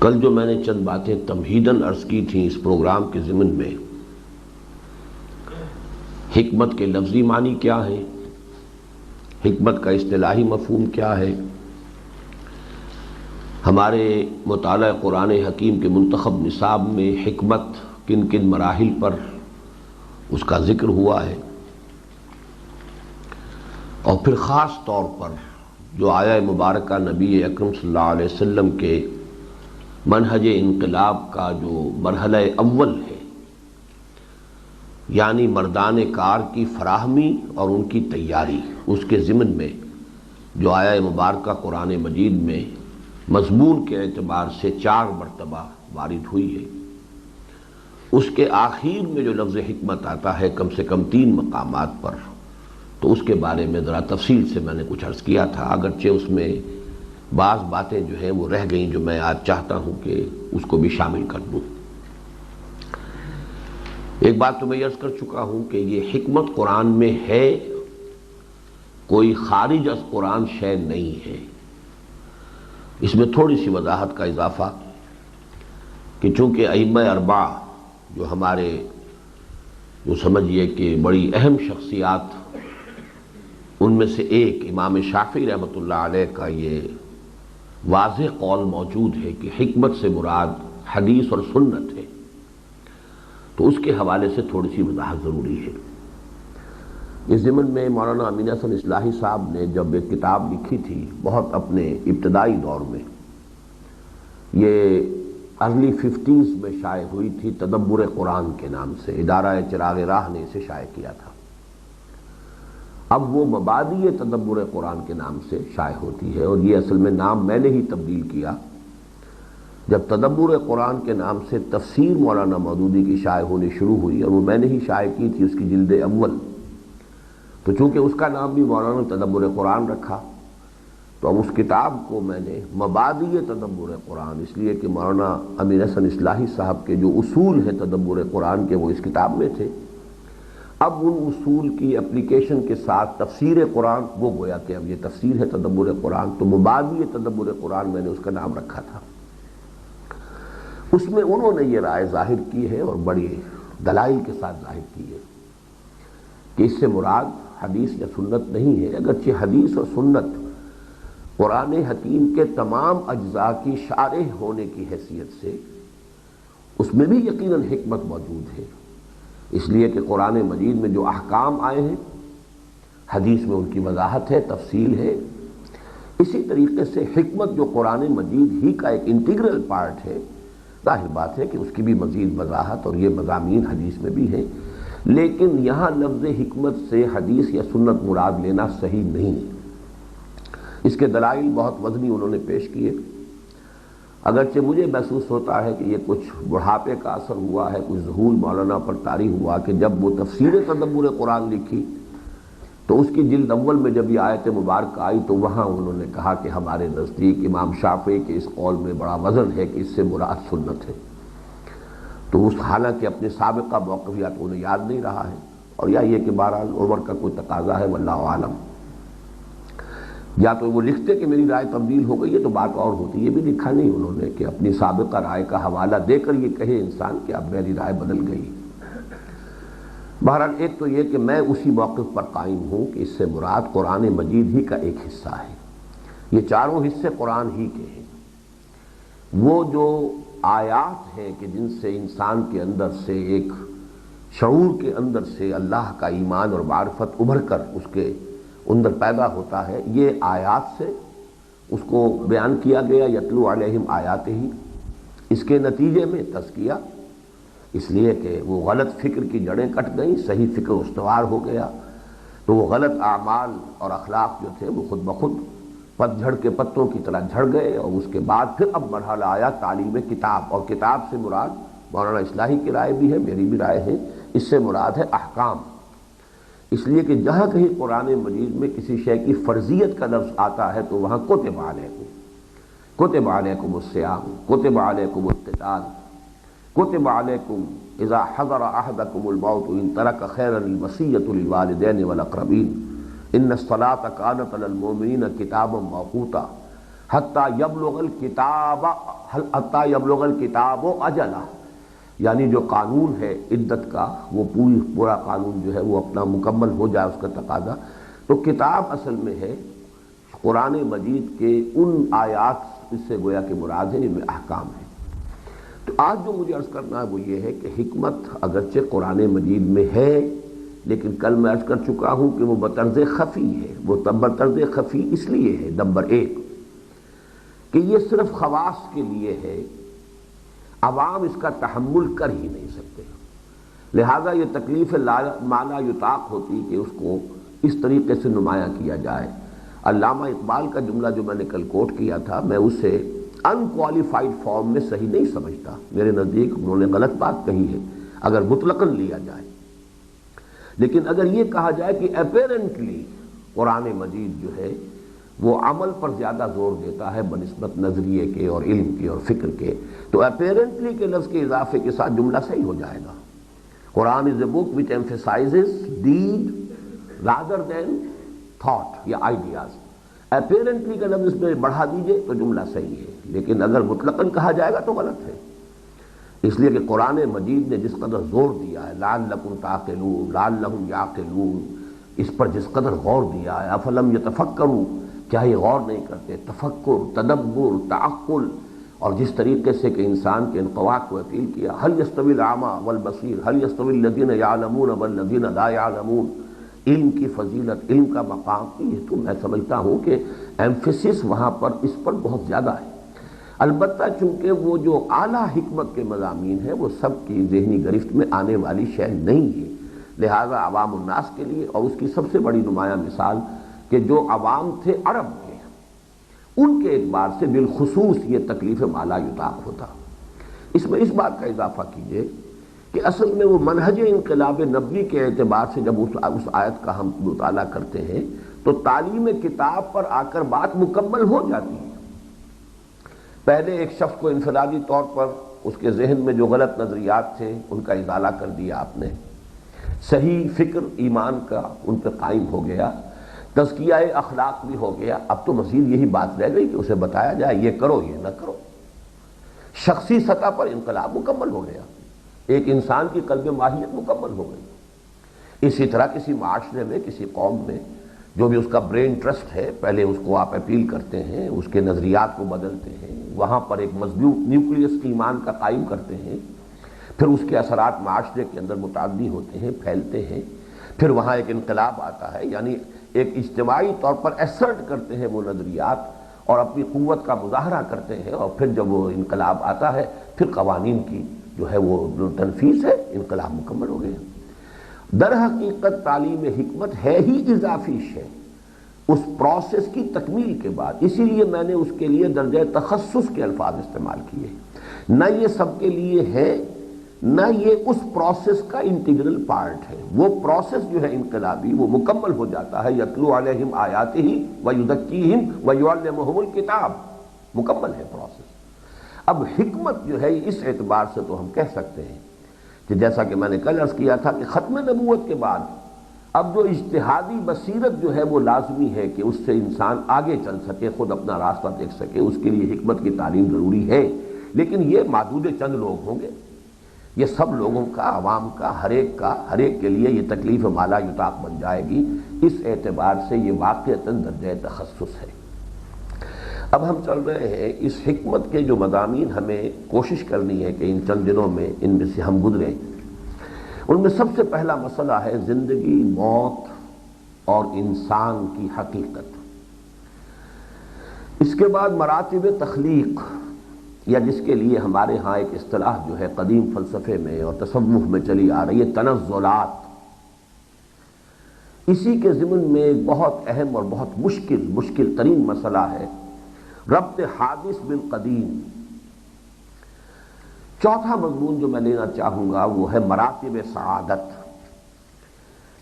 کل جو میں نے چند باتیں تمہیداً عرض کی تھیں اس پروگرام کے ضمن میں، حکمت کے لفظی معنی کیا ہے، حکمت کا اصطلاحی مفہوم کیا ہے، ہمارے مطالعہ قرآن حکیم کے منتخب نصاب میں حکمت کن کن مراحل پر اس کا ذکر ہوا ہے، اور پھر خاص طور پر جو آیہ مبارکہ نبی اکرم صلی اللہ علیہ وسلم کے منہج انقلاب کا جو مرحلہ اول ہے، یعنی مردان کار کی فراہمی اور ان کی تیاری، اس کے ضمن میں جو آیہ مبارکہ قرآن مجید میں مضمون کے اعتبار سے 4 مرتبہ وارد ہوئی ہے، اس کے آخر میں جو لفظ حکمت آتا ہے کم سے کم 3 مقامات پر، تو اس کے بارے میں ذرا تفصیل سے میں نے کچھ عرض کیا تھا، اگرچہ اس میں بعض باتیں جو ہیں وہ رہ گئیں جو میں آج چاہتا ہوں کہ اس کو بھی شامل کر دوں۔ ایک بات تو میں عرض کر چکا ہوں کہ یہ حکمت قرآن میں ہے، کوئی خارج از قرآن شے نہیں ہے۔ اس میں تھوڑی سی وضاحت کا اضافہ کہ چونکہ ائمہ 4 جو ہمارے جو سمجھیے کہ بڑی اہم شخصیات، ان میں سے ایک امام شافعی رحمۃ اللہ علیہ کا یہ واضح قول موجود ہے کہ حکمت سے مراد حدیث اور سنت ہے، تو اس کے حوالے سے تھوڑی سی وضاحت ضروری ہے۔ اس ضمن میں مولانا امین احسن اصلاحی صاحب نے جب ایک کتاب لکھی تھی بہت اپنے ابتدائی دور میں، یہ ارلی 50s میں شائع ہوئی تھی، تدبر قرآن کے نام سے ادارہ چراغ راہ نے اسے شائع کیا تھا۔ اب وہ مبادئ تدبر قرآن کے نام سے شائع ہوتی ہے، اور یہ اصل میں نام میں نے ہی تبدیل کیا۔ جب تدبر قرآن کے نام سے تفسیر مولانا مودودی کی شائع ہونی شروع ہوئی، اور وہ میں نے ہی شائع کی تھی، اس کی جلد اول، تو چونکہ اس کا نام بھی مولانا تدبر قرآن رکھا، تو اب اس کتاب کو میں نے مبادئ تدبر قرآن، اس لیے کہ مولانا امین احسن اصلاحی صاحب کے جو اصول ہیں تدبر قرآن کے وہ اس کتاب میں تھے، اب ان اصول کی اپلیکیشن کے ساتھ تفسیر قرآن، وہ گویا کہ اب یہ تفسیر ہے تدبر قرآن، تو مبادئ تدبر قرآن میں نے اس کا نام رکھا تھا۔ اس میں انہوں نے یہ رائے ظاہر کی ہے، اور بڑی دلائل کے ساتھ ظاہر کی ہے، کہ اس سے مراد حدیث یا سنت نہیں ہے، اگرچہ حدیث اور سنت قرآن حکیم کے تمام اجزاء کی شارح ہونے کی حیثیت سے اس میں بھی یقیناً حکمت موجود ہے، اس لیے کہ قرآن مجید میں جو احکام آئے ہیں حدیث میں ان کی وضاحت ہے، تفصیل ہے۔ اسی طریقے سے حکمت جو قرآن مجید ہی کا ایک انٹیگرل پارٹ ہے، ظاہر بات ہے کہ اس کی بھی مزید وضاحت اور یہ مضامین حدیث میں بھی ہیں، لیکن یہاں لفظ حکمت سے حدیث یا سنت مراد لینا صحیح نہیں ہے۔ اس کے دلائل بہت وزنی انہوں نے پیش کیے، اگرچہ مجھے محسوس ہوتا ہے کہ یہ کچھ بڑھاپے کا اثر ہوا ہے، کچھ ذہول مولانا پر طاری ہوا کہ جب وہ تفسیر تدبر قرآن لکھی تو اس کی جلد اول میں جب یہ آیت مبارکہ آئی تو وہاں انہوں نے کہا کہ ہمارے نزدیک امام شافعی کے اس قول میں بڑا وزن ہے کہ اس سے مراد سنت ہے، تو اس حالانکہ اپنے سابقہ موقفیات انہیں یاد نہیں رہا ہے، اور یا یہ کہ بہرحال عمر کا کوئی تقاضا ہے، واللہ عالم۔ یا تو وہ لکھتے کہ میری رائے تبدیل ہو گئی ہے تو بات اور ہوتی، یہ بھی لکھا نہیں انہوں نے کہ اپنی سابقہ رائے کا حوالہ دے کر یہ کہے انسان کہ اب میری رائے بدل گئی۔ بہرحال ایک تو یہ کہ میں اسی موقف پر قائم ہوں کہ اس سے مراد قرآن مجید ہی کا ایک حصہ ہے، یہ 4 حصے قرآن ہی کے ہیں۔ وہ جو آیات ہیں کہ جن سے انسان کے اندر سے ایک شعور کے اندر سے اللہ کا ایمان اور معرفت ابھر کر اس کے اندر پیدا ہوتا ہے، یہ آیات سے اس کو بیان کیا گیا، یتلو علیہم آیاتہ، اس کے نتیجے میں تزکیہ، اس لیے کہ وہ غلط فکر کی جڑیں کٹ گئیں، صحیح فکر استوار ہو گیا، تو وہ غلط اعمال اور اخلاق جو تھے وہ خود بخود پت جھڑ کے پتوں کی طرح جھڑ گئے، اور اس کے بعد پھر اب مرحلہ آیا تعلیم کتاب، اور کتاب سے مراد مولانا اصلاحی کی رائے بھی ہے، میری بھی رائے ہے، اس سے مراد ہے احکام، اس لیے کہ جہاں کہیں قرآن مجید میں کسی شے کی فرضیت کا لفظ آتا ہے تو وہاں کتب علیکم الصیام، کتب علیکم القتال، کتب علیکم اذا حضر احدکم الموت ان ترک خیرا الوصیۃ للوالدین والاقربین ان الصلاۃ کانت علی المؤمنین کتابا موقوتا، حتیٰ یبلغ الکتاب اجلہ، یعنی جو قانون ہے عدت کا وہ پورا قانون جو ہے وہ اپنا مکمل ہو جائے اس کا تقاضا. تو کتاب اصل میں ہے قرآن مجید کے ان آیات، اس سے گویا کہ مراد ہے ان میں احکام ہے. تو آج جو مجھے عرض کرنا ہے وہ یہ ہے کہ حکمت اگرچہ قرآن مجید میں ہے، لیکن کل میں عرض کر چکا ہوں کہ وہ بطرز خفی ہے. وہ بطرز خفی اس لیے ہے، نمبر ایک کہ یہ صرف خواص کے لیے ہے، عوام اس کا تحمل کر ہی نہیں سکتے، لہذا یہ تکلیف مالا یطاق ہوتی کہ اس کو اس طریقے سے نمایاں کیا جائے. علامہ اقبال کا جملہ جو میں نے کل کوٹ کیا تھا، میں اسے ان کوالیفائڈ فارم میں صحیح نہیں سمجھتا. میرے نزدیک انہوں نے غلط بات کہی ہے اگر مطلقاً لیا جائے. لیکن اگر یہ کہا جائے کہ اپیرنٹلی قرآن مجید جو ہے وہ عمل پر زیادہ زور دیتا ہے بنسبت نظریے کے اور علم کے اور فکر کے، تو اپیرنٹلی کے لفظ کے اضافے کے ساتھ جملہ صحیح ہو جائے گا. قرآن از اے بک which emphasizes deed rather than thought یا ideas. اپیرنٹلی کا لفظ اس میں بڑھا دیجئے تو جملہ صحیح ہے، لیکن اگر مطلقاً کہا جائے گا تو غلط ہے. اس لیے کہ قرآن مجید نے جس قدر زور دیا ہے لعلکم تعقلون، لعلہم یعقلون، اس پر جس قدر غور دیا ہے، افلم یتفکروا، کیا یہ غور نہیں کرتے؟ تفکر، تدبر، تعقل، اور جس طریقے سے کہ انسان کے انقوا کو اپیل کیا، هل يستوي الاعمى والبصير هل يستوي الذين يعلمون والذين لا يعلمون. علم کی فضیلت، علم کا مقام، یہ تو میں سمجھتا ہوں کہ ایمفیسس وہاں پر اس پر بہت زیادہ ہے. البتہ چونکہ وہ جو اعلیٰ حکمت کے مضامین ہیں وہ سب کی ذہنی گرفت میں آنے والی شے نہیں ہے، لہذا عوام الناس کے لیے، اور اس کی سب سے بڑی نمایاں مثال کہ جو عوام تھے عرب کے، ان کے اعتبار سے بالخصوص یہ تکلیف مالا یطاق ہوتا. اس میں اس بات کا اضافہ کیجئے کہ اصل میں وہ منہج انقلاب نبوی کے اعتبار سے جب اس آیت کا ہم مطالعہ کرتے ہیں تو تعلیم کتاب پر آ کر بات مکمل ہو جاتی ہے. پہلے ایک شخص کو انفرادی طور پر اس کے ذہن میں جو غلط نظریات تھے ان کا ازالہ کر دیا آپ نے، صحیح فکر ایمان کا ان پہ قائم ہو گیا، تزکیہ اخلاق بھی ہو گیا. اب تو مزید یہی بات رہ گئی کہ اسے بتایا جائے یہ کرو یہ نہ کرو. شخصی سطح پر انقلاب مکمل ہو گیا، ایک انسان کی قلب ماہیت مکمل ہو گئی. اسی طرح کسی معاشرے میں، کسی قوم میں جو بھی اس کا برین ٹرسٹ ہے، پہلے اس کو آپ اپیل کرتے ہیں، اس کے نظریات کو بدلتے ہیں، وہاں پر ایک مضبوط نیوکلیس ایمان کا قائم کرتے ہیں، پھر اس کے اثرات معاشرے کے اندر متعدی ہوتے ہیں، پھیلتے ہیں، پھر وہاں ایک انقلاب آتا ہے، یعنی ایک اجتماعی طور پر ایسرٹ کرتے ہیں وہ نظریات اور اپنی قوت کا مظاہرہ کرتے ہیں، اور پھر جب وہ انقلاب آتا ہے پھر قوانین کی جو ہے وہ تنفیذ ہے، انقلاب مکمل ہو گیا. در حقیقت تعلیم حکمت ہے ہی اضافی شے اس پروسیس کی تکمیل کے بعد، اسی لیے میں نے اس کے لیے درجہ تخصص کے الفاظ استعمال کیے. نہ یہ سب کے لیے ہے، نہ یہ اس پروسیس کا انٹیگرل پارٹ ہے. وہ پروسیس جو ہے انقلابی وہ مکمل ہو جاتا ہے، یتلو علیہم آیاتہ ویزکیہم ویعلمہم الکتاب، مکمل ہے پروسیس. اب حکمت جو ہے اس اعتبار سے تو ہم کہہ سکتے ہیں کہ جیسا کہ میں نے کل عرض کیا تھا کہ ختم نبوت کے بعد اب جو اجتہادی بصیرت جو ہے وہ لازمی ہے کہ اس سے انسان آگے چل سکے، خود اپنا راستہ دیکھ سکے، اس کے لیے حکمت کی تعلیم ضروری ہے. لیکن یہ معدود چند لوگ ہوں گے، یہ سب لوگوں کا، عوام کا، ہر ایک کے لیے یہ تکلیف مالا یطاق بن جائے گی. اس اعتبار سے یہ واقعتاً درجہ تخصص ہے. اب ہم چل رہے ہیں اس حکمت کے جو مضامین ہمیں کوشش کرنی ہے کہ ان چند دنوں میں ان میں سے ہم گزریں. ان میں سب سے پہلا مسئلہ ہے زندگی، موت اور انسان کی حقیقت. اس کے بعد مراتب تخلیق، یا جس کے لیے ہمارے ہاں ایک اصطلاح جو ہے قدیم فلسفے میں اور تصوف میں چلی آ رہی ہے، تنزلات. اسی کے ضمن میں ایک بہت اہم اور بہت مشکل ترین مسئلہ ہے ربط حادث بالقدیم. چوتھا مضمون جو میں لینا چاہوں گا وہ ہے مراتب سعادت.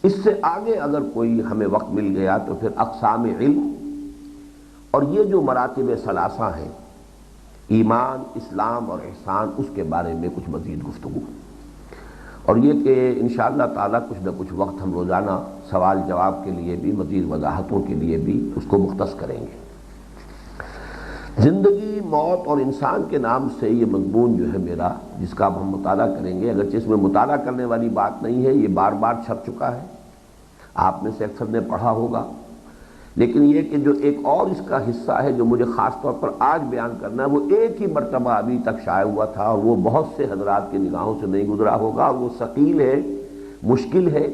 اس سے آگے اگر کوئی ہمیں وقت مل گیا تو پھر اقسام علم، اور یہ جو مراتب ثلاثہ ہیں، ایمان، اسلام اور احسان، اس کے بارے میں کچھ مزید گفتگو. اور یہ کہ انشاءاللہ تعالی کچھ نہ کچھ وقت ہم روزانہ سوال جواب کے لیے بھی، مزید وضاحتوں کے لیے بھی اس کو مختص کریں گے. زندگی، موت اور انسان کے نام سے یہ مضمون جو ہے میرا، جس کا اب ہم مطالعہ کریں گے، اگرچہ اس میں مطالعہ کرنے والی بات نہیں ہے، یہ بار بار چھپ چکا ہے، آپ میں سے اکثر نے پڑھا ہوگا، لیکن یہ کہ جو ایک اور اس کا حصہ ہے جو مجھے خاص طور پر آج بیان کرنا ہے، وہ ایک ہی مرتبہ ابھی تک شائع ہوا تھا، اور وہ بہت سے حضرات کی نگاہوں سے نہیں گزرا ہوگا، اور وہ ثقیل ہے، مشکل ہے،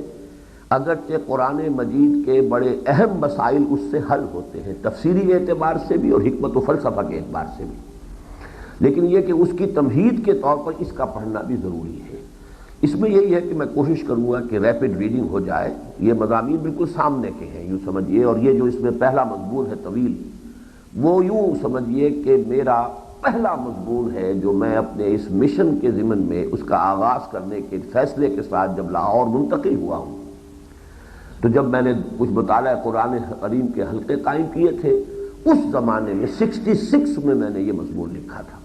اگرچہ قرآن مجید کے بڑے اہم مسائل اس سے حل ہوتے ہیں، تفسیری اعتبار سے بھی اور حکمت و فلسفہ کے اعتبار سے بھی، لیکن یہ کہ اس کی تمہید کے طور پر اس کا پڑھنا بھی ضروری ہے۔ اس میں یہی ہے کہ میں کوشش کروں گا کہ ریپڈ ریڈنگ ہو جائے، یہ مضامین بالکل سامنے کے ہیں یوں سمجھیے، اور یہ جو اس میں پہلا مضمون ہے طویل، وہ یوں سمجھیے کہ میرا پہلا مضمون ہے جو میں اپنے اس مشن کے ضمن میں اس کا آغاز کرنے کے فیصلے کے ساتھ جب لاہور منتقل ہوا ہوں، تو جب میں نے کچھ مطالعہ قرآن کریم کے حلقے قائم کیے تھے، اس زمانے میں 66 میں نے یہ مضمون لکھا تھا،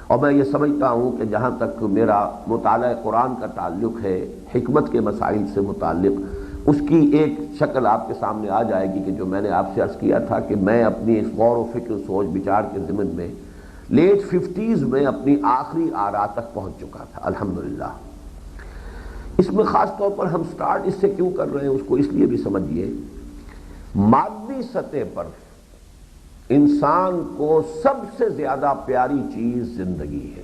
اور میں یہ سمجھتا ہوں کہ جہاں تک میرا مطالعہ قرآن کا تعلق ہے، حکمت کے مسائل سے متعلق، اس کی ایک شکل آپ کے سامنے آ جائے گی کہ جو میں نے آپ سے عرض کیا تھا کہ میں اپنی اس غور و فکر سوچ بچار کے ضمن میں لیٹ 50s میں اپنی آخری آراء تک پہنچ چکا تھا الحمدللہ۔ اس میں خاص طور پر ہم سٹارٹ اس سے کیوں کر رہے ہیں، اس کو اس لیے بھی سمجھیے، مادی سطح پر انسان کو سب سے زیادہ پیاری چیز زندگی ہے،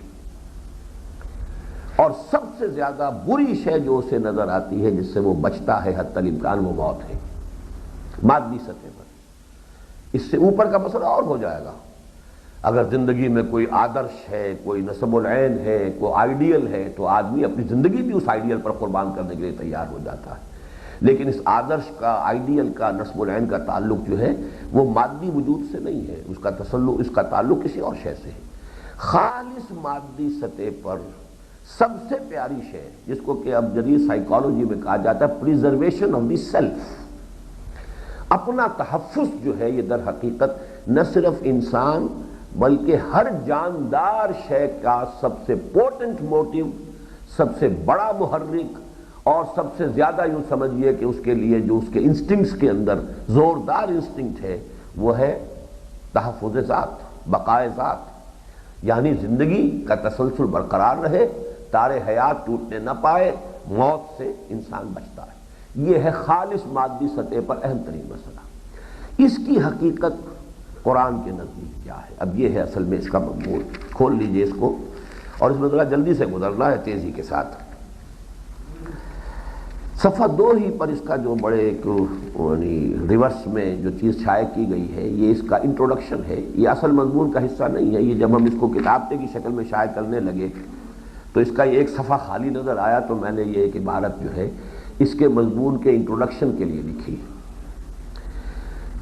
اور سب سے زیادہ بری شے جو اسے نظر آتی ہے، جس سے وہ بچتا ہے حتی الامکان، وہ موت ہے مادی سطح پر۔ اس سے اوپر کا مسئلہ اور ہو جائے گا، اگر زندگی میں کوئی آدرش ہے، کوئی نصب العین ہے، کوئی آئیڈیل ہے، تو آدمی اپنی زندگی بھی اس آئیڈیل پر قربان کرنے کے لیے تیار ہو جاتا ہے، لیکن اس آدرش کا، آئیڈیل کا، نصب العین کا تعلق جو ہے وہ مادی وجود سے نہیں ہے، اس کا تعلق کسی اور شے سے ہے۔ خالص مادی سطح پر سب سے پیاری شے، جس کو کہ اب جدید سائیکالوجی میں کہا جاتا ہے پریزرویشن آف دی سیلف، اپنا تحفظ جو ہے، یہ در حقیقت نہ صرف انسان بلکہ ہر جاندار شے کا سب سے پوٹنٹ موٹیو، سب سے بڑا محرک، اور سب سے زیادہ یوں سمجھیے کہ اس کے لیے جو اس کے انسٹنکٹس کے اندر زوردار انسٹنکٹ ہے، وہ ہے تحفظ ذات، بقائے ذات، یعنی زندگی کا تسلسل برقرار رہے، تار حیات ٹوٹنے نہ پائے، موت سے انسان بچتا ہے۔ یہ ہے خالص مادی سطح پر اہم ترین مسئلہ۔ اس کی حقیقت قرآن کے نزدیک کیا ہے؟ اب یہ ہے اصل میں اس کا مضمون۔ کھول لیجئے اس کو، اور اس میں ذرا جلدی سے گزرنا ہے تیزی کے ساتھ۔ صفحہ 2 ہی پر اس کا جو بڑے ایک ریورس میں جو چیز شائع کی گئی ہے، یہ اس کا انٹروڈکشن ہے، یہ اصل مضمون کا حصہ نہیں ہے۔ یہ جب ہم اس کو کتابتے کی شکل میں شائع کرنے لگے تو اس کا یہ ایک صفحہ خالی نظر آیا، تو میں نے یہ ایک عبارت جو ہے اس کے مضمون کے انٹروڈکشن کے لیے لکھی۔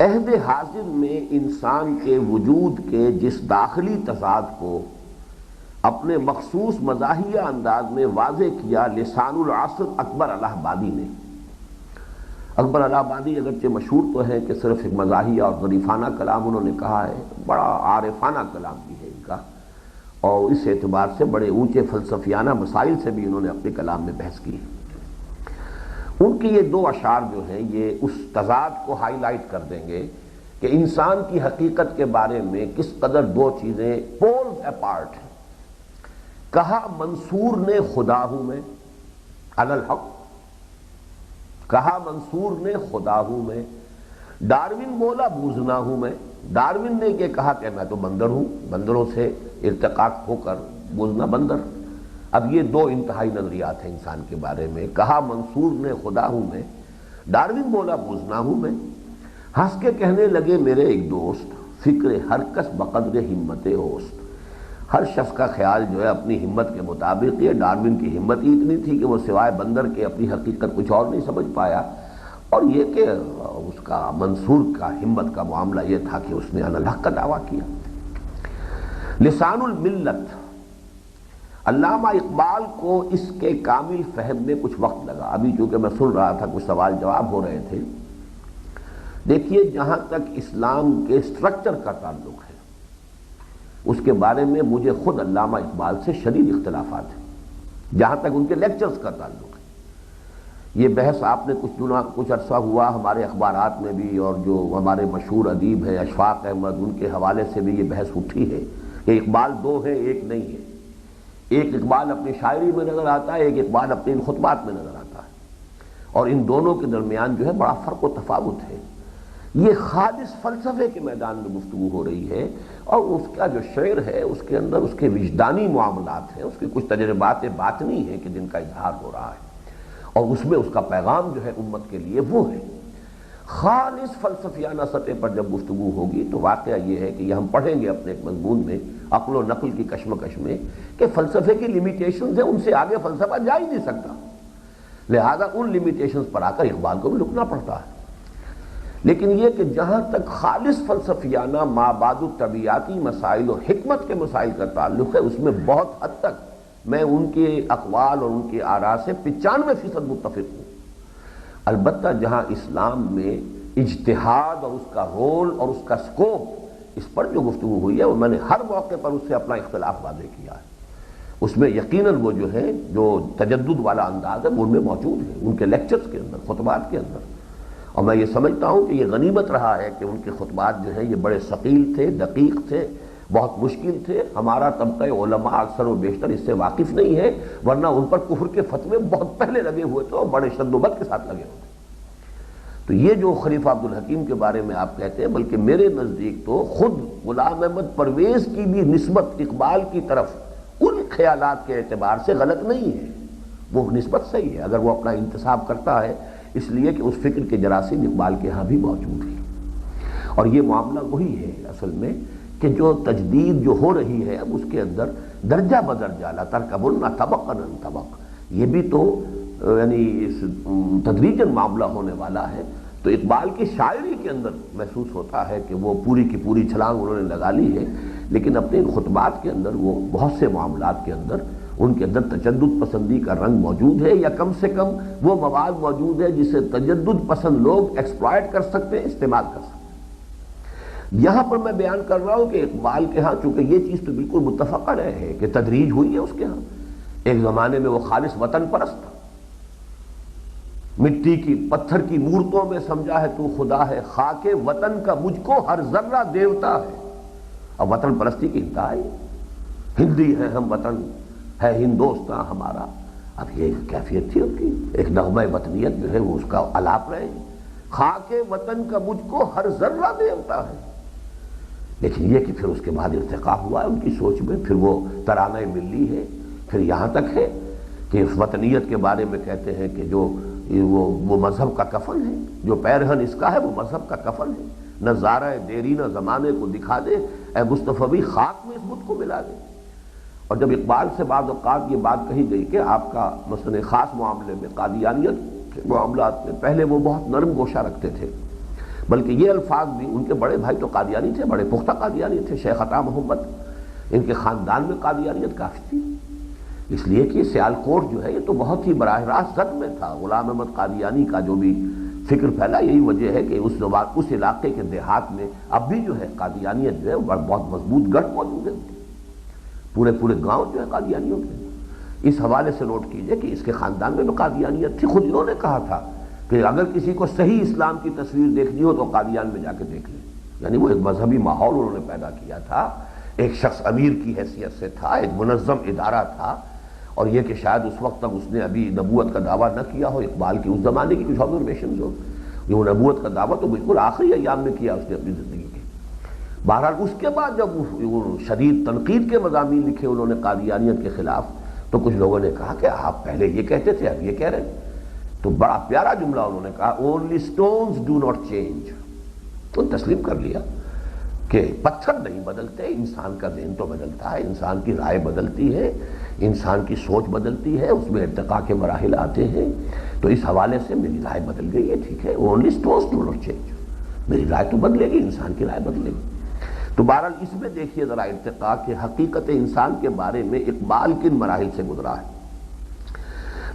عہد حاضر میں انسان کے وجود کے جس داخلی تضاد کو اپنے مخصوص مزاحیہ انداز میں واضح کیا لسان العصر اکبر الہ آبادی نے۔ اکبر الہ آبادی اگرچہ مشہور تو ہے کہ صرف ایک مزاحیہ اور ظریفانہ کلام انہوں نے کہا ہے، بڑا عارفانہ کلام بھی ہے ان کا، اور اس اعتبار سے بڑے اونچے فلسفیانہ مسائل سے بھی انہوں نے اپنے کلام میں بحث کی ہے۔ ان کی یہ 2 اشعار جو ہیں یہ اس تضاد کو ہائی لائٹ کر دیں گے کہ انسان کی حقیقت کے بارے میں کس قدر 2 چیزیں پولز اپارٹ ہیں۔ کہا منصور نے خدا ہوں میں، علی الحق، کہا منصور نے خدا ہوں میں، ڈارون بولا بوزنا ہوں میں۔ ڈارون نے یہ کہا کہ میں تو بندر ہوں، بندروں سے ارتقاء ہو کر بوزنا بندر۔ اب یہ 2 انتہائی نظریات ہیں انسان کے بارے میں۔ کہا منصور نے خدا ہوں میں، ڈارون بولا بوزنا ہوں میں۔ ہنس کے کہنے لگے میرے ایک دوست، فکر ہر کس بقدر ہمت اوست۔ ہر شخص کا خیال جو ہے اپنی ہمت کے مطابق، یہ ڈارون کی ہمت ہی اتنی تھی کہ وہ سوائے بندر کے اپنی حقیقت کچھ اور نہیں سمجھ پایا، اور یہ کہ اس کا منصور کا ہمت کا معاملہ یہ تھا کہ اس نے ان الحق کا دعویٰ کیا۔ لسان الملت، علامہ اقبال کو اس کے کامل فہم میں کچھ وقت لگا۔ ابھی چونکہ میں سن رہا تھا کچھ سوال جواب ہو رہے تھے، دیکھیے جہاں تک اسلام کے سٹرکچر کا تعلق ہے اس کے بارے میں مجھے خود علامہ اقبال سے شدید اختلافات ہیں، جہاں تک ان کے لیکچرز کا تعلق ہے۔ یہ بحث آپ نے کچھ عرصہ ہوا ہمارے اخبارات میں بھی، اور جو ہمارے مشہور ادیب ہیں اشفاق احمد، ان کے حوالے سے بھی یہ بحث اٹھی ہے کہ اقبال دو ہیں ایک نہیں ہے۔ ایک اقبال اپنی شاعری میں نظر آتا ہے، ایک اقبال اپنے ان خطبات میں نظر آتا ہے، اور ان دونوں کے درمیان جو ہے بڑا فرق و تفاوت ہے۔ یہ خالص فلسفے کے میدان میں گفتگو ہو رہی ہے، اور اس کا جو شعر ہے اس کے اندر اس کے وجدانی معاملات ہیں، اس کے کچھ تجربات باطنی ہیں کہ جن کا اظہار ہو رہا ہے، اور اس میں اس کا پیغام جو ہے امت کے لیے وہ ہے۔ خالص فلسفیانہ سطح پر جب گفتگو ہوگی تو واقعہ یہ ہے کہ یہ ہم پڑھیں گے اپنے ایک مضمون میں عقل و نقل کی کشمکش میں کہ فلسفے کی لیمیٹیشنز ہیں، ان سے آگے فلسفہ جا ہی نہیں سکتا، لہذا ان لیمیٹیشنز پر آ کر اقبال کو بھی رکنا پڑتا ہے۔ لیکن یہ کہ جہاں تک خالص فلسفیانہ مابعد الطبیعاتی مسائل اور حکمت کے مسائل کا تعلق ہے، اس میں بہت حد تک میں ان کے اقوال اور ان کے آراء سے 95% متفق ہوں۔ البتہ جہاں اسلام میں اجتہاد اور اس کا رول اور اس کا سکوپ، اس پر جو گفتگو ہوئی ہے وہ میں نے ہر موقع پر اس سے اپنا اختلاف واضح کیا ہے۔ اس میں یقیناً وہ جو ہے جو تجدد والا انداز ہے وہ ان میں موجود ہے، ان کے لیکچرز کے اندر، خطبات کے اندر، اور میں یہ سمجھتا ہوں کہ یہ غنیمت رہا ہے کہ ان کے خطبات جو ہیں یہ بڑے ثقیل تھے، دقیق تھے، بہت مشکل تھے۔ ہمارا طبقہ علماء اکثر و بیشتر اس سے واقف نہیں ہے، ورنہ ان پر کفر کے فتوے بہت پہلے لگے ہوئے تھے اور بڑے شد و بد کے ساتھ لگے ہوئے تھے۔ تو یہ جو خلیفہ عبدالحکیم کے بارے میں آپ کہتے ہیں، بلکہ میرے نزدیک تو خود غلام احمد پرویز کی بھی نسبت اقبال کی طرف ان خیالات کے اعتبار سے غلط نہیں ہے، وہ نسبت صحیح ہے اگر وہ اپنا انتصاب کرتا ہے، اس لیے کہ اس فکر کے جراثیم اقبال کے ہاں بھی موجود ہیں۔ اور یہ معاملہ وہی ہے اصل میں کہ جو تجدید جو ہو رہی ہے اب اس کے اندر درجہ بدرجہ لا ترکبن طبقا عن طبق، یہ بھی تو یعنی تدریجاً معاملہ ہونے والا ہے۔ تو اقبال کی شاعری کے اندر محسوس ہوتا ہے کہ وہ پوری کی پوری چھلانگ انہوں نے لگا لی ہے، لیکن اپنے خطبات کے اندر وہ بہت سے معاملات کے اندر ان کے اندر تجدد پسندی کا رنگ موجود ہے، یا کم سے کم وہ مواد موجود ہے جسے تجدد پسند لوگ ایکسپلائٹ کر سکتے ہیں، استعمال کر سکتے ہیں۔ یہاں پر میں بیان کر رہا ہوں کہ اقبال کے ہاں چونکہ یہ چیز تو بالکل متفق علیہ ہے کہ تدریج ہوئی ہے اس کے ہاں۔ ایک زمانے میں وہ خالص وطن پرست تھا، مٹی کی پتھر کی مورتوں میں سمجھا ہے تو خدا ہے، خاک وطن کا مجھ کو ہر ذرہ دیوتا ہے۔ اب وطن پرستی کی انتہا ہے، ہندی ہے ہم وطن ہے ہندوستاں ہمارا۔ اب یہ کیفیت تھی ان کی، ایک نغمہ وطنیت جو ہے وہ اس کا الاپ رہے ہیں، خاک وطن کا مجھ کو ہر ذرہ دیوتا ہے۔ لیکن یہ کہ پھر اس کے بعد ارتقا ہوا ہے ان کی سوچ میں، پھر وہ ترانہ ملی ہے، پھر یہاں تک ہے کہ اس وطنیت کے بارے میں کہتے ہیں کہ جو وہ مذہب کا کفن ہے، جو پیرہن اس کا ہے وہ مذہب کا کفن ہے، نہ زارہ دیری نہ زمانے کو دکھا دے، اے مصطفی خاک میں اس بت کو ملا دے۔ اور جب اقبال سے بعض اوقات یہ بات کہی گئی کہ آپ کا مثلا خاص معاملے میں قادیانیت کے معاملات میں پہلے وہ بہت نرم گوشہ رکھتے تھے، بلکہ یہ الفاظ بھی، ان کے بڑے بھائی تو قادیانی تھے، بڑے پختہ قادیانی تھے، شیخ عطا محمد، ان کے خاندان میں قادیانیت کافی تھی، اس لیے کہ سیالکوٹ جو ہے یہ تو بہت ہی براہ راست زد میں تھا۔ غلام احمد قادیانی کا جو بھی فکر پھیلا یہی وجہ ہے کہ اس علاقے کے دیہات میں اب بھی جو ہے قادیانیت جو ہے بہت مضبوط گڑھ موجود ہے، پورے گاؤں جو ہے قادیانیوں کے۔ اس حوالے سے نوٹ کیجئے کہ اس کے خاندان میں بھی قادیانیت تھی، خود انہوں نے کہا تھا کہ اگر کسی کو صحیح اسلام کی تصویر دیکھنی ہو تو قادیان میں جا کے دیکھ لیں، یعنی وہ ایک مذہبی ماحول انہوں نے پیدا کیا تھا، ایک شخص امیر کی حیثیت سے تھا، ایک منظم ادارہ تھا، اور یہ کہ شاید اس وقت تک اس نے ابھی نبوت کا دعویٰ نہ کیا ہو، اقبال کی اس زمانے کی کچھ آبزرویشنز ہو، یہ نبوت کا دعویٰ تو بالکل آخری ایام میں کیا اس نے اپنی زندگی کے۔ بہرحال اس کے بعد جب وہ شدید تنقید کے مضامین لکھے انہوں نے قادیانیت کے خلاف، تو کچھ لوگوں نے کہا کہ آپ پہلے یہ کہتے تھے اب یہ کہہ رہے ہیں، تو بڑا پیارا جملہ انہوں نے کہا، only stones do not change، تو تسلیم کر لیا کہ پتھر نہیں بدلتے، انسان کا ذہن تو بدلتا ہے، انسان کی رائے بدلتی ہے، انسان کی سوچ بدلتی ہے، اس میں ارتقاء کے مراحل آتے ہیں۔ تو اس حوالے سے میری رائے بدل گئی ہے، ٹھیک ہے، only stones do not change، میری رائے تو بدلے گی، انسان کی رائے بدلے گی۔ تو بہرحال اس میں دیکھیے ذرا ارتقاء کے حقیقت انسان کے بارے میں اقبال کن مراحل سے گزرا ہے۔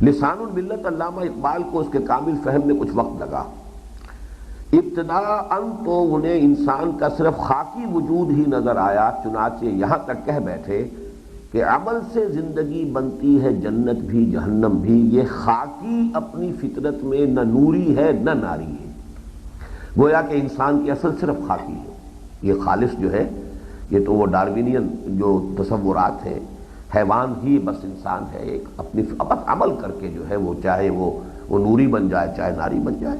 لسان الملت علامہ اقبال کو اس کے کامل فہم میں کچھ وقت لگا۔ ابتداءً تو انہیں انسان کا صرف خاکی وجود ہی نظر آیا، چنانچہ یہاں تک کہہ بیٹھے کہ عمل سے زندگی بنتی ہے جنت بھی جہنم بھی، یہ خاکی اپنی فطرت میں نہ نوری ہے نہ ناری ہے۔ گویا کہ انسان کی اصل صرف خاکی ہے، یہ خالص جو ہے یہ تو وہ ڈاروینین جو تصورات ہیں، حیوان ہی بس انسان ہے، ایک اپنی عمل کر کے جو ہے وہ چاہے وہ نوری بن جائے چاہے ناری بن جائے۔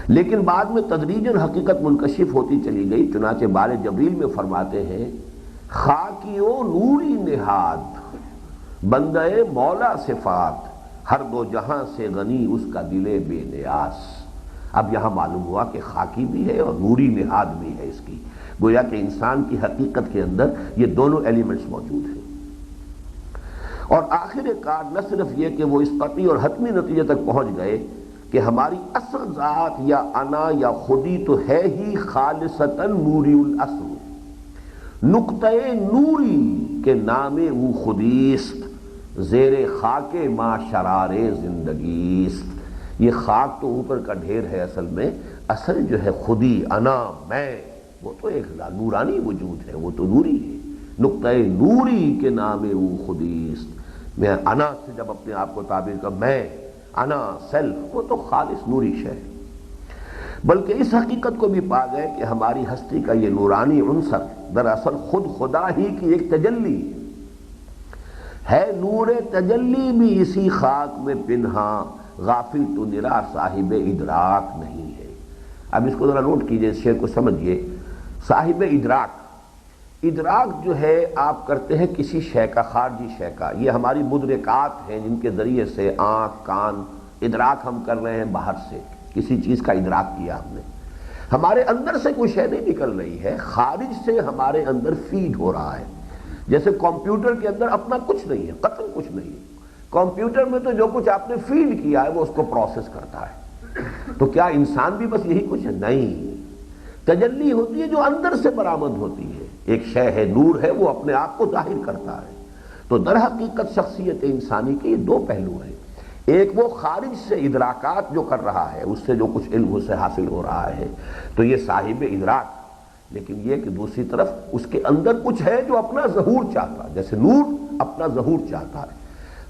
لیکن بعد میں تدریجاً حقیقت منکشف ہوتی چلی گئی، چنانچہ بار جبریل میں فرماتے ہیں خاکی و نوری نہاد بندہ مولا صفات، ہر دو جہاں سے غنی اس کا دل بے نیاز۔ اب یہاں معلوم ہوا کہ خاکی بھی ہے اور نوری نہاد بھی ہے اس کی، گویا کہ انسان کی حقیقت کے اندر یہ دونوں ایلیمنٹس موجود ہیں۔ اور آخر کار نہ صرف یہ کہ وہ اس قطعی اور حتمی نتیجے تک پہنچ گئے کہ ہماری اصل ذات یا انا یا خودی تو ہے ہی خالصتاً نوری الاصل، نقطۂ نوری کے نام او خودیست، زیر خاک ما شرار زندگیست۔ یہ خاک تو اوپر کا ڈھیر ہے، اصل جو ہے خودی انا میں، وہ تو ایک نورانی وجود ہے، وہ تو نوری ہے۔ نقطۂ نوری کے نام او خودیست، میں انا سے جب اپنے آپ کو تعبیر کر میں انا سیلف، وہ تو خالص نوری شے ہے۔ بلکہ اس حقیقت کو بھی پا گئے کہ ہماری ہستی کا یہ نورانی عنصر دراصل خود خدا ہی کی ایک تجلی ہے، نور تجلی بھی اسی خاک میں پنہاں، غافل تو نرا صاحب ادراک نہیں ہے۔ اب اس کو ذرا نوٹ کیجئے، اس شعر کو سمجھیے۔ صاحب ادراک، ادراک جو ہے آپ کرتے ہیں کسی شے کا، خارجی شے کا، یہ ہماری مدرکات ہیں جن کے ذریعے سے آنکھ کان ادراک ہم کر رہے ہیں، باہر سے کسی چیز کا ادراک کیا ہم نے، ہمارے اندر سے کوئی شے نہیں نکل رہی ہے، خارج سے ہمارے اندر فیڈ ہو رہا ہے۔ جیسے کمپیوٹر کے اندر اپنا کچھ نہیں ہے، قطعاً کچھ نہیں ہے، کمپیوٹر میں تو جو کچھ آپ نے فیڈ کیا ہے وہ اس کو پروسیس کرتا ہے۔ تو کیا انسان بھی بس یہی کچھ ہے؟ نہیں، تجلی ہوتی ہے جو اندر سے برآمد ہوتی ہے، ایک شے ہے، نور ہے، وہ اپنے آپ کو ظاہر کرتا ہے۔ تو در حقیقت شخصیت انسانی کے یہ دو پہلو ہیں، ایک وہ خارج سے ادراکات جو کر رہا ہے، اس سے جو کچھ علم اسے حاصل ہو رہا ہے، تو یہ صاحب ادراک، لیکن یہ کہ دوسری طرف اس کے اندر کچھ ہے جو اپنا ظہور چاہتا ہے، جیسے نور اپنا ظہور چاہتا ہے،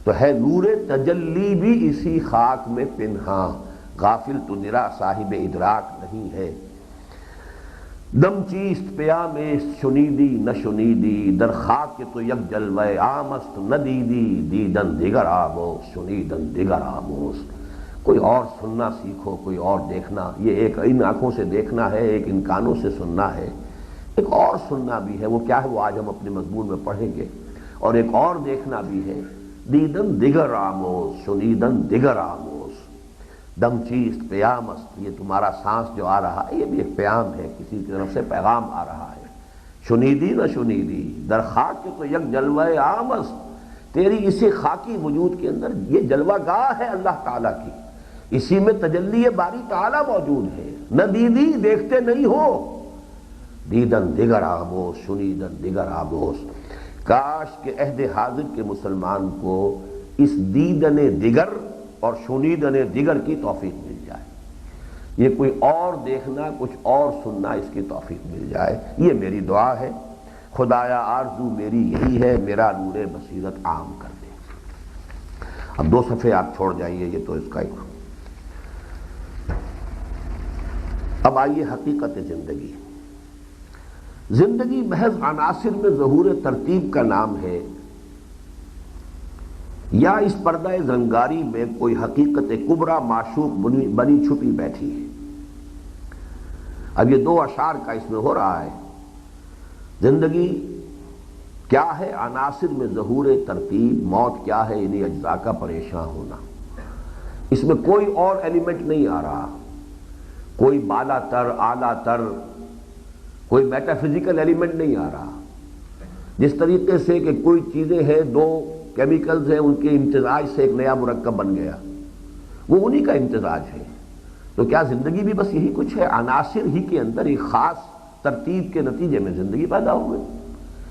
تو ہے نور تجلی بھی اسی خاک میں پنہاں، غافل تو نرا صاحب ادراک نہیں ہے۔ دم چیست پیام شنیدی نہ شنیدی، در خاک کے تو یک جلوہ عامست نہ دیدی، دیدن دیگر آموز شنیدن دیگر آموز۔ کوئی اور سننا سیکھو، کوئی اور دیکھنا، یہ ایک ان آنکھوں سے دیکھنا ہے، ایک ان کانوں سے سننا ہے، ایک اور سننا بھی ہے، وہ کیا ہے وہ آج ہم اپنے مضمون میں پڑھیں گے، اور ایک اور دیکھنا بھی ہے، دیدن دیگر آموز شنیدن دیگر آموز۔ دم چیست پیام است، یہ تمہارا سانس جو آ رہا ہے یہ بھی ایک پیام ہے، کسی کی طرف سے پیغام آ رہا ہے۔ شنیدی نہ شنیدی، در خاک کے تو یک جلوہ عام است، تیری اسی خاکی وجود کے اندر یہ جلوہ گاہ ہے اللہ تعالیٰ کی، اسی میں تجلی باری تعالیٰ موجود ہے۔ نہ دیدی، دیکھتے نہیں ہو، دیدن دیگر آموز شنیدن دیگر آموز۔ کاش کہ عہد حاضر کے مسلمان کو اس دیدن دیگر اور شنیدن دیگر کی توفیق مل جائے، یہ کوئی اور دیکھنا کچھ اور سننا اس کی توفیق مل جائے، یہ میری دعا ہے۔ خدایا آرزو میری یہی ہے، میرا نور بصیرت عام کر دے۔ اب 2 صفحے آپ چھوڑ جائیے، یہ تو اس کا ایک۔ اب آئیے حقیقت زندگی۔ زندگی محض عناصر میں ظہور ترتیب کا نام ہے، یا اس پردہ زنگاری میں کوئی حقیقت کبریٰ معشوق بنی چھپی بیٹھی ہے۔ اب یہ 2 اشعار کا اس میں ہو رہا ہے۔ زندگی کیا ہے؟ عناصر میں ظہور ترتیب، موت کیا ہے؟ انہی اجزاء کا پریشاں ہونا۔ اس میں کوئی اور ایلیمنٹ نہیں آ رہا، کوئی بالا تر اعلیٰ تر، کوئی میٹا فزیکل ایلیمنٹ نہیں آ رہا۔ جس طریقے سے کہ کوئی چیزیں ہیں، 2 کیمیکلز ہیں، ان کے امتزاج سے ایک نیا مرکب بن گیا، وہ انہی کا امتزاج ہے۔ تو کیا زندگی بھی بس یہی کچھ ہے؟ عناصر ہی کے اندر ایک خاص ترتیب کے نتیجے میں زندگی پیدا ہوئی۔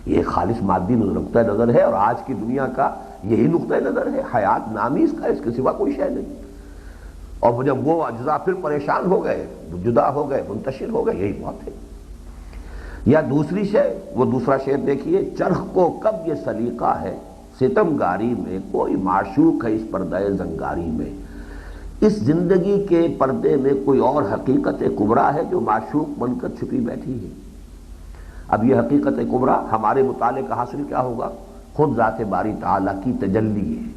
یہ خالص مادی نقطۂ نظر ہے، اور آج کی دنیا کا یہی نقطۂ نظر ہے، حیات نامی اس کا، اس کے سوا کوئی شے نہیں۔ اور جب وہ اجزاء پھر پریشان ہو گئے، جدا ہو گئے، منتشر ہو گئے، یہی بات ہے۔ یا دوسری شے، وہ دوسرا شعر دیکھیے، چرخ کو کب یہ سلیقہ ہے ستم گاری میں، کوئی معشوق ہے اس پردہ زنگاری میں۔ اس زندگی کے پردے میں کوئی اور حقیقت کبریٰ ہے جو معشوق بن کر چھپی بیٹھی ہے۔ اب یہ حقیقت کبریٰ ہمارے مطالعے کا حاصل کیا ہوگا؟ خود ذات باری تعالیٰ کی تجلی ہے،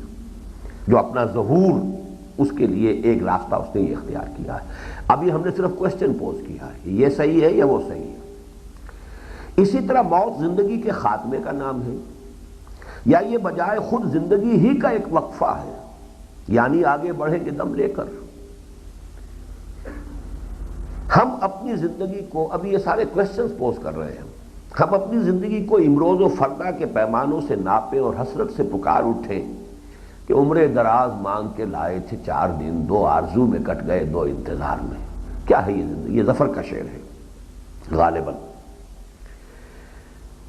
جو اپنا ظہور اس کے لیے ایک راستہ اس نے یہ اختیار کیا ہے۔ ابھی ہم نے صرف کوشچن پوز کیا ہے، یہ صحیح ہے یا وہ صحیح ہے۔ اسی طرح موت زندگی کے خاتمے کا نام ہے، یا یہ بجائے خود زندگی ہی کا ایک وقفہ ہے، یعنی آگے بڑھیں گے دم لے کر۔ ہم اپنی زندگی کو، ابھی یہ سارے کوشچنز پوز کر رہے ہیں، ہم اپنی زندگی کو امروز و فردا کے پیمانوں سے ناپیں اور حسرت سے پکار اٹھیں کہ عمر دراز مانگ کے لائے تھے 4 دن، 2 آرزو میں کٹ گئے 2 انتظار میں۔ کیا ہے یہ زندگی؟ یہ ظفر کا شعر ہے غالباً۔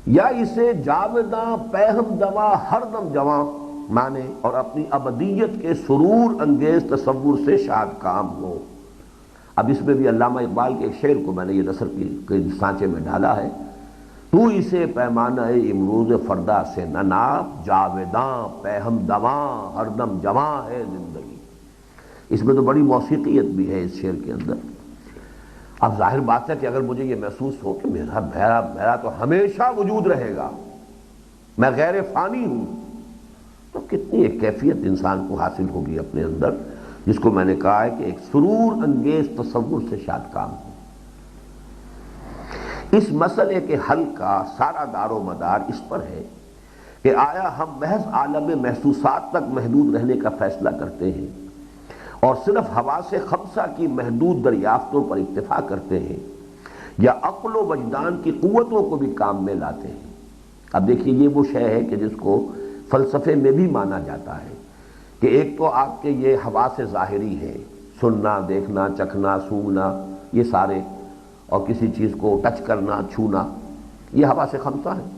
یا اسے جاوداں پہم دواں ہر دم جواں مانے اور اپنی ابدیت کے سرور انگیز تصور سے شاد کام ہو۔ اب اس میں بھی علامہ اقبال کے ایک شعر کو میں نے یہ نثر کے سانچے میں ڈالا ہے، تو اسے پیمانہ امروز فردا سے نہ ناپ، جاوداں پہم دواں ہر دم جواں ہے زندگی۔ اس میں تو بڑی موسیقیت بھی ہے اس شعر کے اندر۔ اب ظاہر بات ہے کہ اگر مجھے یہ محسوس ہو کہ میرا تو ہمیشہ وجود رہے گا، میں غیر فانی ہوں، تو کتنی ایک کیفیت انسان کو حاصل ہوگی اپنے اندر، جس کو میں نے کہا ہے کہ ایک سرور انگیز تصور سے شاد کام ہو۔ اس مسئلے کے حل کا سارا دار و مدار اس پر ہے کہ آیا ہم محض عالم محسوسات تک محدود رہنے کا فیصلہ کرتے ہیں اور صرف حواس خمسہ کی محدود دریافتوں پر اکتفا کرتے ہیں، یا عقل و وجدان کی قوتوں کو بھی کام میں لاتے ہیں۔ اب دیکھیے یہ وہ شے ہے کہ جس کو فلسفے میں بھی مانا جاتا ہے کہ ایک تو آپ کے یہ حواس ظاہری ہے، سننا، دیکھنا، چکھنا، سونگنا، یہ سارے، اور کسی چیز کو ٹچ کرنا، چھونا، یہ حواس خمسہ ہے۔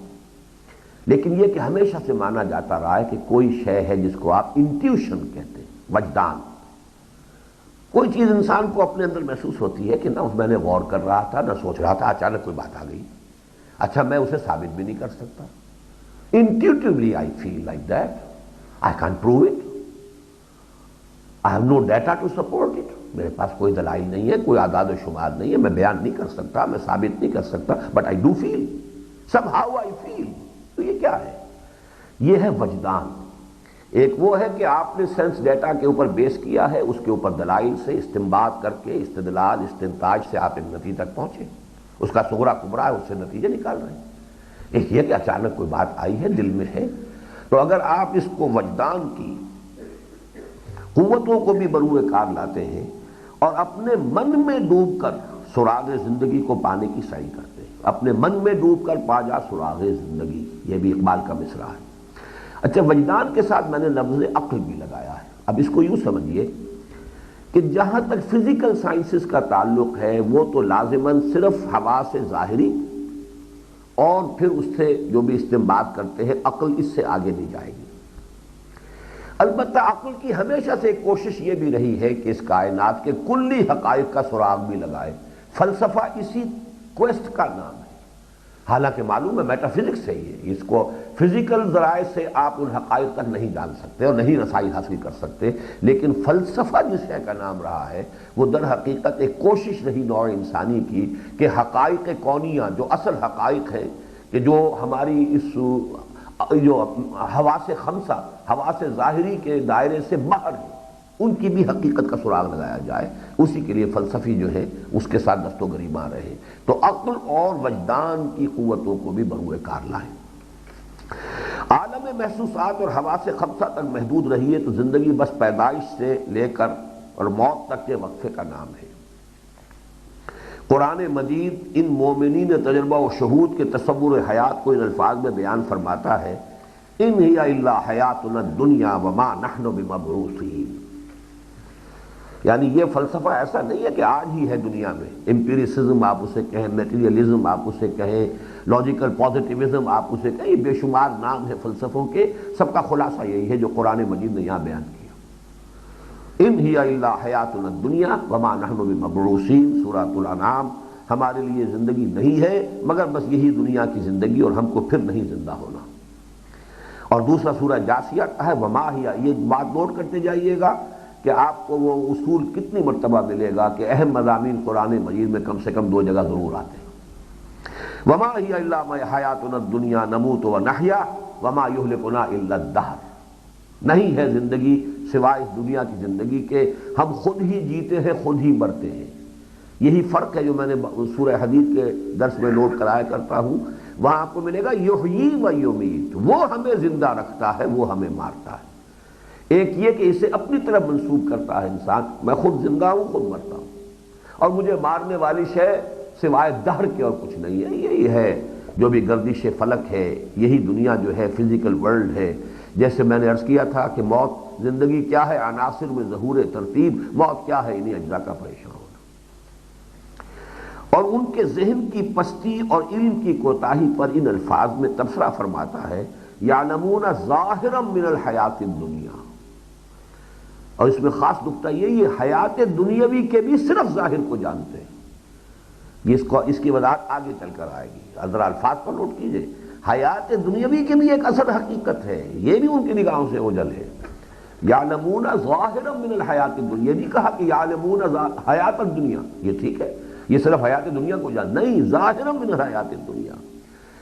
لیکن یہ کہ ہمیشہ سے مانا جاتا رہا ہے کہ کوئی شے ہے جس کو آپ انٹیوشن کہتے ہیں، وجدان۔ کوئی چیز انسان کو اپنے اندر محسوس ہوتی ہے کہ نہ میں نے غور کر رہا تھا، نہ سوچ رہا تھا، اچانک کوئی بات آ گئی، اچھا میں اسے ثابت بھی نہیں کر سکتا، intuitively I feel like that, I can't prove it, I have no data to support it، میرے پاس کوئی دلائل نہیں ہے، کوئی اعداد و شمار نہیں ہے، میں بیان نہیں کر سکتا، میں ثابت نہیں کر سکتا، but I do feel, somehow I feel۔ تو یہ کیا ہے؟ یہ ہے وجدان۔ ایک وہ ہے کہ آپ نے سینس ڈیٹا کے اوپر بیس کیا ہے، اس کے اوپر دلائل سے استنباط کر کے، استدلال، استنتاج سے آپ ایک نتیجے تک پہنچے، اس کا صغریٰ کبریٰ ہے، اس سے نتیجے نکال رہے ہیں۔ ایک یہ کہ اچانک کوئی بات آئی ہے، دل میں ہے، تو اگر آپ اس کو وجدان کی قوتوں کو بھی بروئے کار لاتے ہیں اور اپنے من میں ڈوب کر سراغ زندگی کو پانے کی سعی کرتے ہیں، اپنے من میں ڈوب کر پا جا سراغ زندگی، یہ بھی اقبال کا مصرع ہے۔ اچھا، وجدان کے ساتھ میں نے لفظ عقل بھی لگایا ہے۔ اب اس کو یوں سمجھیے کہ جہاں تک فزیکل سائنسز کا تعلق ہے، وہ تو لازماً صرف حواس ظاہری اور پھر اس سے جو بھی استنباط کرتے ہیں، عقل اس سے آگے نہیں جائے گی۔ البتہ عقل کی ہمیشہ سے ایک کوشش یہ بھی رہی ہے کہ اس کائنات کے کلی حقائق کا سراغ بھی لگائے۔ فلسفہ اسی کویسٹ کا نام ہے، حالانکہ معلوم ہے میٹا فزکس ہے، یہ اس کو فزیکل ذرائع سے آپ ان حقائق تک نہیں جان سکتے اور نہیں رسائی حاصل کر سکتے، لیکن فلسفہ جس شے کا نام رہا ہے وہ در حقیقت ایک کوشش رہی نوع انسانی کی کہ حقائق کونیہ، جو اصل حقائق ہیں، کہ جو ہماری اس جو حواس خمسہ، حواس ظاہری کے دائرے سے باہر ہیں، ان کی بھی حقیقت کا سراغ لگایا جائے۔ اسی کے لیے فلسفی جو ہے اس کے ساتھ دست و گریباں رہے، تو عقل اور وجدان کی قوتوں کو بھی بروئے کار لائیں۔ عالم محسوسات اور حواس خمسہ تک محدود رہی ہے تو زندگی بس پیدائش سے لے کر اور موت تک کے وقفے کا نام ہے۔ قرآن مجید ان مومنین تجربہ و شہود کے تصور حیات کو ان الفاظ میں بیان فرماتا ہے، ان ہی الا حیاتنا الدنیا وما نحن بمبعوثین۔ یعنی یہ فلسفہ ایسا نہیں ہے کہ آج ہی ہے دنیا میں، امپیریسزم آپ اسے کہیں، میٹیریلزم آپ اسے کہیں، لاجیکل پازیٹیوزم آپ اسے کہیں، یہ بے شمار نام ہے فلسفوں کے، سب کا خلاصہ یہی ہے جو قرآن مجید نے یہاں بیان کیا۔ ان ہی الا حیاتنا الدنیا وما نحن بمبعوثین، سورۃ الانعام ہمارے لیے زندگی نہیں ہے مگر بس یہی دنیا کی زندگی اور ہم کو پھر نہیں زندہ ہونا۔ اور دوسرا سورہ جاثیہ کا ہے وما ہی، یہ بات نوٹ کرتے جائیے گا کہ آپ کو وہ اصول کتنی مرتبہ ملے گا کہ اہم مضامین قرآن مجید میں کم سے کم 2 جگہ ضرور آتے ہیں۔ وما ہی الا حیاتنا الدنیا نموت ونحیا وما یہلکنا الا الدہر، نہیں ہے زندگی سوائے اس دنیا کی زندگی کے، ہم خود ہی جیتے ہیں خود ہی مرتے ہیں۔ یہی فرق ہے جو میں نے سورہ حدید کے درس میں نوٹ کرایا کرتا ہوں، وہاں آپ کو ملے گا یحیی و یمیت، وہ ہمیں زندہ رکھتا ہے وہ ہمیں مارتا ہے۔ ایک یہ کہ اسے اپنی طرف منسوب کرتا ہے انسان، میں خود زندہ ہوں خود مرتا ہوں، اور مجھے مارنے والی شے سوائے دہر کے اور کچھ نہیں ہے۔ یہی ہے جو بھی گردش فلک ہے، یہی دنیا جو ہے فزیکل ورلڈ ہے۔ جیسے میں نے عرض کیا تھا کہ موت زندگی کیا ہے، عناصر میں ظہور ترتیب، موت کیا ہے، انہی اجزاء کا پریشان ہونا۔ اور ان کے ذہن کی پستی اور علم کی کوتاہی پر ان الفاظ میں تبصرہ فرماتا ہے یعلمون ظاہرا من الحیات الدنیا، اور اس میں خاص نقطہ یہ حیات دنیاوی کے بھی صرف ظاہر کو جانتے ہیں۔ اس کی وضاحت آگے چل کر آئے گی، ذرا الفاظ پر نوٹ کیجئے۔ حیات دنیاوی کی بھی ایک اصل حقیقت ہے، یہ بھی ان کی نگاہوں سے اوجھل ہے۔ یعلمون ظاہرا من الحیات الدنیا، یہ نہیں کہا کہ یعلمون حیات الدنیا، یہ ٹھیک ہے، یہ صرف حیات دنیا کو جان، نہیں، ظاہرا من الحیات الدنیا۔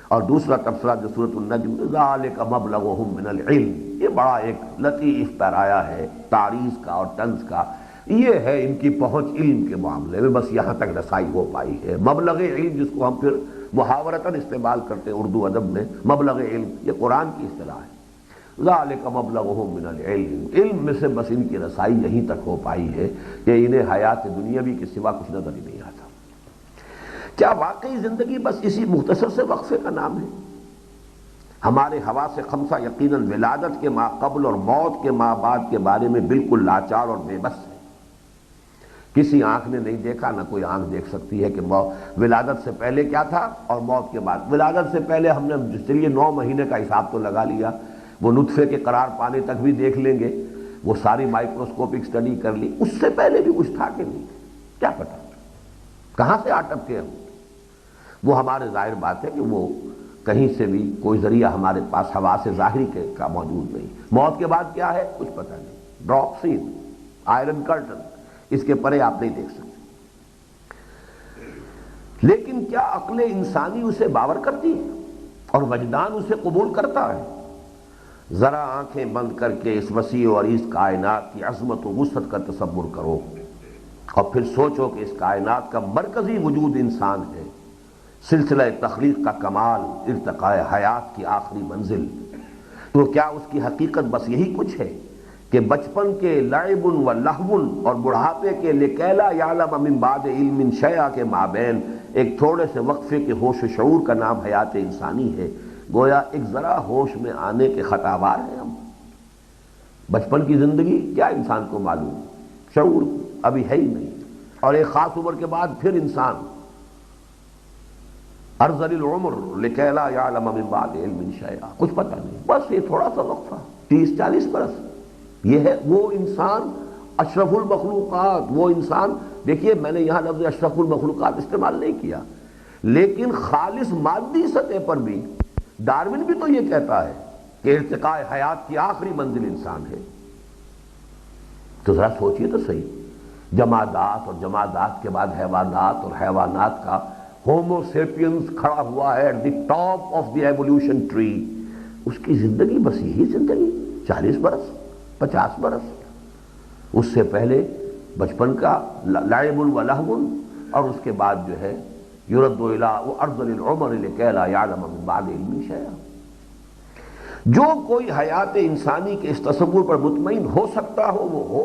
اور دوسرا تبصرہ جو سورۃ النجم ذالک مبلغہم من العلم، یہ بڑا ایک لطیف پیرایا ہے تعریض کا اور طنز کا، یہ ہے ان کی پہنچ علم کے معاملے میں، بس یہاں تک رسائی ہو پائی ہے۔ مبلغ علم جس کو ہم پھر محاورتاً استعمال کرتے ہیں اردو ادب میں، مبلغ علم یہ قرآن کی اصطلاح ہے۔ ذالک مبلغہم من العلم، علم میں سے بس ان کی رسائی یہیں تک ہو پائی ہے کہ انہیں حیات دنیاوی کے سوا کچھ نظر ہی نہیں آتا۔ کیا واقعی زندگی بس اسی مختصر سے وقفے کا نام ہے؟ ہمارے حواس خمسہ یقیناً ولادت کے ما قبل اور موت کے ما بعد کے بارے میں بالکل لاچار اور بے بس ہے۔ کسی آنکھ نے نہیں دیکھا، نہ کوئی آنکھ دیکھ سکتی ہے کہ ولادت سے پہلے کیا تھا اور موت کے بعد۔ ولادت سے پہلے ہم نے چلیے 9 مہینے کا حساب تو لگا لیا، وہ نطفے کے قرار پانے تک بھی دیکھ لیں گے، وہ ساری مائکروسکوپک سٹڈی کر لی۔ اس سے پہلے بھی کچھ تھا کہ نہیں، کیا پتا کہاں سے آٹپ کے ہم۔ وہ ہمارے ظاہر بات ہے کہ وہ کہیں سے بھی کوئی ذریعہ ہمارے پاس حواس ظاہری کا موجود نہیں۔ موت کے بعد کیا ہے کچھ پتہ نہیں، ڈراپ سین، آئرن کرٹن، اس کے پرے آپ نہیں دیکھ سکتے۔ لیکن کیا عقل انسانی اسے باور کرتی ہے اور وجدان اسے قبول کرتا ہے؟ ذرا آنکھیں بند کر کے اس وسیع و عریض کائنات کی عظمت و وسعت کا تصور کرو اور پھر سوچو کہ اس کائنات کا مرکزی وجود انسان ہے، سلسلہ تخلیق کا کمال، ارتقاء حیات کی آخری منزل، تو کیا اس کی حقیقت بس یہی کچھ ہے کہ بچپن کے لعب و لہو اور بڑھاپے کے لکیلا یعلم من بعد علم شیئا کے مابین ایک تھوڑے سے وقفے کے ہوش و شعور کا نام حیات انسانی ہے؟ گویا ایک ذرا ہوش میں آنے کے خطاوار ہیں ہم۔ بچپن کی زندگی کیا انسان کو معلوم، شعور ابھی ہے ہی نہیں، اور ایک خاص عمر کے بعد پھر انسان ارذل العمر لکھی لا یعلم من بعد علم شیئا، کچھ پتہ نہیں، بس یہ تھوڑا سا وقفہ 30-40 برس، یہ ہے وہ انسان اشرف المخلوقات، وہ انسان۔ دیکھیے میں نے یہاں لفظ اشرف المخلوقات استعمال نہیں کیا، لیکن خالص مادی سطح پر بھی ڈارون بھی تو یہ کہتا ہے کہ ارتقاء حیات کی آخری منزل انسان ہے۔ تو ذرا سوچئے تو صحیح، جمادات اور جمادات کے بعد حیوانات اور حیوانات کا ہومو سیپینز کھڑا ہوا ہے at the top of the evolution tree, اس کی زندگی بس یہی زندگی 40 برس 50 برس، اس سے پہلے بچپن کا لعب و لہو، اور اس کے بعد جو ہے یرد الی ارذل العمر لکی لا یعلم من بعد علم شیئا۔ جو کوئی حیات انسانی کے اس تصور پر مطمئن ہو سکتا ہو وہ ہو۔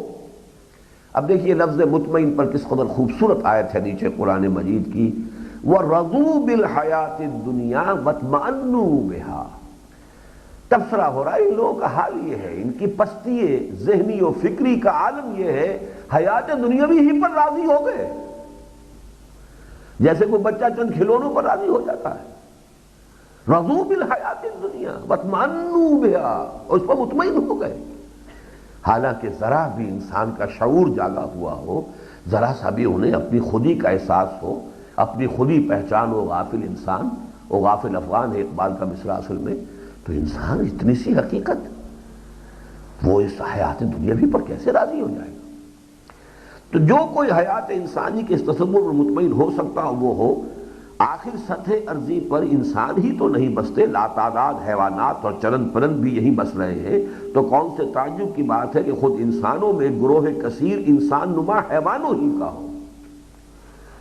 اب دیکھیے لفظ مطمئن پر کس قدر خوبصورت آیت ہے نیچے قرآن مجید کی، وَرَضُوا بِالْحَيَاةِ الدُّنْيَا وَاطْمَأَنُّوا بِهَا۔ تبصرہ ہو رہا ہے ان لوگوں کا حال یہ ہے، ان کی پستی ذہنی و فکری کا عالم یہ ہے، حیات دنیاوی ہی پر راضی ہو گئے، جیسے کوئی بچہ چند کھلونوں پر راضی ہو جاتا ہے۔ رضوا بالحیات الدنیا واطمأنوا بها، اور اس پر مطمئن ہو گئے، حالانکہ ذرا بھی انسان کا شعور جاگا ہوا ہو، ذرا سا بھی انہیں اپنی خودی کا احساس ہو، اپنی خودی پہچان و غافل انسان، وہ غافل افغان ہے اقبال کا مصرع اصل میں. تو انسان اتنی سی حقیقت، وہ اس حیات دنیاوی پر کیسے راضی ہو جائے گا؟ تو جو کوئی حیات انسانی کے اس تصور میں مطمئن ہو سکتا ہو وہ ہو. آخر سطح ارضی پر انسان ہی تو نہیں بستے، لاتعداد حیوانات اور چرند پرند بھی یہی بس رہے ہیں. تو کون سے تعجب کی بات ہے کہ خود انسانوں میں گروہ کثیر انسان نما حیوانوں ہی کا ہو.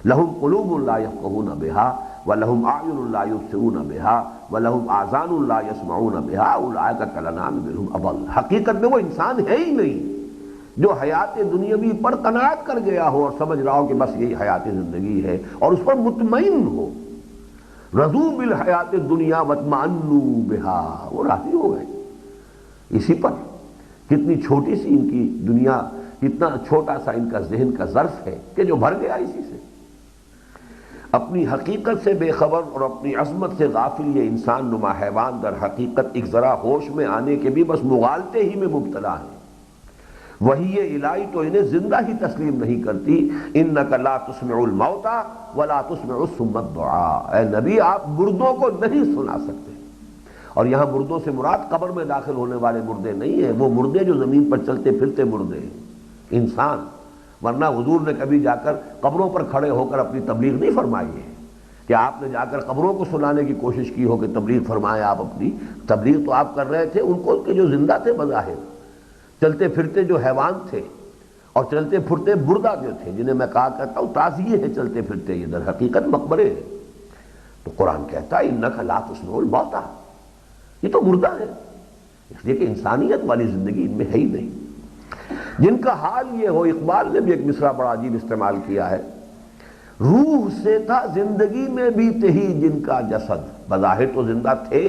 لہم قلوب لا یفقہون بہا ولہم اعین لا یبصرون بہا ولہم آذان لا یسمعون بہا اولئک کالانعام بل ھم اضل. حقیقت میں وہ انسان ہے ہی نہیں جو حیات دنیاوی پر قناعت کر گیا ہو اور سمجھ رہا ہو کہ بس یہی حیات زندگی ہے اور اس پر مطمئن ہو. رضوا بالحیات الدنیا واطمأنوا بہا، وہ راضی ہو گئے اسی پر. کتنی چھوٹی سی ان کی دنیا، کتنا چھوٹا سا ان کا ذہن کا ظرف ہے کہ جو بھر گیا اسی سے. اپنی حقیقت سے بے خبر اور اپنی عظمت سے غافل یہ انسان نما حیوان در حقیقت ایک ذرا ہوش میں آنے کے بھی بس مغالطے ہی میں مبتلا ہے. وہی الہی تو انہیں زندہ ہی تسلیم نہیں کرتی. انک لا تسمع الموتى ولا تسمع الصم الدعاء. اے نبی آپ مردوں کو نہیں سنا سکتے. اور یہاں مردوں سے مراد قبر میں داخل ہونے والے مردے نہیں ہیں، وہ مردے جو زمین پر چلتے پھرتے مردے ہیں، انسان. ورنہ حضور نے کبھی جا کر قبروں پر کھڑے ہو کر اپنی تبلیغ نہیں فرمائی ہے کہ آپ نے جا کر قبروں کو سنانے کی کوشش کی ہو کہ تبلیغ فرمائے. آپ اپنی تبلیغ تو آپ کر رہے تھے ان کو کہ جو زندہ تھے بظاہر، چلتے پھرتے جو حیوان تھے اور چلتے پھرتے مردہ جو تھے، جنہیں میں کہا کرتا ہوں تعزیے ہے چلتے پھرتے، یہ در حقیقت مقبرے ہیں. تو قرآن کہتا ہے انک لا تسمع الموتى، یہ تو مردہ ہے، اس لیے کہ انسانیت والی زندگی ان میں ہے ہی نہیں. جن کا حال یہ ہو، اقبال نے بھی ایک مصرع بڑا عجیب استعمال کیا ہے، روح سے تھا زندگی میں بھی تہی جن کا جسد. بظاہر تو زندہ تھے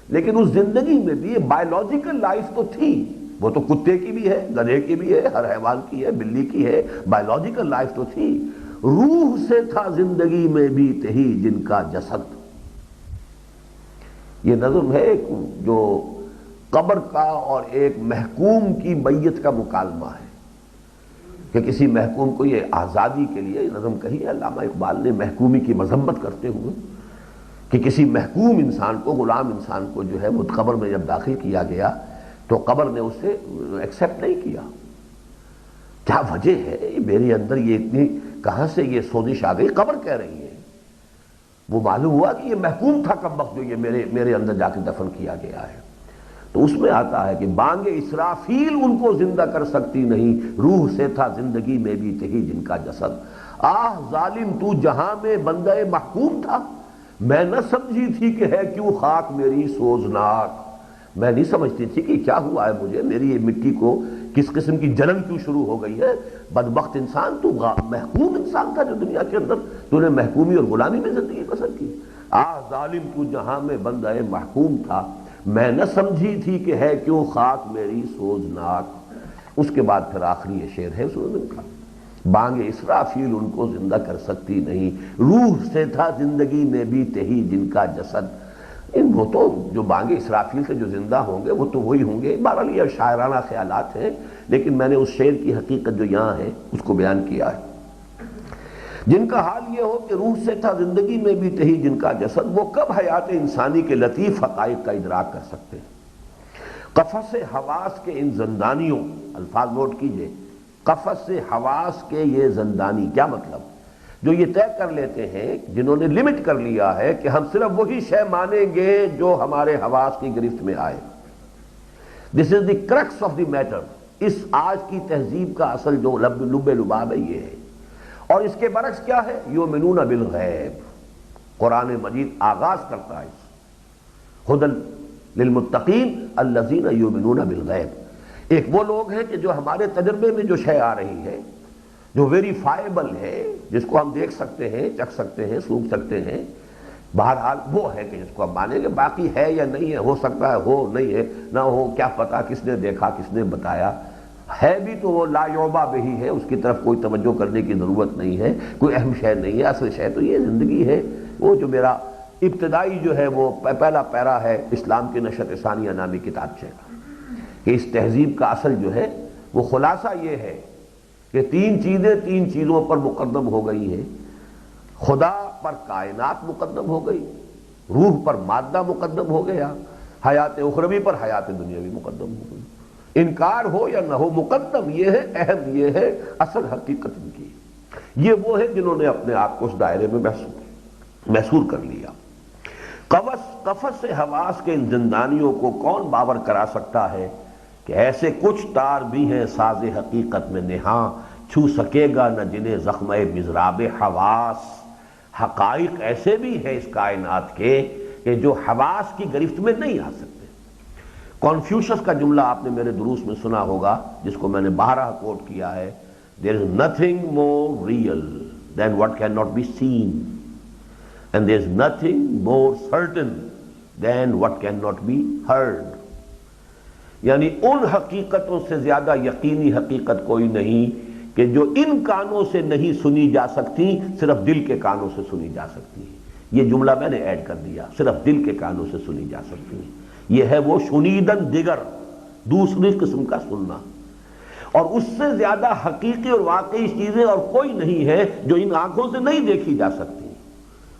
لیکن اس زندگی میں بھی یہ بایولوجیکل لائف تو تھی. وہ تو کتے کی بھی ہے، گدھے کی بھی ہے، ہر حیوان کی ہے، بلی کی ہے، بایولوجیکل لائف تو تھی. روح سے تھا زندگی میں بھی تہی جن کا جسد. یہ نظم ہے جو قبر کا اور ایک محکوم کی میت کا مکالمہ ہے کہ کسی محکوم کو یہ آزادی کے لیے یہ نظم کہی ہے علامہ اقبال نے محکومی کی مذمت کرتے ہوئے کہ کسی محکوم انسان کو، غلام انسان کو جو ہے وہ قبر میں جب داخل کیا گیا تو قبر نے اسے ایکسیپٹ نہیں کیا. کیا وجہ ہے؟ میرے اندر یہ اتنی کہاں سے یہ سوزش آ گئی؟ قبر کہہ رہی ہے. وہ معلوم ہوا کہ یہ محکوم تھا کمبخت جو یہ میرے اندر جا کے دفن کیا گیا ہے. تو اس میں آتا ہے کہ بانگ اسرافیل ان کو زندہ کر سکتی نہیں، روح سے تھا زندگی میں بھی تہی جن کا جسد. آہ ظالم تو جہاں میں بندہ محکوم تھا، میں نہ سمجھی تھی کہ ہے کیوں خاک میری سوزناک. میں نہیں سمجھتی تھی کہ کیا ہوا ہے مجھے، میری یہ مٹی کو کس قسم کی جلن کیوں شروع ہو گئی ہے. بدبخت انسان، تو محکوم انسان تھا جو دنیا کے اندر تو نے محکومی اور غلامی میں زندگی بسر کی. آہ ظالم تو جہاں میں بندہ محکوم تھا، میں نہ سمجھی تھی کہ ہے کیوں خاک میری سوزناک. اس کے بعد پھر آخری یہ شعر ہے اس نظم کا، بانگ اسرافیل ان کو زندہ کر سکتی نہیں، روح سے تھا زندگی میں بھی تہی جن کا جسد. وہ تو جو بانگ اسرافیل سے جو زندہ ہوں گے وہ تو وہی ہوں گے. بہرحال یہ شاعرانہ خیالات ہیں، لیکن میں نے اس شعر کی حقیقت جو یہاں ہے اس کو بیان کیا ہے. جن کا حال یہ ہو کہ روح سے تھا زندگی میں بھی تہی جن کا جسد، وہ کب حیات انسانی کے لطیف حقائق کا ادراک کر سکتے ہیں. قفس حواس کے ان زندانیوں، الفاظ نوٹ کیجئے، قفس حواس کے یہ زندانی، کیا مطلب؟ جو یہ طے کر لیتے ہیں، جنہوں نے لمٹ کر لیا ہے کہ ہم صرف وہی شے مانیں گے جو ہمارے حواس کی گرفت میں آئے. دس از دی کرکس آف دی میٹر. اس آج کی تہذیب کا اصل جو لب لباب ہے یہ ہے. اور اس کے برعکس کیا ہے؟ یؤمنون بالغیب. قرآن مجید آغاز کرتا ہے ہدی للمتقین الذین یؤمنون بالغیب. ایک وہ لوگ ہیں کہ جو ہمارے تجربے میں جو شے آ رہی ہے، جو ویریفائبل ہے، جس کو ہم دیکھ سکتے ہیں، چکھ سکتے ہیں، سونگھ سکتے ہیں، بہرحال وہ ہے کہ جس کو ہم مانیں گے. باقی ہے یا نہیں ہے، ہو سکتا ہے ہو، نہیں ہے نہ ہو، کیا پتا کس نے دیکھا کس نے بتایا. ہے بھی تو وہ لا یعبا بہی ہے، اس کی طرف کوئی توجہ کرنے کی ضرورت نہیں ہے، کوئی اہم شے نہیں ہے. اصل شے تو یہ زندگی ہے. وہ جو میرا ابتدائی جو ہے وہ پہلا پیرا ہے اسلام کی نشأت ثانیہ نامی کتابچے کا، کہ اس تہذیب کا اصل جو ہے وہ خلاصہ یہ ہے کہ تین چیزیں تین چیزوں پر مقدم ہو گئی ہیں. خدا پر کائنات مقدم ہو گئی، روح پر مادہ مقدم ہو گیا، حیات اخروی پر حیات دنیاوی مقدم ہو گئی۔ انکار ہو یا نہ ہو، مقدم یہ ہے، اہم یہ ہے، اصل حقیقت ان کی۔ یہ وہ ہے جنہوں نے اپنے آپ کو اس دائرے میں محصور کر لیا۔ قفس حواس کے ان زندانیوں کو کون باور کرا سکتا ہے کہ ایسے کچھ تار بھی ہیں ساز حقیقت میں نہاں، چھو سکے گا نہ جنہیں زخم مضراب حواس۔ حقائق ایسے بھی ہیں اس کائنات کے کہ جو حواس کی گرفت میں نہیں آ سکتے۔ کنفیوشس کا جملہ آپ نے میرے دروس میں سنا ہوگا، جس کو میں نے بارہا کوٹ کیا ہے، there is nothing more real than what cannot be seen, and there is nothing more certain than what cannot be heard۔ یعنی ان حقیقتوں سے زیادہ یقینی حقیقت کوئی نہیں کہ جو ان کانوں سے نہیں سنی جا سکتی، صرف دل کے کانوں سے سنی جا سکتی ہے۔ یہ جملہ میں نے ایڈ کر دیا، صرف دل کے کانوں سے سنی جا سکتی ہے۔ یہ ہے وہ شنیدن دیگر، دوسری قسم کا سننا، اور اس سے زیادہ حقیقی اور واقعی چیزیں اور کوئی نہیں ہے جو ان آنکھوں سے نہیں دیکھی جا سکتی،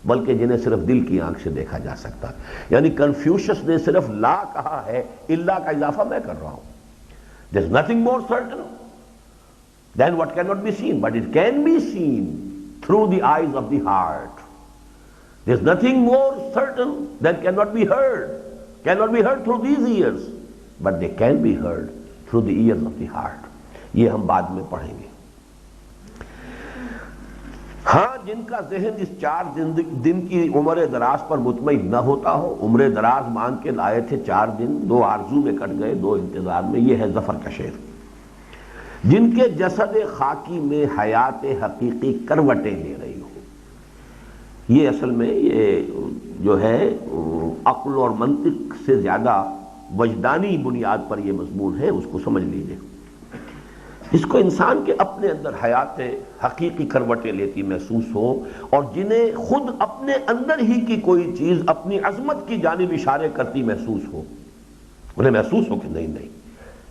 بلکہ جنہیں صرف دل کی آنکھ سے دیکھا جا سکتا۔ یعنی کنفیوشس نے صرف لا کہا ہے، الا کا اضافہ میں کر رہا ہوں۔ there is nothing more certain than what cannot be seen, but it can be seen through the eyes of the heart. There is nothing more certain than cannot be heard through these ears, but they can be heard through the ears of the heart۔ یہ ہم بعد میں پڑھیں گے۔ ہاں، جن کا ذہن اس 4 دن کی عمر دراز پر مطمئن نہ ہوتا ہو، عمر دراز مان کے لائے تھے 4 دن، 2 آرزو میں کٹ گئے، 2 انتظار میں، یہ ہے ظفر کا شعر۔ جن کے جسد خاکی میں حیات حقیقی کروٹیں لے رہی ہو، یہ اصل میں یہ جو ہے عقل اور منطق سے زیادہ وجدانی بنیاد پر یہ مضمون ہے، اس کو سمجھ لیجئے۔ جس کو انسان کے اپنے اندر حیات حقیقی کروٹیں لیتی محسوس ہو، اور جنہیں خود اپنے اندر ہی کی کوئی چیز اپنی عظمت کی جانب اشارے کرتی محسوس ہو، انہیں محسوس ہو کہ نہیں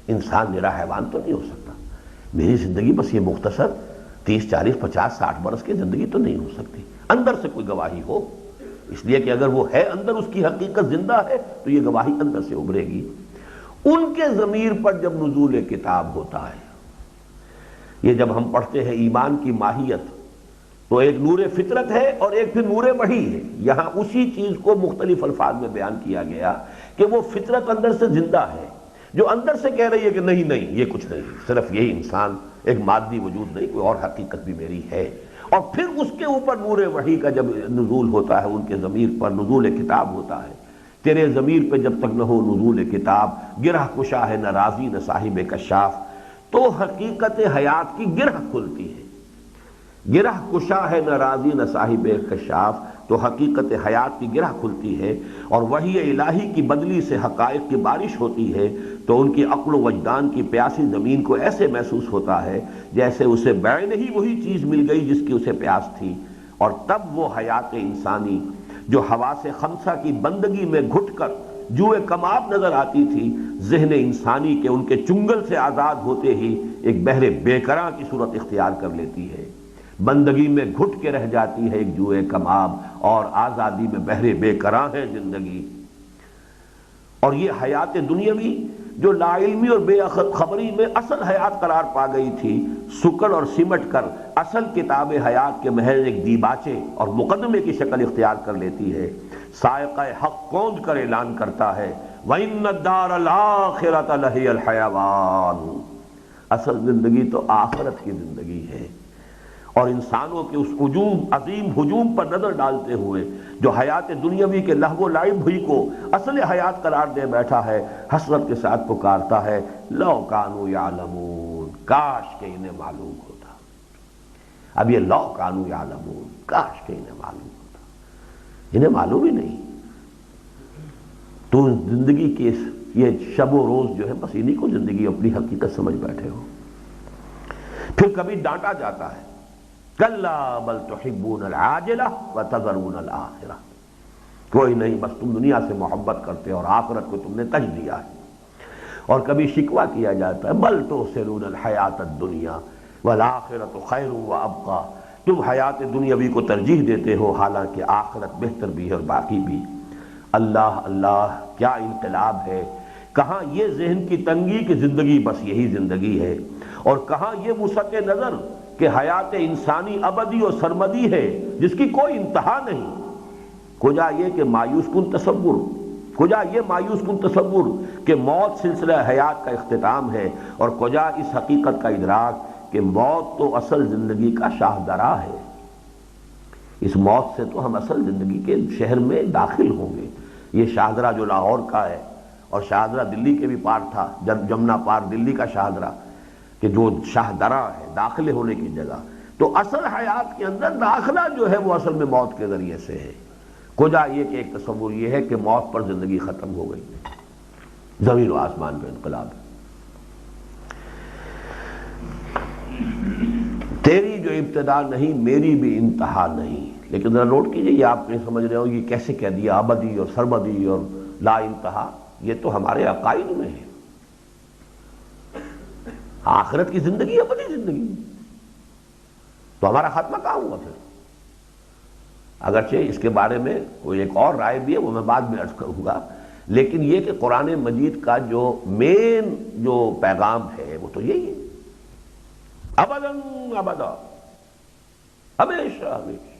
انسان میرا حیوان تو نہیں ہو سکتا، میری زندگی بس یہ مختصر 30 40 50 60 برس کی زندگی تو نہیں ہو سکتی، اندر سے کوئی گواہی ہو، اس لیے کہ اگر وہ ہے اندر، اس کی حقیقت زندہ ہے تو یہ گواہی اندر سے ابھرے گی۔ ان کے ضمیر پر جب نزول کتاب ہوتا ہے، یہ جب ہم پڑھتے ہیں ایمان کی ماہیت، تو ایک نور فطرت ہے اور ایک پھر نور وحی ہے۔ یہاں اسی چیز کو مختلف الفاظ میں بیان کیا گیا کہ وہ فطرت اندر سے زندہ ہے، جو اندر سے کہہ رہی ہے کہ نہیں یہ کچھ نہیں، صرف یہی انسان، ایک مادی وجود نہیں، کوئی اور حقیقت بھی میری ہے۔ اور پھر اس کے اوپر نور وحی کا جب نزول ہوتا ہے، ان کے ضمیر پر نزول کتاب ہوتا ہے۔ تیرے ضمیر پہ جب تک نہ ہو نزول کتاب، گرہ کشا ہے نہ رازی نہ صاحب کشاف، تو حقیقت حیات کی گرہ کھلتی ہے۔ گرہ کشا ہے نہ راضی نہ صاحب کشاف، تو حقیقت حیات کی گرہ کھلتی ہے، اور وحی الہی کی بدلی سے حقائق کی بارش ہوتی ہے، تو ان کی عقل و وجدان کی پیاسی زمین کو ایسے محسوس ہوتا ہے جیسے اسے بعین ہی وہی چیز مل گئی جس کی اسے پیاس تھی۔ اور تب وہ حیات انسانی جو حواس خمسہ کی بندگی میں گھٹ کر جوئے کماب نظر آتی تھی، ذہن انسانی کے ان کے چنگل سے آزاد ہوتے ہی ایک بحر بے کراں کی صورت اختیار کر لیتی ہے، بندگی میں گھٹ کے رہ جاتی ہے ایک جوئے کماب، اور آزادی میں بحر بے کراں ہے زندگی۔ اور یہ حیات دنیاوی جو لا علمی اور بے خبری میں اصل حیات قرار پا گئی تھی، سکڑ اور سمٹ کر اصل کتاب حیات کے محض ایک دیباچے اور مقدمے کی شکل اختیار کر لیتی ہے۔ سائقہ حق کوند کر اعلان کرتا ہے وَإِنَّ الدَّارَ الْآخِرَةَ لَهِيَ الْحَيَوَانُ، اصل زندگی تو آخرت کی زندگی ہے۔ اور انسانوں کے اس عظیم ہجوم پر نظر ڈالتے ہوئے جو حیات دنیاوی کے لہو و لعب ہوئی کو اصل حیات قرار دے بیٹھا ہے، حسرت کے ساتھ پکارتا ہے لو کانوا یعلمون، کاش کہ انہیں معلوم ہوتا۔ اب یہ لو کانوا یعلمون، کاش کہ انہیں معلوم ہوتا، انہیں معلوم ہی نہیں۔ تو زندگی کی یہ شب و روز جو ہے بس انہی کو زندگی اپنی حقیقت سمجھ بیٹھے ہو۔ پھر کبھی ڈانٹا جاتا ہے کلا بل تحبون العاجلہ وتذرون الآخرہ، کوئی نہیں، بس تم دنیا سے محبت کرتے اور آخرت کو تم نے تج دیا ہے۔ اور کبھی شکوہ کیا جاتا ہے بل تؤثرون الحیاۃ الدنیا والآخرۃ خیر وابقیٰ، تم حیات دنیاوی کو ترجیح دیتے ہو حالانکہ آخرت بہتر بھی ہے اور باقی بھی۔ اللہ اللہ کیا انقلاب ہے، کہاں یہ ذہن کی تنگی کہ زندگی بس یہی زندگی ہے، اور کہاں یہ وسعت نظر کہ حیات انسانی ابدی اور سرمدی ہے جس کی کوئی انتہا نہیں۔ کجا یہ کہ مایوس کن تصور، کجا یہ مایوس کن تصور کہ موت سلسلہ حیات کا اختتام ہے، اور کجا اس حقیقت کا ادراک کہ موت تو اصل زندگی کا شاہدرہ ہے۔ اس موت سے تو ہم اصل زندگی کے شہر میں داخل ہوں گے۔ یہ شاہدرہ جو لاہور کا ہے، اور شاہدرہ دلی کے بھی پار تھا، جمنا پار دلی کا شاہدرہ، کہ جو شاہدرہ ہے داخلے ہونے کی جگہ، تو اصل حیات کے اندر داخلہ جو ہے وہ اصل میں موت کے ذریعے سے ہے۔ کجا یہ کہ ایک تصور یہ ہے کہ موت پر زندگی ختم ہو گئی، زمین و آسمان پہ انقلاب ہے۔ تیری جو ابتدا نہیں میری بھی انتہا نہیں۔ لیکن ذرا نوٹ کیجئے، یہ آپ نہیں سمجھ رہے ہو یہ کیسے کہہ دیا ابدی اور سرمدی اور لا انتہا، یہ تو ہمارے عقائد میں ہے۔ آخرت کی زندگی ابدی زندگی، تو ہمارا خاتمہ کہاں ہوا پھر؟ اگرچہ اس کے بارے میں کوئی ایک اور رائے بھی ہے، وہ میں بعد میں عرض کروں گا، لیکن یہ کہ قرآن مجید کا جو مین جو پیغام ہے وہ تو یہی ہے، ابداً ابدا، ہمیشہ ہمیشہ،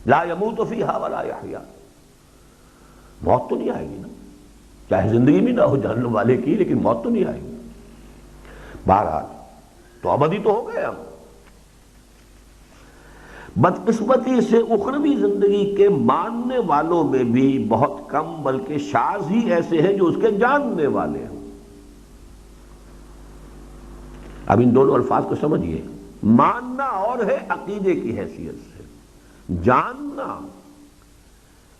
لا يموت فیہا ولا یحیا۔ موت تو نہیں آئے گی نا، چاہے زندگی بھی نہ ہو جہنم والے کی، لیکن موت تو نہیں آئے گی۔ بہرحال تو ابدی تو ہو گئے ہم۔ بدقسمتی سے اخروی زندگی کے ماننے والوں میں بھی بہت کم بلکہ شاذ ہی ایسے ہیں جو اس کے جاننے والے ہیں۔ اب ان دونوں الفاظ کو سمجھیے، ماننا اور ہے عقیدے کی حیثیت سے، جاننا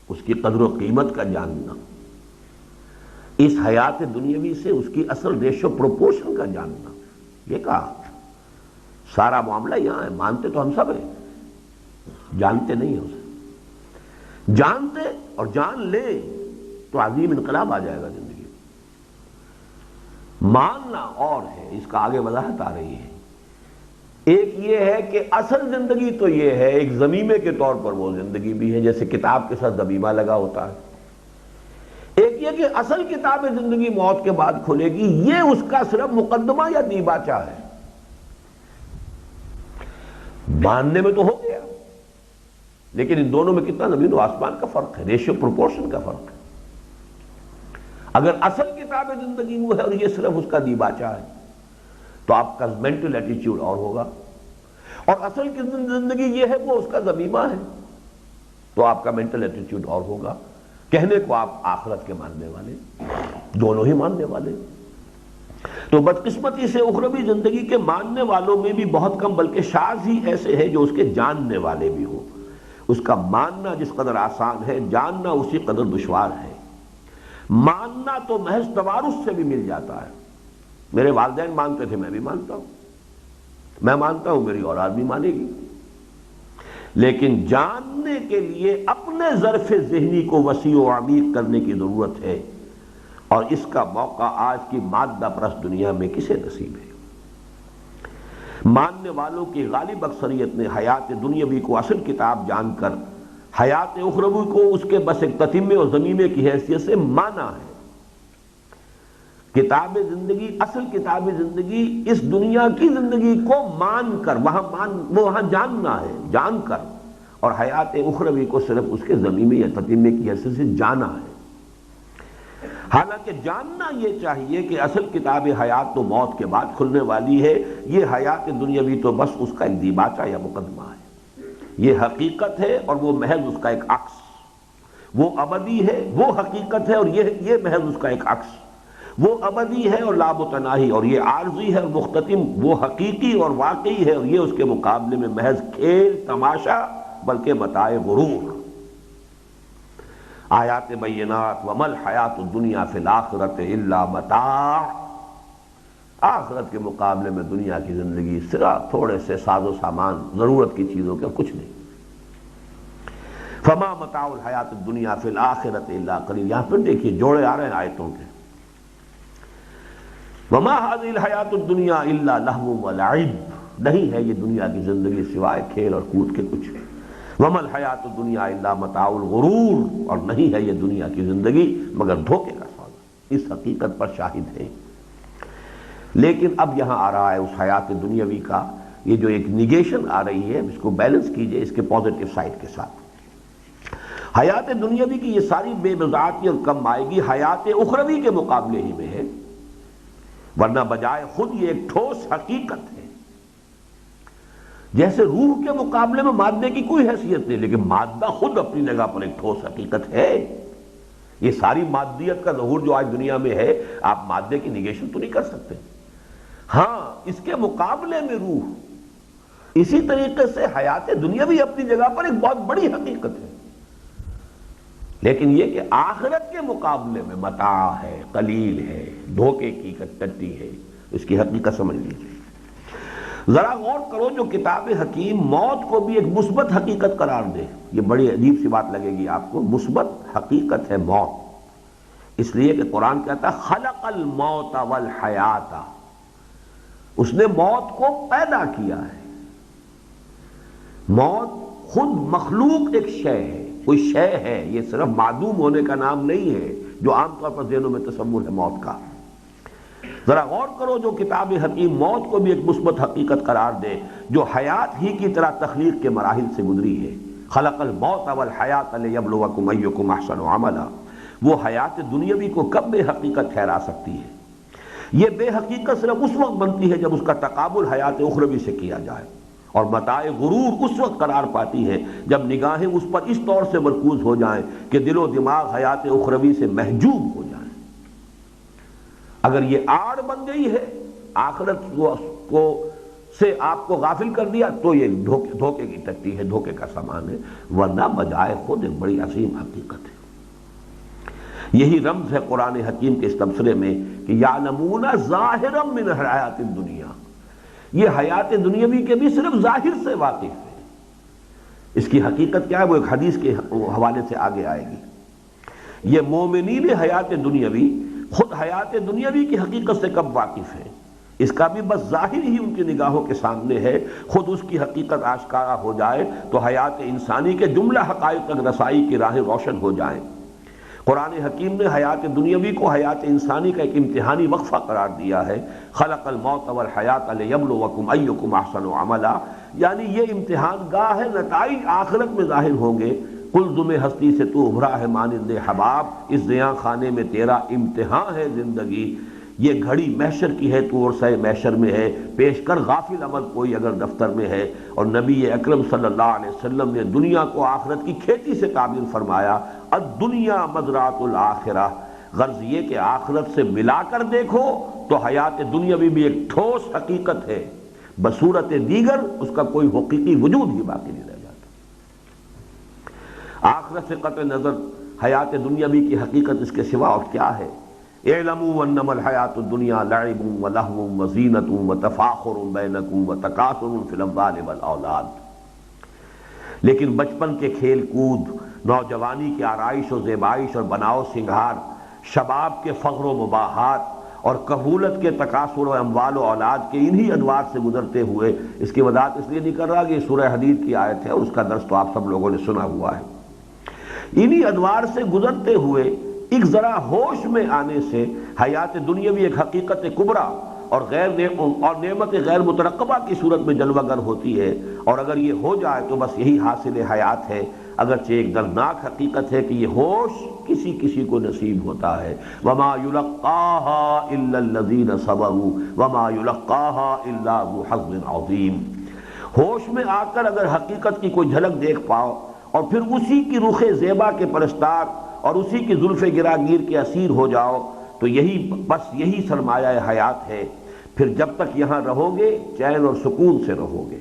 اس کی قدر و قیمت کا جاننا، اس حیات دنیاوی سے اس کی اصل ریشو پروپورشن کا جاننا۔ یہ کہا سارا معاملہ یہاں ہے، مانتے تو ہم سب ہیں، جانتے نہیں ہیں اسے۔ جانتے اور جان لیں تو عظیم انقلاب آ جائے گا زندگی میں۔ ماننا اور ہے، اس کا آگے وضاحت آ رہی ہے۔ ایک یہ ہے کہ اصل زندگی تو یہ ہے، ایک ضمیمے کے طور پر وہ زندگی بھی ہے، جیسے کتاب کے ساتھ ضمیمہ لگا ہوتا ہے۔ ایک یہ کہ اصل کتاب زندگی موت کے بعد کھلے گی، یہ اس کا صرف مقدمہ یا دیباچہ ہے۔ ماننے میں تو ہو گیا، لیکن ان دونوں میں کتنا زمین و آسمان کا فرق ہے، ریشو پروپورشن کا فرق ہے۔ اگر اصل کتاب زندگی وہ ہے اور یہ صرف اس کا دیباچہ ہے تو آپ کا مینٹل ایٹیچیوڈ اور ہوگا، اور اصل کی زندگی یہ ہے وہ اس کا ضمیمہ ہے تو آپ کا مینٹل ایٹیچیوڈ اور ہوگا۔ کہنے کو آپ آخرت کے ماننے والے، دونوں ہی ماننے والے۔ تو بدقسمتی سے اخروی زندگی کے ماننے والوں میں بھی بہت کم بلکہ شاذ ہی ایسے ہیں جو اس کے جاننے والے بھی ہوں۔ اس کا ماننا جس قدر آسان ہے، جاننا اسی قدر دشوار ہے۔ ماننا تو محض توارث سے بھی مل جاتا ہے۔ میرے والدین مانتے تھے، میں بھی مانتا ہوں، میں مانتا ہوں میری اولاد بھی مانے گی، لیکن جاننے کے لیے اپنے ظرف ذہنی کو وسیع و عمیق کرنے کی ضرورت ہے، اور اس کا موقع آج کی مادہ پرست دنیا میں کسے نصیب ہے؟ ماننے والوں کی غالب اکثریت نے حیات دنیاوی کو اصل کتاب جان کر حیات اخروی کو اس کے بس ایک تتمے اور ضمیمے کی حیثیت سے مانا ہے۔ کتاب زندگی، اصل کتاب زندگی اس دنیا کی زندگی کو مان کر وہاں جاننا ہے، جان کر، اور حیات اخروی کو صرف اس کے ضمیمے یا تتمے کی حیثیت سے جانا ہے۔ حالانکہ جاننا یہ چاہیے کہ اصل کتاب حیات تو موت کے بعد کھلنے والی ہے، یہ حیات دنیاوی تو بس اس کا ایک دیباچہ یا مقدمہ ہے۔ یہ حقیقت ہے اور وہ محض اس کا ایک عکس، وہ ابدی ہے، وہ حقیقت ہے اور یہ محض اس کا ایک عکس، وہ ابدی ہے اور لا متناہی، اور یہ عارضی ہے اور مختتم، وہ حقیقی اور واقعی ہے اور یہ اس کے مقابلے میں محض کھیل تماشا بلکہ متاع غرور۔ آیات بینات وما الحیات الدنیا فی الآخرۃ الا متاع، آخرت کے مقابلے میں دنیا کی زندگی صرف تھوڑے سے ساز و سامان، ضرورت کی چیزوں کے، کچھ نہیں۔ فما متاع الحیات الدنیا فی الآخرۃ الا قلیل۔ یہاں پھر دیکھیے جوڑے آ رہے ہیں آیتوں کے، وما هذه الحیات الدنیا الا لہو ولعب، نہیں ہے یہ دنیا کی زندگی سوائے کھیل اور کود کے کچھ. وَمَا الْحَيَاةُ الدُّنْيَا إِلَّا مَتَاعُ الْغُرُورِ، اور نہیں ہے یہ دنیا کی زندگی مگر دھوکے کا سودا. اس حقیقت پر شاہد ہے. لیکن اب یہاں آ رہا ہے اس حیات دنیاوی کا یہ جو ایک نیگیشن آ رہی ہے، اس کو بیلنس کیجئے اس کے پازیٹیو سائڈ کے ساتھ. حیات دنیاوی کی یہ ساری بے بضاعتی اور کم آئیگی حیات اخروی کے مقابلے ہی میں ہے، ورنہ بجائے خود یہ ایک ٹھوس حقیقت ہے. جیسے روح کے مقابلے میں مادے کی کوئی حیثیت نہیں، لیکن مادہ خود اپنی جگہ پر ایک ٹھوس حقیقت ہے. یہ ساری مادیت کا ظہور جو آج دنیا میں ہے، آپ مادے کی نیگیشن تو نہیں کر سکتے. ہاں اس کے مقابلے میں روح. اسی طریقے سے حیات دنیاوی اپنی جگہ پر ایک بہت بڑی حقیقت ہے، لیکن یہ کہ آخرت کے مقابلے میں متاع ہے، قلیل ہے، دھوکے کی کٹی ہے. اس کی حقیقت سمجھ لیجیے. ذرا غور کرو جو کتاب حکیم موت کو بھی ایک مثبت حقیقت قرار دے. یہ بڑی عجیب سی بات لگے گی آپ کو. مثبت حقیقت ہے موت، اس لیے کہ قرآن کہتا ہے خلق الموت والحیات، اس نے موت کو پیدا کیا ہے. موت خود مخلوق ایک شے ہے، کوئی شے ہے، یہ صرف معدوم ہونے کا نام نہیں ہے جو عام طور پر ذہنوں میں تصور ہے موت کا. ذرا غور کرو جو کتاب حکیم موت کو بھی ایک مثبت حقیقت قرار دے جو حیات ہی کی طرح تخلیق کے مراحل سے گزری ہے. خلق الموت والحیات لیبلوکم ایکم احسن عملا. وہ حیات دنیاوی کو کب بے حقیقت ٹھہرا سکتی ہے؟ یہ بے حقیقت صرف اس وقت بنتی ہے جب اس کا تقابل حیات اخروی سے کیا جائے، اور متاع غرور اس وقت قرار پاتی ہے جب نگاہیں اس پر اس طور سے مرکوز ہو جائیں کہ دل و دماغ حیات اخروی سے محجوب ہو جائیں. اگر یہ آڑ بن گئی ہے آخرت کو سے آپ کو غافل کر دیا تو یہ دھوکے کی ٹٹی ہے، دھوکے کا سامان ہے، ورنہ بجائے خود ایک بڑی عظیم حقیقت ہے. یہی رمز ہے قرآن حکیم کے اس تبصرے میں کہ یعلمون ظاہرا من الحیات الدنیا. یہ حیات دنیاوی کے بھی صرف ظاہر سے واقف ہے. اس کی حقیقت کیا ہے وہ ایک حدیث کے حوالے سے آگے آئے گی. یہ مومنین حیات دنیاوی خود حیات دنیاوی کی حقیقت سے کب واقف ہے؟ اس کا بھی بس ظاہر ہی ان کی نگاہوں کے سامنے ہے. خود اس کی حقیقت آشکارا ہو جائے تو حیات انسانی کے جملہ حقائق تک رسائی کی راہیں روشن ہو جائیں. قرآن حکیم نے حیات دنیاوی کو حیات انسانی کا ایک امتحانی وقفہ قرار دیا ہے. خلق الموت والحیات لیبلوکم ایکم احسن عملا، یعنی یہ امتحان گاہ ہے، نتائج آخرت میں ظاہر ہوں گے. قلزم ہستی سے تو ابھرا ہے مانند حباب، اس زیاں خانے میں تیرا امتحان ہے زندگی. یہ گھڑی محشر کی ہے تو عرصہ محشر میں ہے، پیش کر غافل عمل کوئی اگر دفتر میں ہے. اور نبی اکرم صلی اللہ علیہ وسلم نے دنیا کو آخرت کی کھیتی سے تعبیر فرمایا، الدنیا مزرعۃ الآخرہ. غرض یہ کہ آخرت سے ملا کر دیکھو تو حیات دنیاوی بھی ایک ٹھوس حقیقت ہے، بصورت دیگر اس کا کوئی حقیقی وجود ہی باقی نہیں رہ جاتا. آخرت سے قطع نظر حیات دنیاوی کی حقیقت اس کے سوا اور کیا ہے؟ اعلموا انما الحیات الدنیا لعب ولہو وزینۃ وتفاخر بینکم وتکاثر فی الاموال والاولاد. لیکن بچپن کے کھیل کود، نوجوانی کی آرائش و زیبائش اور بناؤ سنگھار، شباب کے فخر و مباحات اور کہولت کے تکاثر و اموال و اولاد کے انہی ادوار سے گزرتے ہوئے، اس کی وضاحت اس لیے نہیں کر رہا کہ یہ سورہ حدید کی آیت ہے اور اس کا درس تو آپ سب لوگوں نے سنا ہوا ہے. انہی ادوار سے گزرتے ہوئے ایک ذرا ہوش میں آنے سے حیات دنیاوی ایک حقیقت کبریٰ اور نعمت غیر مترقبہ کی صورت میں جلوہ گر ہوتی ہے. اور اگر یہ ہو جائے تو بس یہی حاصل حیات ہے، اگرچہ ایک دردناک حقیقت ہے کہ یہ ہوش کسی کسی کو نصیب ہوتا ہے. وما یلقاها الا الذین صبروا وما یلقاها الا ذو حظ عظیم. ہوش میں آ کر اگر حقیقت کی کوئی جھلک دیکھ پاؤ اور پھر اسی کی رخ زیبا کے پرستار اور اسی کی زلف گراگیر کے اسیر ہو جاؤ تو یہی سرمایہ حیات ہے. پھر جب تک یہاں رہو گے چین اور سکون سے رہو گے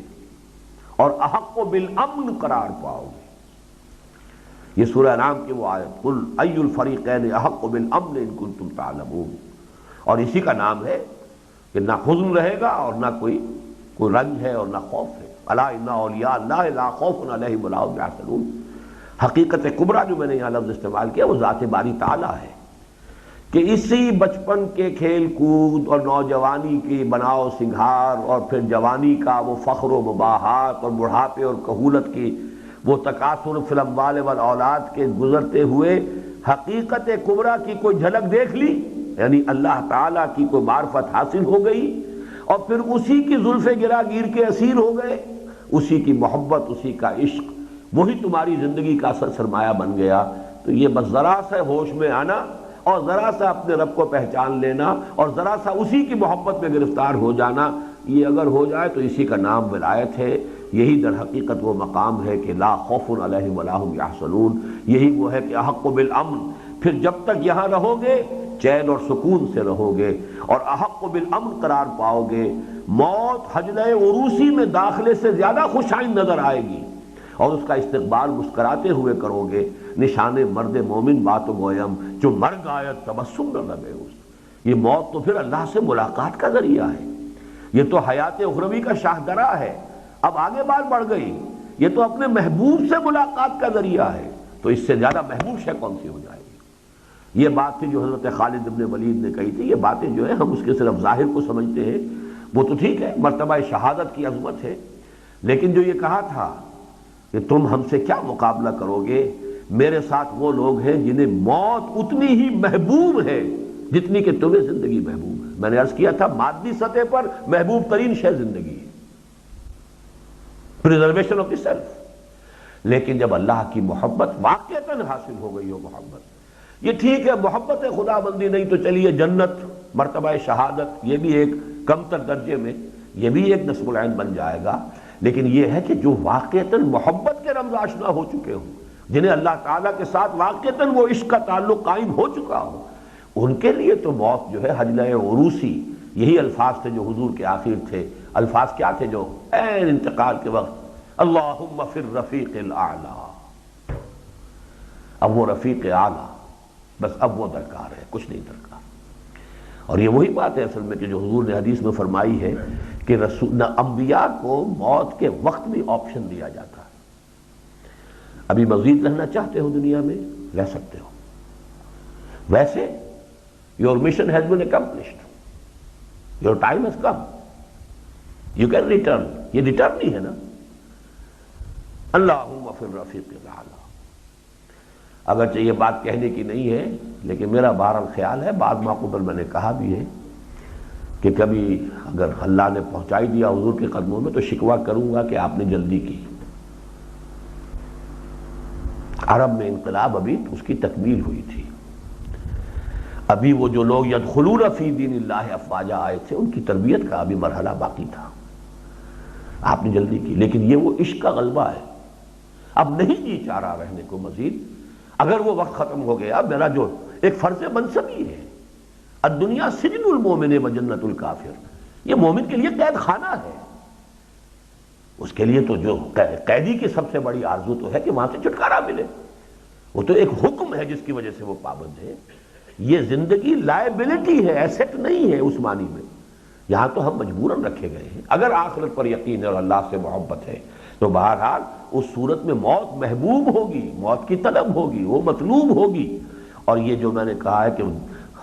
اور احق بالامن قرار پاؤ گے. یہ سورہ انعام کی وہ آیت قل ای الفریقین احق بالامن ان کنتم تعلمون، اور اسی کا نام ہے کہ نہ حزن رہے گا اور نہ کوئی رنج ہے اور نہ خوف ہے. الا ان اولیاء اللہ لا خوف علیہم ولا هم یحزنون. حقیقت کبریٰ جو میں نے یہاں لفظ استعمال کیا وہ ذات باری تعالیٰ ہے کہ اسی بچپن کے کھیل کود اور نوجوانی کی بناؤ سنگھار اور پھر جوانی کا وہ فخر و مباحات اور بڑھاپے اور کہولت کی وہ تکاثر فی الاموال والاولاد کے گزرتے ہوئے حقیقت کبریٰ کی کوئی جھلک دیکھ لی، یعنی اللہ تعالیٰ کی کوئی معرفت حاصل ہو گئی، اور پھر اسی کی زلف گراگیر کے اسیر ہو گئے، اسی کی محبت، اسی کا عشق، وہی تمہاری زندگی کا اصل سرمایہ بن گیا، تو یہ بس ذرا سا ہوش میں آنا اور ذرا سا اپنے رب کو پہچان لینا اور ذرا سا اسی کی محبت میں گرفتار ہو جانا، یہ اگر ہو جائے تو اسی کا نام ولایت ہے۔ یہی در حقیقت وہ مقام ہے کہ لا خوف علیہم ولا ہم یحزنون، یہی وہ ہے کہ احق بالامن، پھر جب تک یہاں رہو گے چین اور سکون سے رہو گے اور احق بالامن قرار پاؤ گے، موت حجلہ عروسی میں داخلے سے زیادہ خوش آئند نظر آئے گی اور اس کا استقبال مسکراتے ہوئے کرو گے۔ نشان مرد مومن بات و گویم جو مر گاید تبسم نہ لگے اس، یہ موت تو پھر اللہ سے ملاقات کا ذریعہ ہے، یہ تو حیات اخروی کا شاہدرہ ہے، اب آگے بات بڑھ گئی، یہ تو اپنے محبوب سے ملاقات کا ذریعہ ہے، تو اس سے زیادہ محبوب شے کون سی ہو جائے گی؟ یہ بات تھی جو حضرت خالد ابن ولید نے کہی تھی۔ یہ باتیں جو ہے ہم اس کے صرف ظاہر کو سمجھتے ہیں، وہ تو ٹھیک ہے، مرتبہ شہادت کی عظمت ہے، لیکن جو یہ کہا تھا کہ تم ہم سے کیا مقابلہ کرو گے، میرے ساتھ وہ لوگ ہیں جنہیں موت اتنی ہی محبوب ہے جتنی کہ تمہیں زندگی محبوب ہے۔ میں نے عرض کیا تھا مادی سطح پر محبوب ترین شے زندگی ہے، پریزرویشن آف دی سیلف، لیکن جب اللہ کی محبت واقعتاً حاصل ہو گئی ہو محبت، یہ ٹھیک ہے محبت خدا بندی نہیں تو چلیے جنت، مرتبہ شہادت، یہ بھی ایک کمتر درجے میں، یہ بھی ایک نصب العین بن جائے گا، لیکن یہ ہے کہ جو واقعتاً محبت کے رمز آشنا ہو چکے ہوں، جنہیں اللہ تعالیٰ کے ساتھ واقعتاً وہ عشق کا تعلق قائم ہو چکا ہو، ان کے لیے تو موت جو ہے حجلہ عروسی، یہی الفاظ تھے جو حضور کے آخر تھے۔ الفاظ کیا تھے جو عین انتقال کے وقت؟ اللہم فی الرفیق الاعلی، اب وہ رفیق اعلیٰ، بس اب وہ درکار ہے، کچھ نہیں درکار۔ اور یہ وہی بات ہے اصل میں کہ جو حضور نے حدیث میں فرمائی ہے کہ انبیاء کو موت کے وقت بھی آپشن دیا جاتا ہے، ابھی مزید رہنا چاہتے ہو دنیا میں رہ سکتے ہو، ویسے your mission has been accomplished, your time has come, you can return، یہ ریٹرن ہی ہے نا۔ اللہم فی الرفیق الاعلی، اگرچہ یہ بات کہنے کی نہیں ہے لیکن میرا بہرحال خیال ہے، بعد ماقبل میں نے کہا بھی ہے کہ کبھی اگر اللہ نے پہنچائی دیا حضور کے قدموں میں تو شکوہ کروں گا کہ آپ نے جلدی کی۔ عرب میں انقلاب ابھی اس کی تکمیل ہوئی تھی، ابھی وہ جو لوگ یدخلون فی دین اللہ افواجا آئے تھے ان کی تربیت کا ابھی مرحلہ باقی تھا، آپ نے جلدی کی، لیکن یہ وہ عشق کا غلبہ ہے، اب نہیں جی چاہ رہا رہنے کو مزید، اگر وہ وقت ختم ہو گیا، میرا جو ایک فرض منصبی ہے، الدنیا سجن المومن و جنت الکافر، یہ مومن کے لیے قید خانہ ہے، اس کے لیے تو جو قیدی کی سب سے بڑی آرزو تو ہے کہ وہاں سے چھٹکارا ملے، وہ تو ایک حکم ہے جس کی وجہ سے وہ پابند ہے۔ یہ زندگی لائبلٹی ہے، ایسٹ نہیں ہے اس معنی میں، یہاں تو ہم مجبوراً رکھے گئے ہیں۔ اگر آخرت پر یقین اور اللہ سے محبت ہے تو بہرحال اس صورت میں موت محبوب ہوگی، موت کی طلب ہوگی، وہ مطلوب ہوگی، اور یہ جو میں نے کہا ہے کہ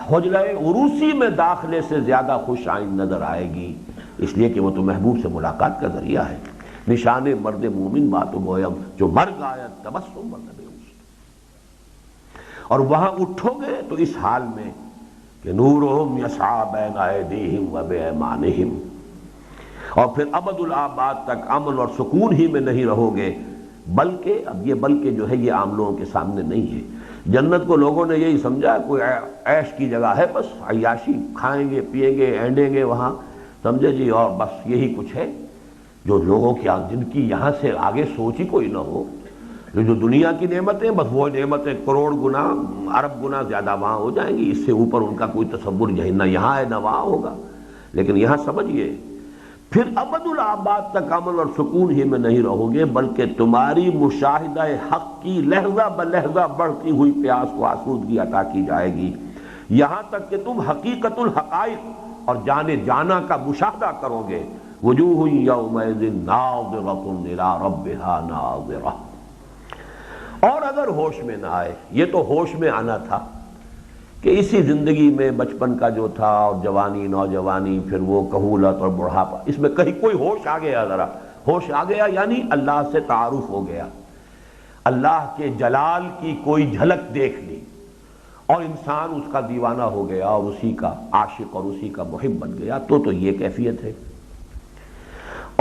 حجلہ عروسی میں داخلے سے زیادہ خوش آئند نظر آئے گی، اس لیے کہ وہ تو محبوب سے ملاقات کا ذریعہ ہے۔ نشان مرد مومن بات و گویم جو مر گاید تبسم نہ لگے اس، اور وہاں اٹھو گے تو اس حال میں کہ نورہم یسعی بین ایدیہم و بایمانہم، اور پھر ابد الآباد تک امن اور سکون ہی میں نہیں رہو گے، بلکہ اب یہ بلکہ جو ہے یہ عام لوگوں کے سامنے نہیں ہے۔ جنت کو لوگوں نے یہی سمجھا کوئی عیش کی جگہ ہے، بس عیاشی، کھائیں گے پیئیں گے اینڈیں گے وہاں، سمجھے جی، اور بس یہی کچھ ہے۔ جو لوگوں کی جن کی یہاں سے آگے سوچ ہی کوئی نہ ہو، جو دنیا کی نعمتیں بس وہ نعمتیں کروڑ گنا ارب گنا زیادہ وہاں ہو جائیں گی، اس سے اوپر ان کا کوئی تصور نہ یہاں ہے نہ وہاں ہوگا، لیکن یہاں سمجھیے پھر ابد الآباد تک امن اور سکون ہی میں نہیں رہو گے، بلکہ تمہاری مشاہدہ حق کی لحظہ بلحظہ بڑھتی ہوئی پیاس کو آسودگی عطا کی جائے گی، یہاں تک کہ تم حقیقت الحقائق اور جانے جانا کا مشاہدہ کرو گے۔ وجوہ یومئذ ناظرۃ الی ربھا ناظرہ، اور اگر ہوش میں نہ آئے، یہ تو ہوش میں آنا تھا کہ اسی زندگی میں بچپن کا جو تھا اور جوانی نوجوانی پھر وہ کہولت اور بڑھاپا، اس میں کہیں کوئی ہوش آ گیا، ذرا ہوش آ گیا یعنی اللہ سے تعارف ہو گیا، اللہ کے جلال کی کوئی جھلک دیکھ لی اور انسان اس کا دیوانہ ہو گیا اور اسی کا عاشق اور اسی کا محب بن گیا، تو یہ کیفیت ہے۔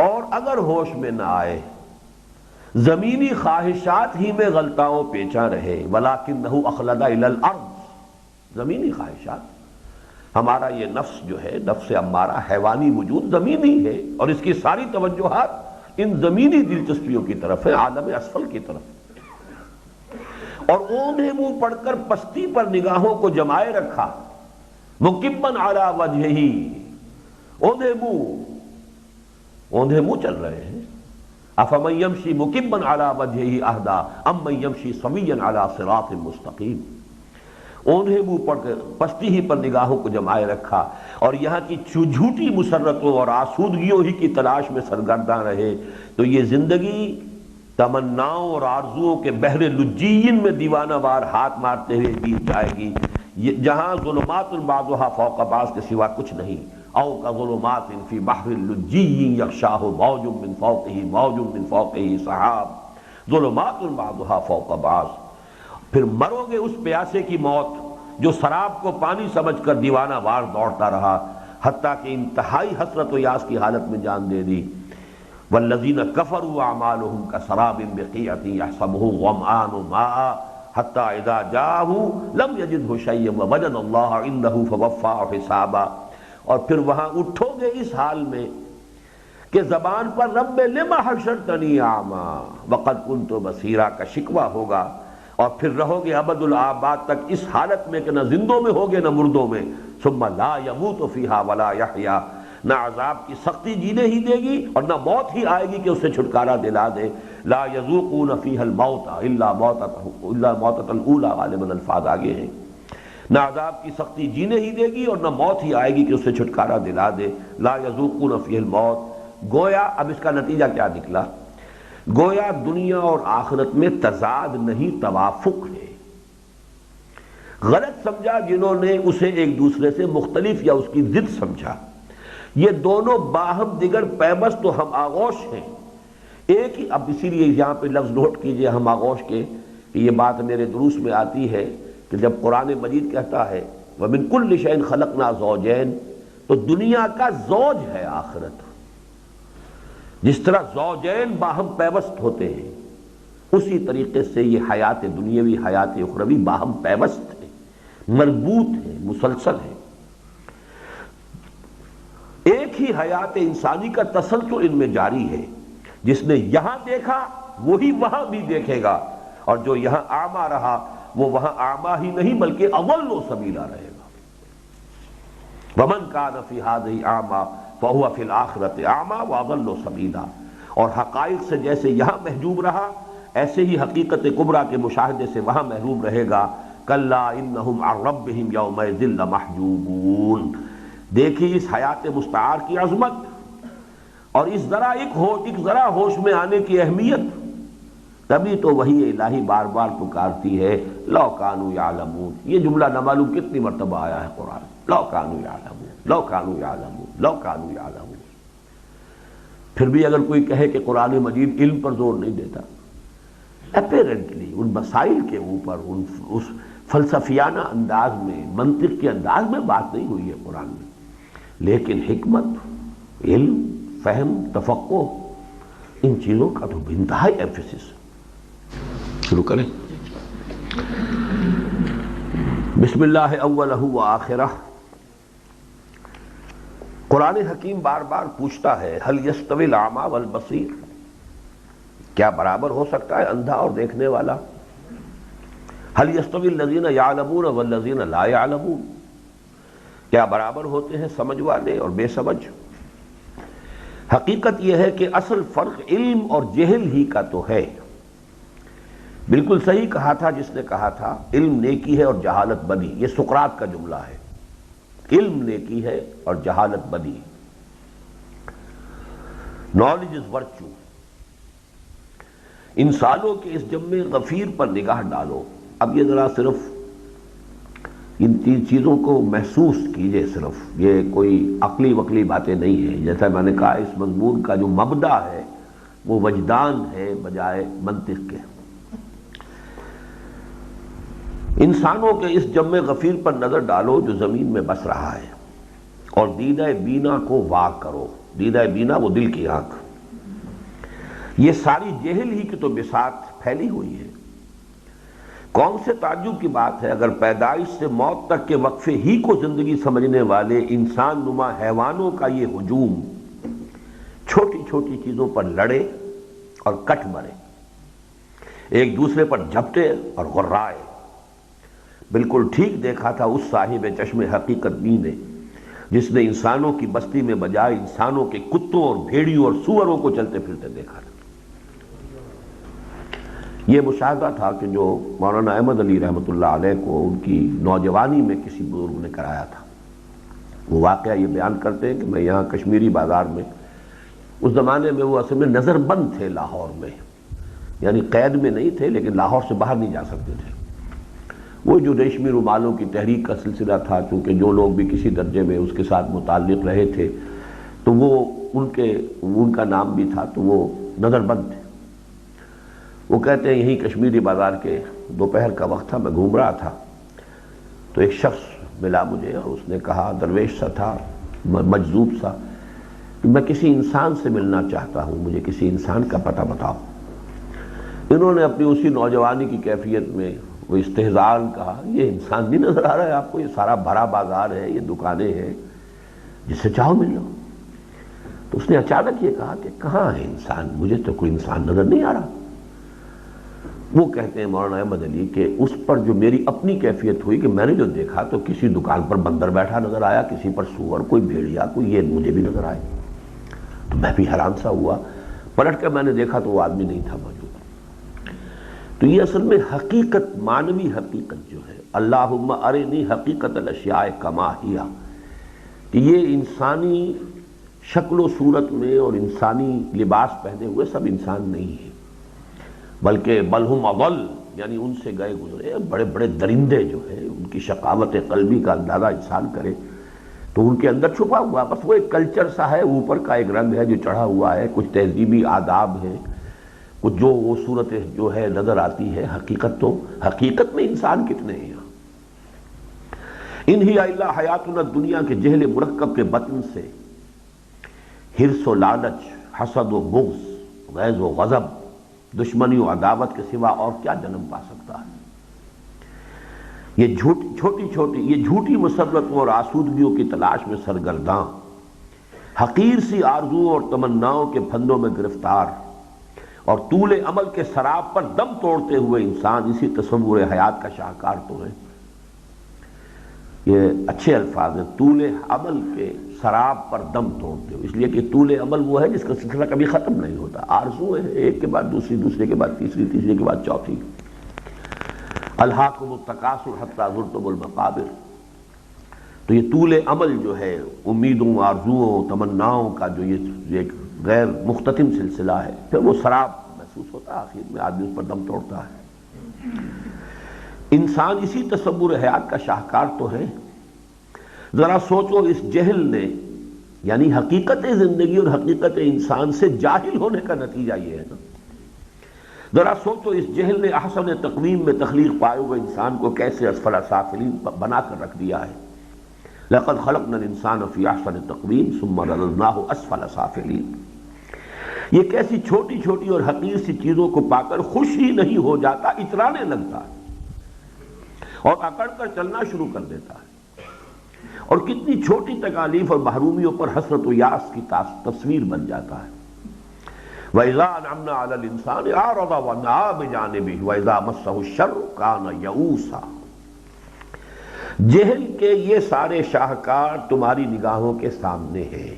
اور اگر ہوش میں نہ آئے، زمینی خواہشات ہی میں غلطاؤں پیچا رہے، وَلَكِنَّهُ أَخْلَدَ إِلَى الْأَرْضِ، زمینی خواہشات، ہمارا یہ نفس جو ہے، نفس امارہ حیوانی وجود زمینی ہے اور اس کی ساری توجہات ان زمینی دلچسپیوں کی طرف ہے، عالم اسفل کی طرف، اور اوندھے منہ پڑھ کر پستی پر نگاہوں کو جمائے رکھا، مُكِبًّا عَلَى وَجْهِهِ، اوندھے منہ چل رہے ہیں۔ أَفَمَن يَمْشِي مُكِبًّا عَلَى وَجْهِهِ أَهْدَىٰ أَمَّن يَمْشِي سَوِيًّا عَلَى صِرَاطٍ مُسْتَقِيمٍ، اوندھے منہ پڑھ کر پستی ہی پر نگاہوں کو جمائے رکھا اور یہاں کی جھوٹی مسرتوں اور آسودگیوں ہی کی تلاش میں سرگرداں رہے، تو یہ زندگی تمناؤں اور آرزوؤں کے بحر لجین میں دیوانہ وار ہاتھ مارتے ہوئے بیت جائے گی، جہاں ظلمات بعضها فوق بعض کے سوا کچھ نہیں، او کظلمات فی بحر لجی یغشاہ موج من فوقہ موج من فوقہ سحاب، ظلمات بعضها فوق بعض۔ پھر مرو گے اس پیاسے کی موت جو سراب کو پانی سمجھ کر دیوانہ وار دوڑتا رہا، حتیٰ کہ انتہائی حسرت و یاس کی حالت میں جان دے دی۔ والذین کفروا اعمالهم کسراب بقیعۃ یحسبہ الظمآن ماء حتی اذا جاءہ لم یجدہ شیئا ووجد اللہ عندہ فوفاہ حسابا۔ اور پھر وہاں اٹھو گے اس حال میں کہ زبان پر رب لم حشرتنی اعمیٰ وقد کنت بصیرا کا شکوہ ہوگا، اور پھر رہو گے ابد الآباد تک اس حالت میں کہ نہ زندوں میں ہوگے نہ مردوں میں۔ ثم لا یموت فیہا ولا یحیا، نہ عذاب کی سختی جینے ہی دے گی اور نہ موت ہی آئے گی کہ اسے چھٹکارا دلا دے۔ لا یذوقون فیہا الموت الا موتۃ الاولی، غالباً الفاظ آگے ہیں، نہ عذاب کی سختی جینے ہی دے گی اور نہ موت ہی آئے گی کہ اسے چھٹکارا دلا دے۔ لا یذوقون فیہا الموت، گویا اب اس کا نتیجہ کیا نکلا؟ گویا دنیا اور آخرت میں تضاد نہیں، توافق ہے۔ غلط سمجھا جنہوں نے اسے ایک دوسرے سے مختلف یا اس کی ضد سمجھا، یہ دونوں باہم دیگر پیوست و ہم آغوش ہیں، ایک ہی۔ اب اسی لیے یہاں پہ لفظ نوٹ کیجئے ہم آغوش کے، کہ یہ بات میرے دروس میں آتی ہے کہ جب قرآن مجید کہتا ہے وَمِن كُلِّ شَيْءٍ خَلَقْنَا زَوْجَيْنِ، تو دنیا کا زوج ہے آخرت۔ جس طرح زوجین باہم پیوست ہوتے ہیں، اسی طریقے سے یہ حیات دنیاوی حیات اخروی باہم پیوست ہے، مربوط ہے، مسلسل ہے۔ ایک ہی حیات انسانی کا تسلسل ان میں جاری ہے، جس نے یہاں دیکھا وہی وہاں بھی دیکھے گا، اور جو یہاں اعمیٰ رہا وہ وہاں اعمیٰ ہی نہیں بلکہ اضل سبیلا رہے گا۔ وَمَنْ كَانَ فِي هَذِهِ أَعْمَىٰ فَهُوَ فِي الْآخِرَةِ أَعْمَىٰ وَأَضَلُّ سَبِيلًا، اور حقائق سے جیسے یہاں محجوب رہا ایسے ہی حقیقت کبریٰ کے مشاہدے سے وہاں محروم رہے گا۔ كَلَّا إِنَّهُمْ عَنْ رَبِّهِمْ يَوْمَئِذٍ لَمَحْجُوبُونَ۔ دیکھی اس حیات مستعار کی عظمت اور اس ذرا ہوش میں آنے کی اہمیت، تبھی تو وہی الہی بار بار پکارتی ہے لو کانوا یعلمون۔ یہ جملہ نہ معلوم کتنی مرتبہ آیا ہے قرآن، لو کانوا یعلمون، لو کانوا یعلمون، لو کانوا یعلمون۔ پھر بھی اگر کوئی کہے کہ قرآن مجید علم پر زور نہیں دیتا، اپیرنٹلی ان مسائل کے اوپر اس فلسفیانہ انداز میں، منطق کے انداز میں بات نہیں ہوئی ہے قرآن میں، لیکن حکمت، علم، فہم، تفقہ، ان چیزوں کا تو بنتہائی ایمفیسس۔ شروع کریں۔ بسم اللہ اولہ و آخرہ۔ قرآن حکیم بار بار پوچھتا ہے هل يستوي الاعمى والبصیر، کیا برابر ہو سکتا ہے اندھا اور دیکھنے والا؟ هل يستوي الذین یعلمون والذین لا یعلمون، کیا برابر ہوتے ہیں سمجھ والے اور بے سمجھ؟ حقیقت یہ ہے کہ اصل فرق علم اور جہل ہی کا تو ہے۔ بالکل صحیح کہا تھا جس نے کہا تھا علم نیکی ہے اور جہالت بدی، یہ سقراط کا جملہ ہے، علم نیکی ہے اور جہالت بدی۔ Knowledge is virtue. ان سالوں کے اس جم غفیر پر نگاہ ڈالو، اب یہ ذرا صرف ان تین چیزوں کو محسوس کیجئے، صرف یہ کوئی عقلی وقلی باتیں نہیں ہیں۔ جیسا میں نے کہا، اس مضمون کا جو مبدا ہے وہ وجدان ہے بجائے منطق کے۔ انسانوں کے اس جم غفیر پر نظر ڈالو جو زمین میں بس رہا ہے، اور دیدہ بینا کو وا کرو۔ دیدہ بینا وہ دل کی آنکھ، یہ ساری جہل ہی کی تو بساط پھیلی ہوئی ہے۔ کون سے تعجب کی بات ہے اگر پیدائش سے موت تک کے وقفے ہی کو زندگی سمجھنے والے انسان نما حیوانوں کا یہ ہجوم چھوٹی چھوٹی چیزوں پر لڑے اور کٹ مرے، ایک دوسرے پر جھپٹے اور غرائے۔ بالکل ٹھیک دیکھا تھا اس صاحب چشم حقیقت بین نے، جس نے انسانوں کی بستی میں بجائے انسانوں کے کتوں اور بھیڑیوں اور سوروں کو چلتے پھرتے دیکھا تھا۔ یہ مشاہدہ تھا کہ جو مولانا احمد علی رحمۃ اللہ علیہ کو ان کی نوجوانی میں کسی بزرگ نے کرایا تھا۔ وہ واقعہ یہ بیان کرتے ہیں کہ میں یہاں کشمیری بازار میں، اس زمانے میں وہ اصل میں نظر بند تھے لاہور میں، یعنی قید میں نہیں تھے لیکن لاہور سے باہر نہیں جا سکتے تھے۔ وہ جو ریشمی رومالوں کی تحریک کا سلسلہ تھا، چونکہ جو لوگ بھی کسی درجے میں اس کے ساتھ متعلق رہے تھے تو وہ ان کا نام بھی تھا، تو وہ نظر بند تھے۔ وہ کہتے ہیں یہیں کشمیری بازار کے دوپہر کا وقت تھا، میں گھوم رہا تھا تو ایک شخص ملا مجھے، اور اس نے کہا، درویش سا تھا، مجذوب سا، کہ میں کسی انسان سے ملنا چاہتا ہوں، مجھے کسی انسان کا پتہ بتاؤ۔ انہوں نے اپنی اسی نوجوانی کی کیفیت میں وہ استہزاءً کہا، یہ انسان نہیں نظر آ رہا ہے آپ کو؟ یہ سارا بھرا بازار ہے، یہ دکانیں ہیں، جس سے چاہو مل لو۔ تو اس نے اچانک یہ کہا کہ کہاں ہے انسان؟ مجھے تو کوئی انسان نظر نہیں آ رہا۔ وہ کہتے ہیں مولانا احمد علی کہ اس پر جو میری اپنی کیفیت ہوئی کہ میں نے جو دیکھا تو کسی دکان پر بندر بیٹھا نظر آیا، کسی پر سور، کوئی بھیڑیا، کوئی، یہ مجھے بھی نظر آئے۔ تو میں بھی حیران سا ہوا، پلٹ کر میں نے دیکھا تو وہ آدمی نہیں تھا موجود۔ تو یہ اصل میں حقیقت، معنوی حقیقت جو ہے، اللہم ارنی حقیقت الاشیاء کما ہی، کہ یہ انسانی شکل و صورت میں اور انسانی لباس پہنے ہوئے سب انسان نہیں ہیں، بلکہ بلہم اضل، یعنی ان سے گئے گزرے بڑے بڑے درندے جو ہیں، ان کی شقاوت قلبی کا اندازہ انسان کرے تو ان کے اندر چھپا ہوا بس وہ ایک کلچر سا ہے، اوپر کا ایک رنگ ہے جو چڑھا ہوا ہے، کچھ تہذیبی آداب ہیں، کچھ جو وہ صورت جو ہے نظر آتی ہے۔ حقیقت میں انسان کتنے ہیں یہاں؟ ان ہی الا حیاتنا دنیا کے جہل مرکب کے بطن سے حرص و لالچ، حسد و بغض، غیظ و غضب، دشمنی و عداوت کے سوا اور کیا جنم پا سکتا ہے؟ یہ جھوٹی مسرتوں اور آسودگیوں کی تلاش میں سرگرداں، حقیر سی آرزوؤں اور تمناؤں کے پھندوں میں گرفتار، اور طول عمل کے سراب پر دم توڑتے ہوئے انسان اسی تصور حیات کا شاہکار تو ہے۔ یہ اچھے الفاظ ہیں، طول عمل کے سراب پر دم توڑتے ہوئے، اس لیے کہ طول عمل وہ ہے جس کا سلسلہ کبھی ختم نہیں ہوتا، آرزویں ہیں ایک کے بعد دوسری، دوسرے کے بعد تیسری، تیسرے کے بعد چوتھی۔ الہاکم التکاثر حتی زرتم المقابر۔ تو یہ طول عمل جو ہے، امیدوں، آرزوؤں، تمناؤں کا جو یہ ایک غیر مختتم سلسلہ ہے، پھر وہ سراب محسوس ہوتا ہے، آخر میں آدمی اس پر دم توڑتا ہے۔ انسان اسی تصور حیات کا شاہکار تو ہے۔ ذرا سوچو، اس جہل نے، یعنی حقیقت زندگی اور حقیقت انسان سے جاہل ہونے کا نتیجہ یہ ہے نا۔ ذرا سوچو، اس جہل نے احسن تقویم میں تخلیق پائے ہوئے انسان کو کیسے اسفل سافلین بنا کر رکھ دیا ہے۔ لقد خلقنا الانسان فی احسن تقویم ثم رددناہ اسفل سافلین۔ یہ کیسی چھوٹی چھوٹی اور حقیر سی چیزوں کو پا کر خوش ہی نہیں ہو جاتا، اترانے لگتا ہے اور اکڑ کر چلنا شروع کر دیتا ہے، اور کتنی چھوٹی تکالیف اور محرومیوں پر حسرت و یاس کی تصویر بن جاتا ہے۔ وَإِذَا أَنْعَمْنَا عَلَى الْإِنسَانِ أَعْرَضَ وَنَأَىٰ بِجَانِبِهِ وَإِذَا مَسَّهُ الشَّرُّ كَانَ يَئُوسًا۔ جہل کے یہ سارے شاہکار تمہاری نگاہوں کے سامنے ہیں۔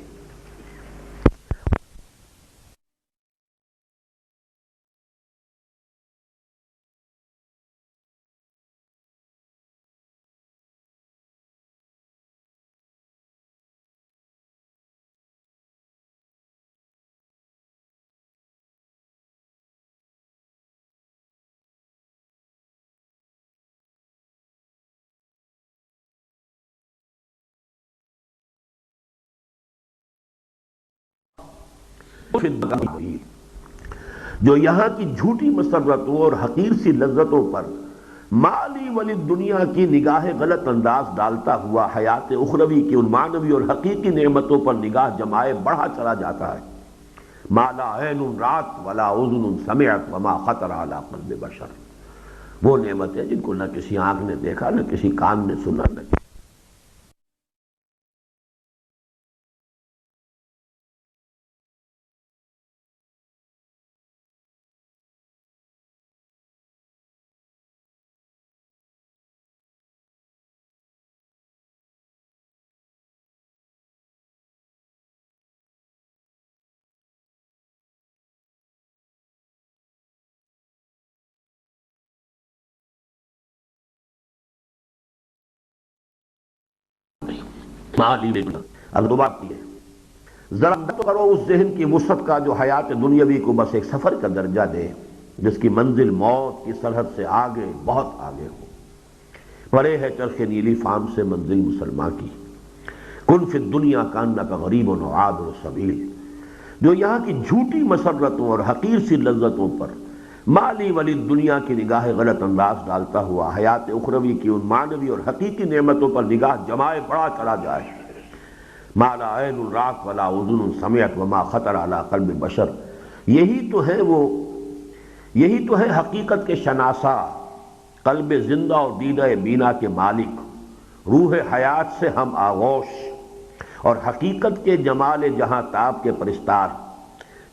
جو یہاں کی جھوٹی مسرتوں اور حقیر سی لذتوں پر مالی ولی دنیا کی نگاہ غلط انداز ڈالتا ہوا حیات اخروی کی ان معنوی اور حقیقی نعمتوں پر نگاہ جمائے بڑھا چلا جاتا ہے. ما لا عین رات ولا اذن سمعت وما خطر علی قلب بشر. وہ نعمتیں جن کو نہ کسی آنکھ نے دیکھا، نہ کسی کان نے سنا، نہ اب دوبارہ کی ہے. ذرا تو کرو اس ذہن کی وسعت کا جو حیات دنیاوی کو بس ایک سفر کا درجہ دے، جس کی منزل موت کی سرحد سے آگے، بہت آگے ہو. پرے ہے چرخ نیلی فام سے منزل مسلمان کی. کن فی الدنیا کانک غریب و عابر السبیل. جو یہاں کی جھوٹی مسرتوں اور حقیر سی لذتوں پر مالی ولی دنیا کی نگاہ غلط انداز ڈالتا ہوا حیات اخروی کی ان معنوی اور حقیقی نعمتوں پر نگاہ جمائے بڑا چلا جائے. ما لا عین رات ولا اذن سمعت وما خطر علی قلب بشر. یہی تو ہے حقیقت کے شناسا، قلب زندہ اور دیدہ بینا کے مالک، روح حیات سے ہم آغوش اور حقیقت کے جمال جہاں تاب کے پرستار.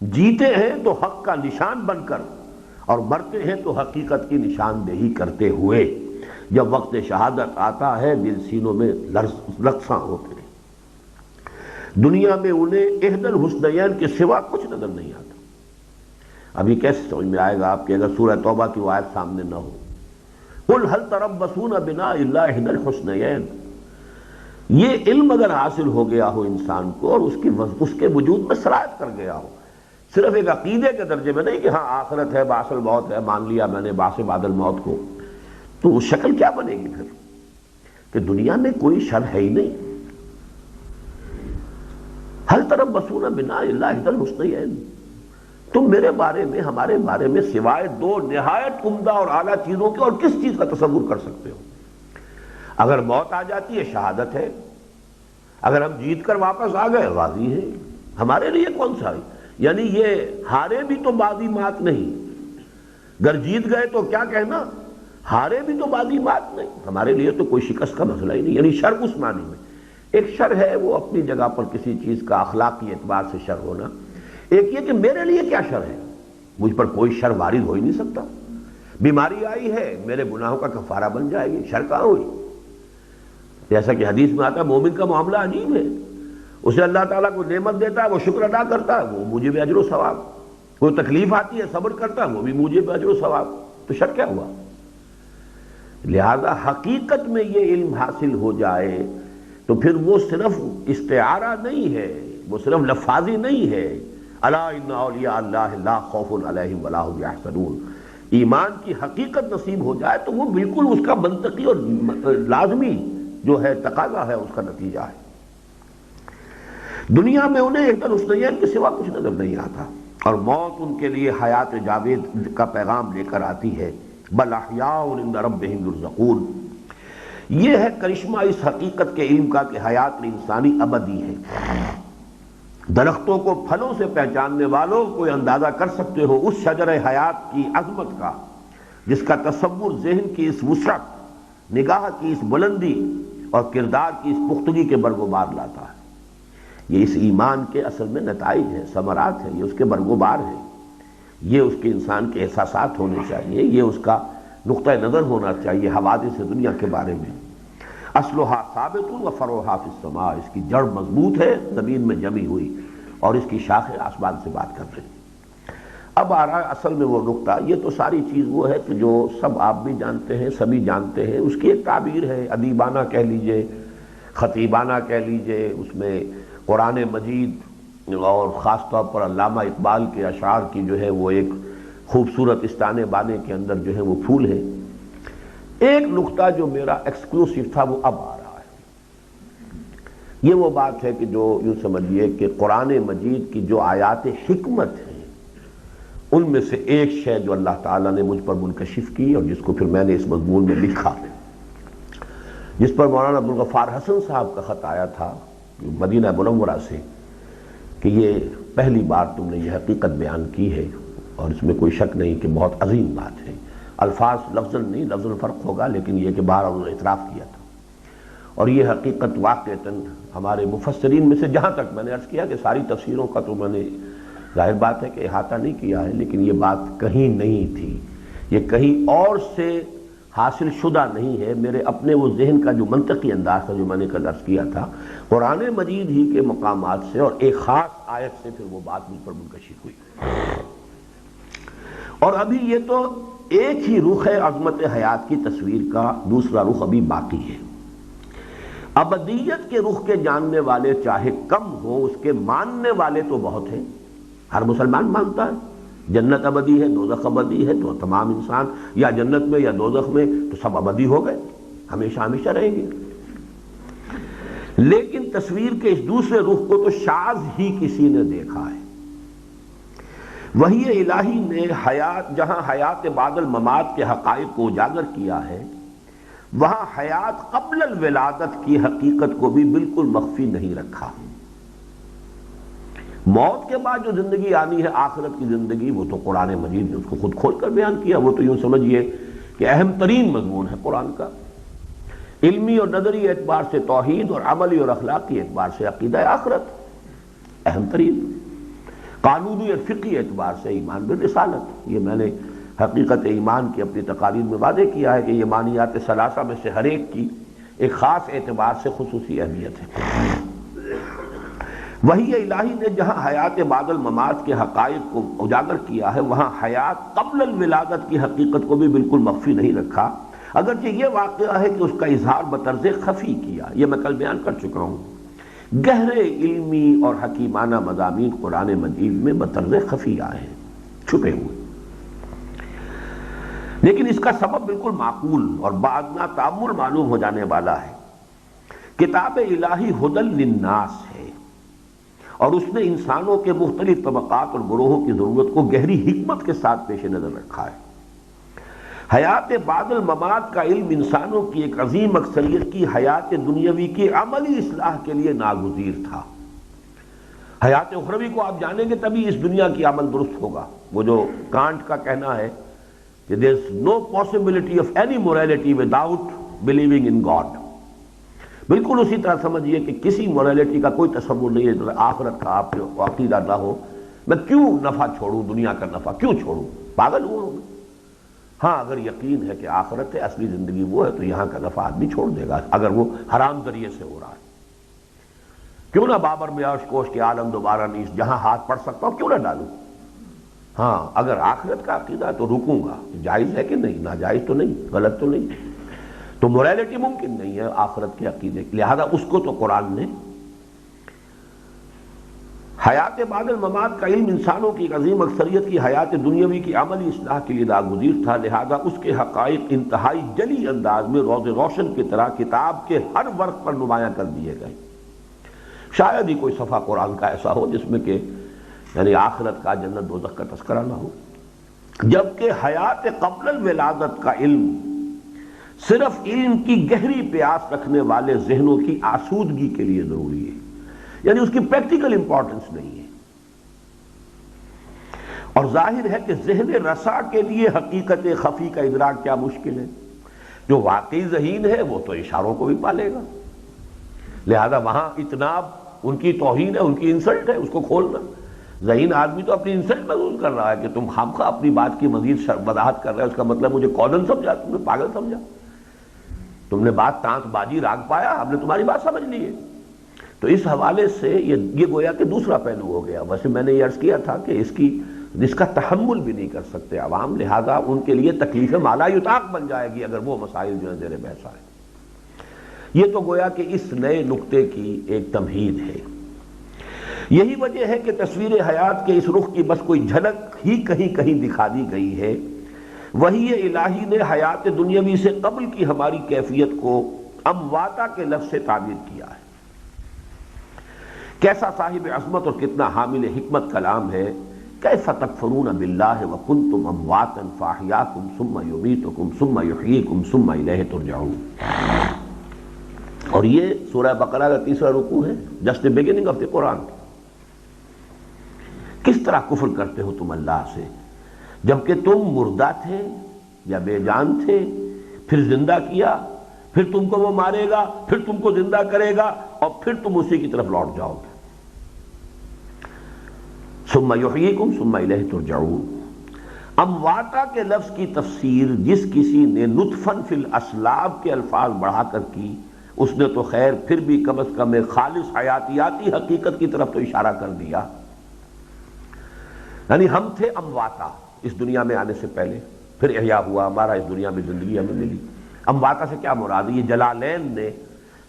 جیتے ہیں تو حق کا نشان بن کر اور مرتے ہیں تو حقیقت کی نشاندہی کرتے ہوئے. جب وقت شہادت آتا ہے دل سینوں میں لرزاں ہوتے ہیں. دنیا میں انہیں احد الحسنین کے سوا کچھ نظر نہیں آتا. ابھی کیسے سمجھ میں آئے گا آپ کہ اگر سورہ توبہ کی وہ آیت سامنے نہ ہو؟ قل هل تربصون بنا الا احد الحسنین. یہ علم اگر حاصل ہو گیا ہو انسان کو اور اس کے وجود میں سرایت کر گیا ہو، صرف ایک عقیدے کے درجے میں نہیں کہ ہاں آخرت ہے، بعث الموت ہے، مان لیا میں نے بعث بعد الموت کو، تو وہ شکل کیا بنے گی پھر کہ دنیا میں کوئی شر ہے ہی نہیں. ہل تربصون بنا الا احد الحسنین. تم میرے بارے میں، ہمارے بارے میں سوائے دو نہایت عمدہ اور اعلیٰ چیزوں کے اور کس چیز کا تصور کر سکتے ہو؟ اگر موت آ جاتی ہے شہادت ہے، اگر ہم جیت کر واپس آ گئے غازی ہے. ہمارے لیے کون سا ہے؟ یعنی یہ ہارے بھی تو بازی مات نہیں، گر جیت گئے تو کیا کہنا، ہارے بھی تو بازی مات نہیں. ہمارے لیے تو کوئی شکست کا مسئلہ ہی نہیں. یعنی شر اس معنی میں، ایک شر ہے وہ اپنی جگہ پر کسی چیز کا اخلاقی اعتبار سے شر ہونا، ایک یہ کہ میرے لیے کیا شر ہے، مجھ پر کوئی شر وارد ہو ہی نہیں سکتا. بیماری آئی ہے میرے گناہوں کا کفارہ بن جائے گی، شر کہاں ہوئی؟ جیسا کہ حدیث میں آتا ہے مومن کا معاملہ عجیب ہے. اسے اللہ تعالیٰ کو نعمت دیتا ہے وہ شکر ادا کرتا ہے، وہ موجب اجر و ثواب. کوئی تکلیف آتی ہے صبر کرتا ہے، وہ بھی موجب اجر و ثواب. تو شر کیا ہوا؟ لہذا حقیقت میں یہ علم حاصل ہو جائے تو پھر وہ صرف استعارہ نہیں ہے، وہ صرف لفاظی نہیں ہے. الا ان اولیاء اللہ لا خوف علیہم ولا هم یحزنون. ایمان کی حقیقت نصیب ہو جائے تو وہ بالکل اس کا منطقی اور لازمی جو ہے تقاضا ہے، اس کا نتیجہ ہے. دنیا میں انہیں ایک الحسنین کے سوا کچھ نظر نہیں آتا، اور موت ان کے لیے حیات جاوید کا پیغام لے کر آتی ہے. بل احیاء عند ربهم یرزقون. یہ ہے کرشمہ اس حقیقت کے علم کا کہ حیات انسانی ابدی ہے. درختوں کو پھلوں سے پہچاننے والوں کو اندازہ کر سکتے ہو اس شجر حیات کی عظمت کا، جس کا تصور ذہن کی اس وسعت، نگاہ کی اس بلندی اور کردار کی اس پختگی کے برگوبار لاتا ہے. یہ اس ایمان کے اصل میں نتائج ہیں، ثمرات ہیں، یہ اس کے برگوبار ہیں. یہ اس کے انسان کے احساسات ہونے چاہیے، یہ اس کا نقطہ نظر ہونا چاہیے حوادث دنیا کے بارے میں. اصلھا ثابت و فروعھا فی السماء. اس کی جڑ مضبوط ہے زمین میں جمی ہوئی، اور اس کی شاخیں آسمان سے بات کر رہی ہیں. اب آ رہا ہے اصل میں وہ نقطہ. یہ تو ساری چیز وہ ہے کہ جو سب آپ بھی جانتے ہیں، سبھی جانتے ہیں. اس کی ایک تعبیر ہے ادیبانہ کہہ لیجئے، خطیبانہ کہہ لیجئے. اس میں قرآن مجید اور خاص طور پر علامہ اقبال کے اشعار کی جو ہے وہ ایک خوبصورت استانے بانے کے اندر جو ہے وہ پھول ہے. ایک نقطہ جو میرا ایکسکلوسیو تھا وہ اب آ رہا ہے. یہ وہ بات ہے کہ جو یوں سمجھیے کہ قرآن مجید کی جو آیات حکمت ہیں ان میں سے ایک شے جو اللہ تعالیٰ نے مجھ پر منکشف کی اور جس کو پھر میں نے اس مضمون میں لکھا، جس پر مولانا عبدالغفار حسن صاحب کا خط آیا تھا مدینہ منورہ سے کہ یہ پہلی بار تم نے یہ حقیقت بیان کی ہے اور اس میں کوئی شک نہیں کہ بہت عظیم بات ہے، الفاظ لفظاً نہیں، لفظاً فرق ہوگا لیکن یہ کہ باہر انہوں نے اعتراف کیا تھا، اور یہ حقیقت واقعتاً ہمارے مفسرین میں سے جہاں تک میں نے عرض کیا کہ ساری تفسیروں کا تو میں نے ظاہر بات ہے کہ احاطہ نہیں کیا ہے، لیکن یہ بات کہیں نہیں تھی، یہ کہیں اور سے حاصل شدہ نہیں ہے، میرے اپنے وہ ذہن کا جو منطقی انداز تھا جو میں نے کل عرض کیا تھا قرآن مجید ہی کے مقامات سے اور ایک خاص آیت سے پھر وہ بات مجھ پر منکشف ہوئی۔ اور ابھی یہ تو ایک ہی رخ ہے عظمت حیات کی تصویر کا، دوسرا رخ ابھی باقی ہے۔ ابدیت کے رخ کے جاننے والے چاہے کم ہوں، اس کے ماننے والے تو بہت ہیں، ہر مسلمان مانتا ہے جنت ابدی ہے، دوزخ ابدی ہے، تو تمام انسان یا جنت میں یا دوزخ میں تو سب ابدی ہو گئے، ہمیشہ ہمیشہ رہیں گے۔ لیکن تصویر کے اس دوسرے رخ کو تو شاذ ہی کسی نے دیکھا ہے۔ وحی الہی نے جہاں حیات بعد الممات کے حقائق کو اجاگر کیا ہے، وہاں حیات قبل الولادت کی حقیقت کو بھی بالکل مخفی نہیں رکھا۔ موت کے بعد جو زندگی آنی ہے، آخرت کی زندگی، وہ تو قرآن مجید نے اس کو خود کھول کر بیان کیا، وہ تو یوں سمجھیے کہ اہم ترین مضمون ہے قرآن کا، علمی اور نظری اعتبار سے توحید اور عملی اور اخلاقی اعتبار سے عقیدہ آخرت اہم ترین، قانونی اور فقہی اعتبار سے ایمان بالرسالت۔ یہ میں نے حقیقت ایمان کی اپنی تقاریر میں واضح کیا ہے کہ یہ ایمانیات ثلاثہ میں سے ہر ایک کی ایک خاص اعتبار سے خصوصی اہمیت ہے۔ وحی الہی نے جہاں حیات بعد الممات کے حقائق کو اجاگر کیا ہے، وہاں حیات قبل الولادت کی حقیقت کو بھی بالکل مخفی نہیں رکھا، اگرچہ یہ واقعہ ہے کہ اس کا اظہار بطرز خفی کیا، یہ میں کل بیان کر چکا ہوں۔ گہرے علمی اور حکیمانہ مضامین قرآن مجید میں بطرز خفی آئے ہیں، چھپے ہوئے، لیکن اس کا سبب بالکل معقول اور بادنا تأمل معلوم ہو جانے والا ہے۔ کتاب الہی ھدی للناس ہے اور اس نے انسانوں کے مختلف طبقات اور گروہوں کی ضرورت کو گہری حکمت کے ساتھ پیش نظر رکھا ہے۔ حیات بعد الممات کا علم انسانوں کی ایک عظیم اکثریت کی حیات دنیاوی کی عملی اصلاح کے لیے ناگزیر تھا۔ حیات اخروی کو آپ جانیں گے تبھی اس دنیا کی عمل درست ہوگا۔ وہ جو کانٹ کا کہنا ہے کہ there is no possibility of any morality without believing in God، بالکل اسی طرح سمجھیے کہ کسی موریلٹی کا کوئی تصور نہیں ہے آخرت کا آپ کو عقیدہ نہ ہو۔ میں کیوں نفع چھوڑوں، دنیا کا نفع کیوں چھوڑوں، پاگل ہوں میں۔ ہاں اگر یقین ہے کہ آخرت ہے، اصلی زندگی وہ ہے، تو یہاں کا نفع آدمی چھوڑ دے گا اگر وہ حرام ذریعے سے ہو رہا ہے۔ کیوں نہ بابر میں عرش کوش کے عالم دوبارہ نیست، جہاں ہاتھ پڑ سکتا ہوں کیوں نہ ڈالوں۔ ہاں اگر آخرت کا عقیدہ ہے تو رکوں گا، جائز ہے کہ نہیں، ناجائز تو نہیں، غلط تو نہیں، تو موریلٹی ممکن نہیں ہے آخرت کے عقیدے، لہذا اس کو تو قرآن نے حیات بعد الممات کا علم انسانوں کی عظیم اکثریت کی حیات دنیاوی کی عملی اصلاح کے لیے ناگزیر تھا، لہذا اس کے حقائق انتہائی جلی انداز میں روز روشن کی طرح کتاب کے ہر ورق پر نمایاں کر دیے گئے۔ شاید ہی کوئی صفحہ قرآن کا ایسا ہو جس میں کہ یعنی آخرت کا، جنت دوزخ کا تذکرہ نہ ہو، جبکہ حیات قبل الولادت کا علم صرف علم کی گہری پیاس رکھنے والے ذہنوں کی آسودگی کے لیے ضروری ہے، یعنی اس کی پریکٹیکل امپورٹنس نہیں ہے۔ اور ظاہر ہے کہ ذہن رسا کے لیے حقیقت خفی کا ادراک کیا مشکل ہے، جو واقعی ذہین ہے وہ تو اشاروں کو بھی پالے گا، لہذا وہاں اتناب ان کی توہین ہے، ان کی انسلٹ ہے، اس کو کھولنا۔ ذہین آدمی تو اپنی انسلٹ محسوس کر رہا ہے کہ تم خامخواہ اپنی بات کی مزید وضاحت کر رہے ہو، اس کا مطلب مجھے کونن سمجھا، تم نے پاگل سمجھا، تم نے بات تانت بازی راگ پایا، ہم نے تمہاری بات سمجھ لی ہے۔ تو اس حوالے سے یہ گویا کہ دوسرا پہلو ہو گیا۔ ویسے میں نے یہ عرض کیا تھا کہ اس کا تحمل بھی نہیں کر سکتے عوام، لہذا ان کے لیے تکلیف مالا یطاق بن جائے گی اگر وہ مسائل جو ہے زیر بحث آئے۔ یہ تو گویا کہ اس نئے نقطے کی ایک تمہید ہے۔ یہی وجہ ہے کہ تصویر حیات کے اس رخ کی بس کوئی جھلک ہی کہیں کہیں دکھا دی گئی ہے۔ وحی الہی نے حیات دنیاوی سے قبل کی ہماری کیفیت کو امواتا کے لفظ سے تعبیر کیا ہے۔ کیسا صاحب عظمت اور کتنا حامل حکمت کلام ہے. کیف تکفرون باللہ وکنتم امواتا فاحیاکم ثم یمیتکم ثم یحییکم ثم الیہ ترجعون. اور یہ سورہ بقرہ کا 3واں رکوع ہے, just the beginning of the Quran. کس طرح کفر کرتے ہو تم اللہ سے جبکہ تم مردہ تھے یا بے جان تھے, پھر زندہ کیا, پھر تم کو وہ مارے گا, پھر تم کو زندہ کرے گا, اور پھر تم اسی کی طرف لوٹ جاؤ گے. ثم یحییکم ثم الیہ ترجعون. امواتا کے لفظ کی تفسیر جس کسی نے نطفاً فی الاسلاب کے الفاظ بڑھا کر کی, اس نے تو خیر پھر بھی کم از کم ایک خالص حیاتیاتی حقیقت کی طرف تو اشارہ کر دیا. یعنی ہم تھے امواتا اس دنیا میں آنے سے پہلے, پھر احیا ہوا, ہمارا اس دنیا میں زندگی ہمیں ملی. امواتا سے کیا مراد ہے؟ یہ جلالین نے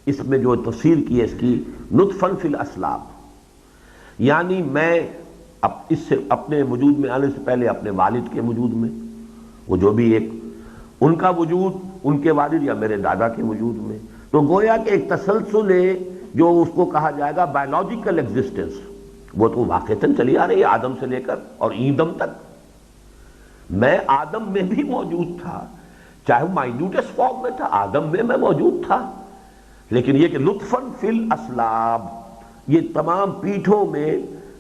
اس میں جو تفسیر کی ہے اس کی, نطفاً فی الاسلاب, یعنی میں اس سے اپنے وجود میں آنے سے پہلے اپنے والد کے وجود میں, وہ جو بھی ایک ان کا وجود, ان کے والد یا میرے دادا کے وجود میں, تو گویا کہ ایک تسلسل ہے جو اس کو کہا جائے گا بایولوجیکل ایگزسٹنس. وہ تو واقعتاً چلی آ رہی ہے آدم سے لے کر اور ایندم تک. میں آدم میں بھی موجود تھا, چاہے وہ مائنیوٹس فارم میں تھا, آدم میں موجود تھا. لیکن یہ کہ لطفاً فی الاسلاب, یہ تمام پیٹھوں میں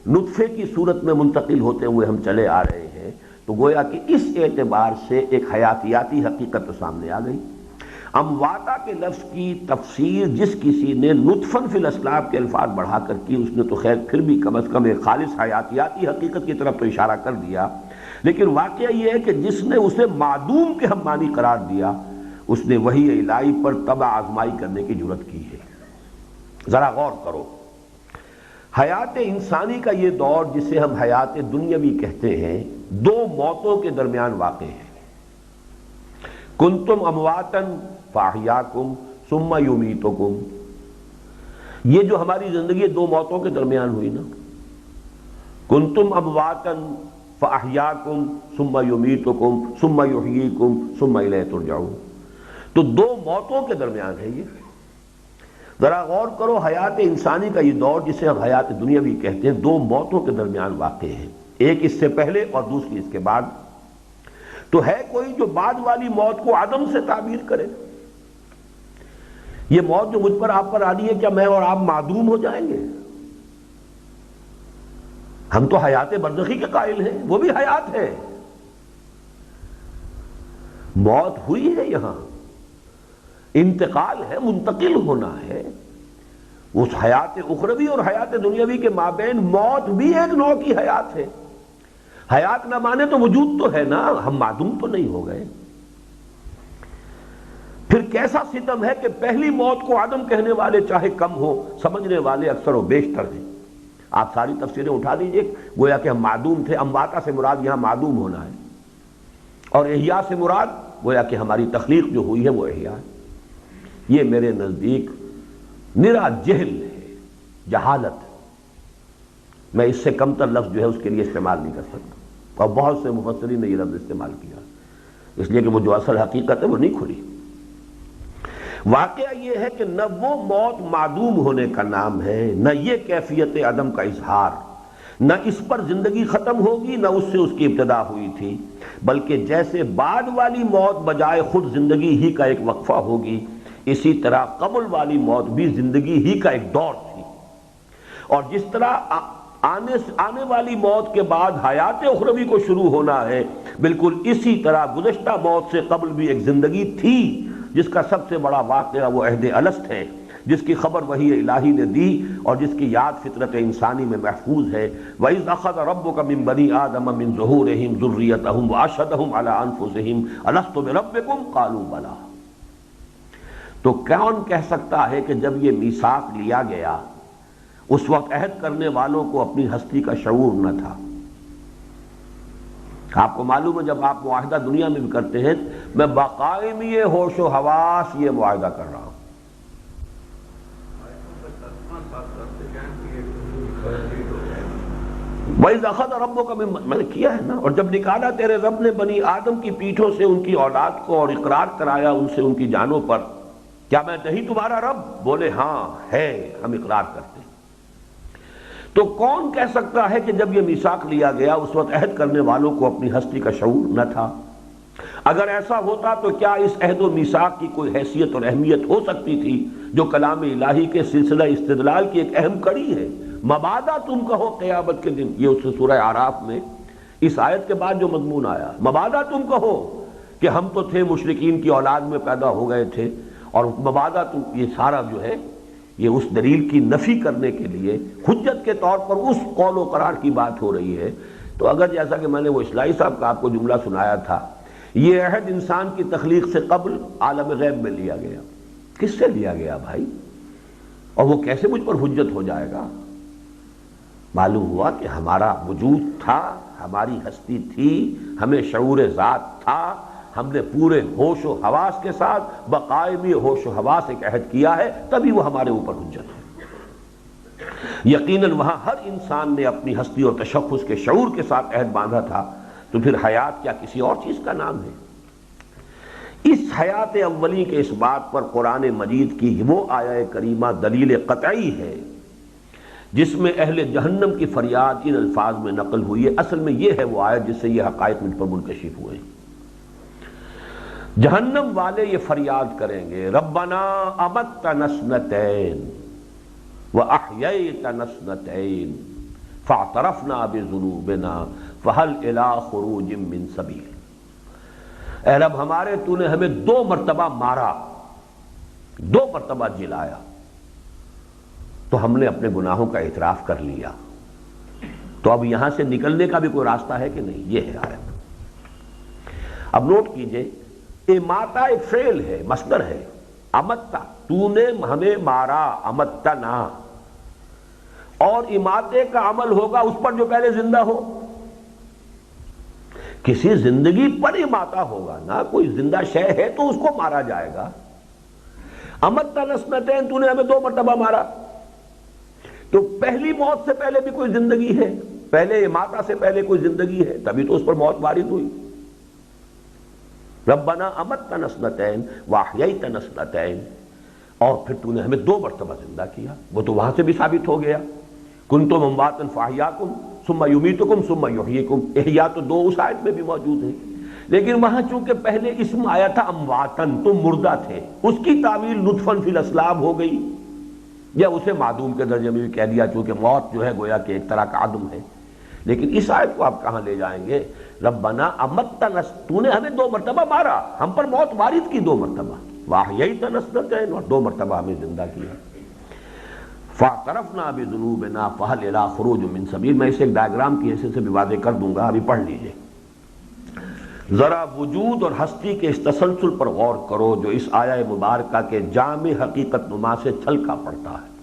نطفے کی صورت میں منتقل ہوتے ہوئے ہم چلے آ رہے ہیں, تو گویا کہ اس اعتبار سے ایک حیاتیاتی حقیقت سامنے آ گئی. امواتا کے لفظ کی تفسیر جس کسی نے نطفاً فی الاسلاب کے الفاظ بڑھا کر کی, اس نے تو خیر پھر بھی کم از کم ایک خالص حیاتیاتی حقیقت کی طرف تو اشارہ کر دیا. لیکن واقعہ یہ ہے کہ جس نے اسے معدوم کے ہم معنی قرار دیا, اس نے وہی الہی پر طبع آزمائی کرنے کی جرت کی ہے. ذرا غور کرو, حیات انسانی کا یہ دور جسے ہم حیات دنیاوی کہتے ہیں, دو موتوں کے درمیان واقع ہے. کنتم امواتن فاحیاکم ثم یمیتکم, یہ جو ہماری زندگی دو موتوں کے درمیان ہوئی نا, کنتم امواتن فاحیاکم ثم یمیتکم ثم یحییکم ثم الیہ ترجعون, تو دو موتوں کے درمیان ہے یہ. ذرا غور کرو, حیات انسانی کا یہ دور جسے ہم حیات دنیاوی کہتے ہیں, دو موتوں کے درمیان واقع ہے, ایک اس سے پہلے اور دوسری اس کے بعد. تو ہے کوئی جو بعد والی موت کو عدم سے تعبیر کرے؟ یہ موت جو مجھ پر آپ پر آنی ہے, کیا میں اور آپ معدوم ہو جائیں گے؟ ہم تو حیات برزخی کے قائل ہیں, وہ بھی حیات ہے. موت ہوئی ہے, یہاں انتقال ہے, منتقل ہونا ہے. اس حیات اخروی اور حیات دنیاوی کے مابین موت بھی ایک نوع کی حیات ہے. حیات نہ مانے تو وجود تو ہے نا, ہم معدوم تو نہیں ہو گئے. پھر کیسا ستم ہے کہ پہلی موت کو عدم کہنے والے چاہے کم ہو, سمجھنے والے اکثر و بیشتر ہیں. آپ ساری تفسیریں اٹھا دیجئے, گویا کہ ہم معدوم تھے. امواتا سے مراد یہاں معدوم ہونا ہے, اور احیاء سے مراد گویا کہ ہماری تخلیق جو ہوئی ہے وہ احیاء ہے. یہ میرے نزدیک نرا جہل ہے, جہالت. میں اس سے کم تر لفظ جو ہے اس کے لیے استعمال نہیں کر سکتا, اور بہت سے مفسرین نے یہ لفظ استعمال کیا, اس لیے کہ وہ جو اصل حقیقت ہے وہ نہیں کھلی. واقعہ یہ ہے کہ نہ وہ موت معدوم ہونے کا نام ہے, نہ یہ کیفیت عدم کا اظہار, نہ اس پر زندگی ختم ہوگی, نہ اس سے اس کی ابتدا ہوئی تھی. بلکہ جیسے بعد والی موت بجائے خود زندگی ہی کا ایک وقفہ ہوگی, اسی طرح قبل والی موت بھی زندگی ہی کا ایک دور تھی. اور جس طرح آنے والی موت کے بعد حیات اخروی کو شروع ہونا ہے, بالکل اسی طرح گزشتہ موت سے قبل بھی ایک زندگی تھی, جس کا سب سے بڑا واقعہ وہ عہد الست ہے, جس کی خبر وحی الہی نے دی اور جس کی یاد فطرت انسانی میں محفوظ ہے. وَإِذْ أَخَذَ رَبُّكَ مِنْ بَنِي آدَمَ مِنْ ظُهُورِهِمْ ذُرِّيَّتَهُمْ وَأَشْهَدَهُمْ عَلَىٰ أَنفُسِهِمْ أَلَسْتُ بِرَبِّكُمْ قَالُوا بَلَىٰ. تو کون کہہ سکتا ہے کہ جب یہ میثاق لیا گیا اس وقت عہد کرنے والوں کو اپنی ہستی کا شعور نہ تھا؟ آپ کو معلوم ہے جب آپ معاہدہ دنیا میں بھی کرتے ہیں, میں بقائمی ہوش و حواس یہ معاہدہ کر رہا ہوں. وَإِذْ أَخَذَ رَبُّكَ میں نے کیا ہے نا, اور جب نکالا تیرے رب نے بنی آدم کی پیٹھوں سے ان کی اولاد کو اور اقرار کرایا ان سے ان کی جانوں پر, کیا میں نہیں تمہارا رب؟ بولے ہاں ہے, ہم اقرار کرتے ہیں. تو کون کہہ سکتا ہے کہ جب یہ میثاق لیا گیا اس وقت عہد کرنے والوں کو اپنی ہستی کا شعور نہ تھا؟ اگر ایسا ہوتا تو کیا اس عہد و میثاق کی کوئی حیثیت اور اہمیت ہو سکتی تھی جو کلام الہی کے سلسلہ استدلال کی ایک اہم کڑی ہے؟ مبادا تم کہو قیامت کے دن، یہ اس سورہ اعراف میں اس آیت کے بعد جو مضمون آیا، مبادا تم کہو کہ ہم تو تھے مشرکین کی اولاد میں پیدا ہو گئے تھے، اور مبادا تم، یہ سارا جو ہے یہ اس دلیل کی نفی کرنے کے لیے حجت کے طور پر اس قول و قرار کی بات ہو رہی ہے۔ تو اگر جیسا کہ میں نے وہ اصلاحی صاحب کا آپ کو جملہ سنایا تھا، یہ عہد انسان کی تخلیق سے قبل عالم غیب میں لیا گیا، کس سے لیا گیا بھائی؟ اور وہ کیسے مجھ پر حجت ہو جائے گا؟ معلوم ہوا کہ ہمارا وجود تھا، ہماری ہستی تھی، ہمیں شعور ذات تھا، ہم نے پورے ہوش و حواس کے ساتھ بقائمی ہوش و حواس ایک عہد کیا ہے، تبھی وہ ہمارے اوپر حجت ہے۔ یقیناً وہاں ہر انسان نے اپنی ہستی اور تشخص کے شعور کے ساتھ عہد باندھا تھا، تو پھر حیات کیا کسی اور چیز کا نام ہے؟ اس حیات اولی کے اس بات پر قرآن مجید کی وہ آیہ کریمہ دلیل قطعی ہے جس میں اہل جہنم کی فریاد ان الفاظ میں نقل ہوئی ہے۔ اصل میں یہ ہے وہ آیت جس سے یہ حقائق مجھ پر منکشف ہوئے۔ جہنم والے یہ فریاد کریں گے، ربنا امتنا اثنتین واحییتنا اثنتین فاعترفنا بذنوبنا فہل الی خروج من سبیل۔ اے رب ہمارے تو نے ہمیں 2 مرتبہ مارا، 2 مرتبہ جلایا، تو ہم نے اپنے گناہوں کا اعتراف کر لیا، تو اب یہاں سے نکلنے کا بھی کوئی راستہ ہے کہ نہیں؟ یہ ہے آیت۔ اب نوٹ کیجئے، اماتا ایک فعل ہے، مصدر ہے، امتا، تو نے ہمیں مارا، امتنا، اور اماتے کا عمل ہوگا اس پر جو پہلے زندہ ہو۔ کسی زندگی پر اماتا ہوگا نا، کوئی زندہ شے ہے تو اس کو مارا جائے گا۔ امتنا اثنتین، تو نے ہمیں 2 مرتبہ مارا، تو پہلی موت سے پہلے بھی کوئی زندگی ہے، پہلے اماتا سے پہلے کوئی زندگی ہے، تبھی تو اس پر موت وارد ہوئی۔ ربنا امتنا اثنتین واحییتنا اثنتین، اور پھر تو نے ہمیں 2 مرتبہ زندہ کیا، وہ تو وہاں سے بھی ثابت ہو گیا، کنتم امواتا فاحیاکم ثم یمیتکم ثم یحییکم، احیا تو 2 اس آیت میں بھی موجود ہے، لیکن وہاں چونکہ پہلے اسم آیا تھا امواتن، تم مردہ تھے، اس کی تعویل نطفن فی الاسلاب ہو گئی، یا اسے معدوم کے درجے میں بھی کہہ دیا، چونکہ موت جو ہے گویا کہ ایک طرح کا عدم ہے۔ لیکن اس آیت کو آپ کہاں لے جائیں گے؟ ربنا امتنا، تو نے ہمیں 2 مرتبہ مارا، ہم پر موت وارد کی 2 مرتبہ، واحییتنا اثنتین، اور 2 مرتبہ ہمیں زندہ کیا، فاعترفنا بذنوبنا فہل الی خروج من سبیل۔ میں اسے ایک ڈائیگرام کی حیثیت سے بھی واضح کر دوں گا، ابھی پڑھ لیجئے۔ ذرا وجود اور ہستی کے اس تسلسل پر غور کرو جو اس آیہ مبارکہ کے جامع حقیقت نما سے چھلکا پڑتا ہے۔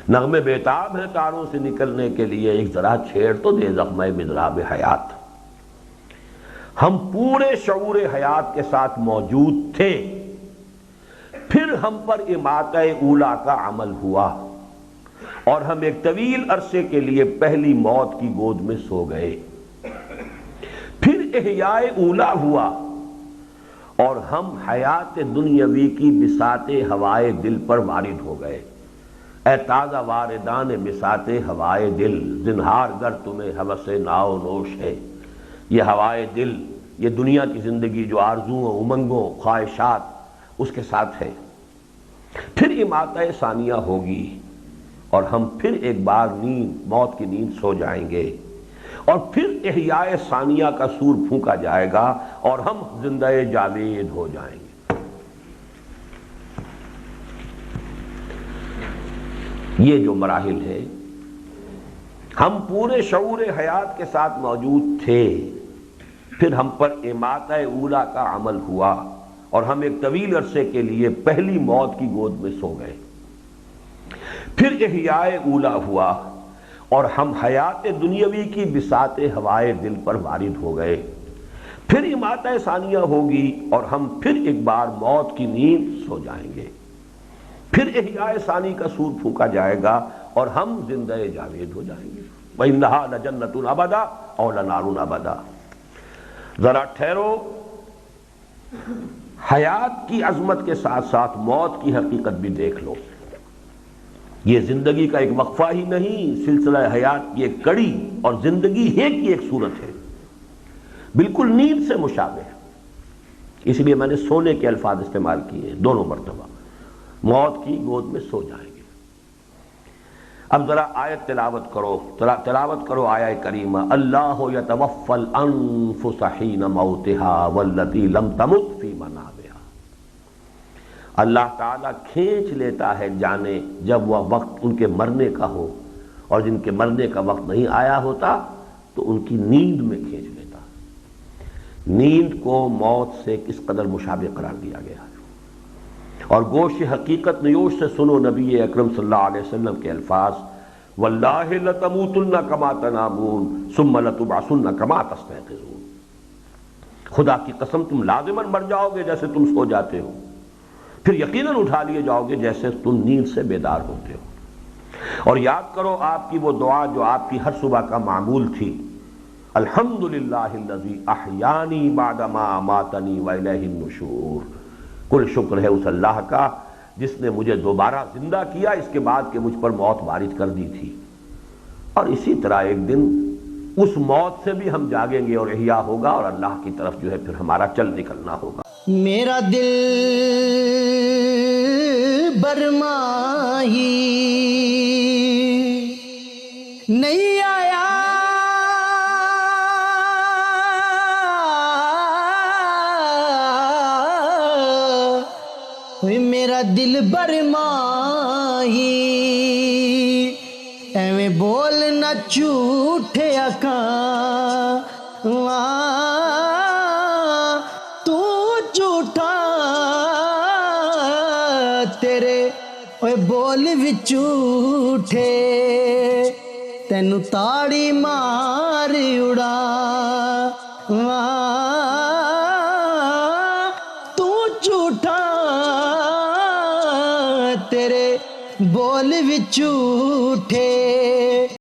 نغمے بیتاب ہیں تاروں سے نکلنے کے لیے، ایک ذرا چھیڑ تو دے زخمِ مضراب حیات۔ ہم پورے شعور حیات کے ساتھ موجود تھے، پھر ہم پر اماتہ اولا کا عمل ہوا، اور ہم ایک طویل عرصے کے لیے پہلی موت کی گود میں سو گئے، پھر احیاء اولا ہوا، اور ہم حیات دنیاوی کی بساط ہوائے دل پر وارد ہو گئے۔ اے تازہ واردان بساط ہوائے دل، زنہار گر تمہیں ہوس ناؤ نوش ہے۔ یہ ہوائے دل، یہ دنیا کی زندگی جو آرزوؤں، امنگوں، خواہشات اس کے ساتھ ہے، پھر اماتہ ثانیہ ہوگی، اور ہم پھر ایک بار نیند، موت کی نیند سو جائیں گے، اور پھر احیاء ثانیہ کا سور پھونکا جائے گا، اور ہم زندہ جاوید ہو جائیں گے۔ یہ جو مراحل ہے، ہم پورے شعور حیات کے ساتھ موجود تھے، پھر ہم پر اماتہ اولا کا عمل ہوا، اور ہم ایک طویل عرصے کے لیے پہلی موت کی گود میں سو گئے، پھر احیاء اولا ہوا، اور ہم حیات دنیاوی کی بساط ہوائے دل پر وارد ہو گئے، پھر اماتہ ثانیہ ہوگی، اور ہم پھر ایک بار موت کی نیند سو جائیں گے، پھر احیاء ثانی کا سور پھونکا جائے گا، اور ہم زندہ جاوید ہو جائیں گے۔ وَإِنَّهَا لَجَنَّةٌ أَبَدًا أَوْ لَنَارٌ أَبَدًا۔ ذرا ٹھہرو، حیات کی عظمت کے ساتھ ساتھ موت کی حقیقت بھی دیکھ لو۔ یہ زندگی کا ایک وقفہ ہی نہیں، سلسلہ حیات کی ایک کڑی اور زندگی ہے کی ایک صورت ہے، بالکل نیند سے مشابہ ہے۔ اس لیے میں نے سونے کے الفاظ استعمال کیے ہیں دونوں مرتبہ، موت کی گود میں سو جائیں گے۔ اب ذرا آیت تلاوت کرو آیہ کریمہ، اللہ یتوفی الانفس حین موتها والتی لم تمت فی منامها۔ اللہ تعالیٰ کھینچ لیتا ہے جانے جب وہ وقت ان کے مرنے کا ہو، اور جن کے مرنے کا وقت نہیں آیا ہوتا تو ان کی نیند میں کھینچ لیتا ہے۔ نیند کو موت سے کس قدر مشابہ قرار دیا گیا ہے، اور گوش حقیقت نیوش سے سنو نبی اکرم صلی اللہ علیہ وسلم کے الفاظ، واللہ لتموتن کما تنامون ثم لتبعثن کما تستيقظون۔ خدا کی قسم تم لازماً مر جاؤ گے جیسے تم سو جاتے ہو، پھر یقیناً اٹھا لیے جاؤ گے جیسے تم نیند سے بیدار ہوتے ہو۔ اور یاد کرو آپ کی وہ دعا جو آپ کی ہر صبح کا معمول تھی، الحمدللہ الذی احیانی بعدما اماتنی والیہ النشور۔ کل شکر ہے اس اللہ کا جس نے مجھے دوبارہ زندہ کیا اس کے بعد کہ مجھ پر موت وارد کر دی تھی، اور اسی طرح ایک دن اس موت سے بھی ہم جاگیں گے اور احیا ہوگا، اور اللہ کی طرف جو ہے پھر ہمارا چل نکلنا ہوگا۔ میرا دل برماہی نہیں آیا، میرا دل برماہی ایویں بولنا جھوٹے آقا، تو جھوٹا تیرے اوے بول وچ جھوٹے، تینو تاڑی مار اڑا، تو جھوٹا تیرے بول وچ جھوٹے۔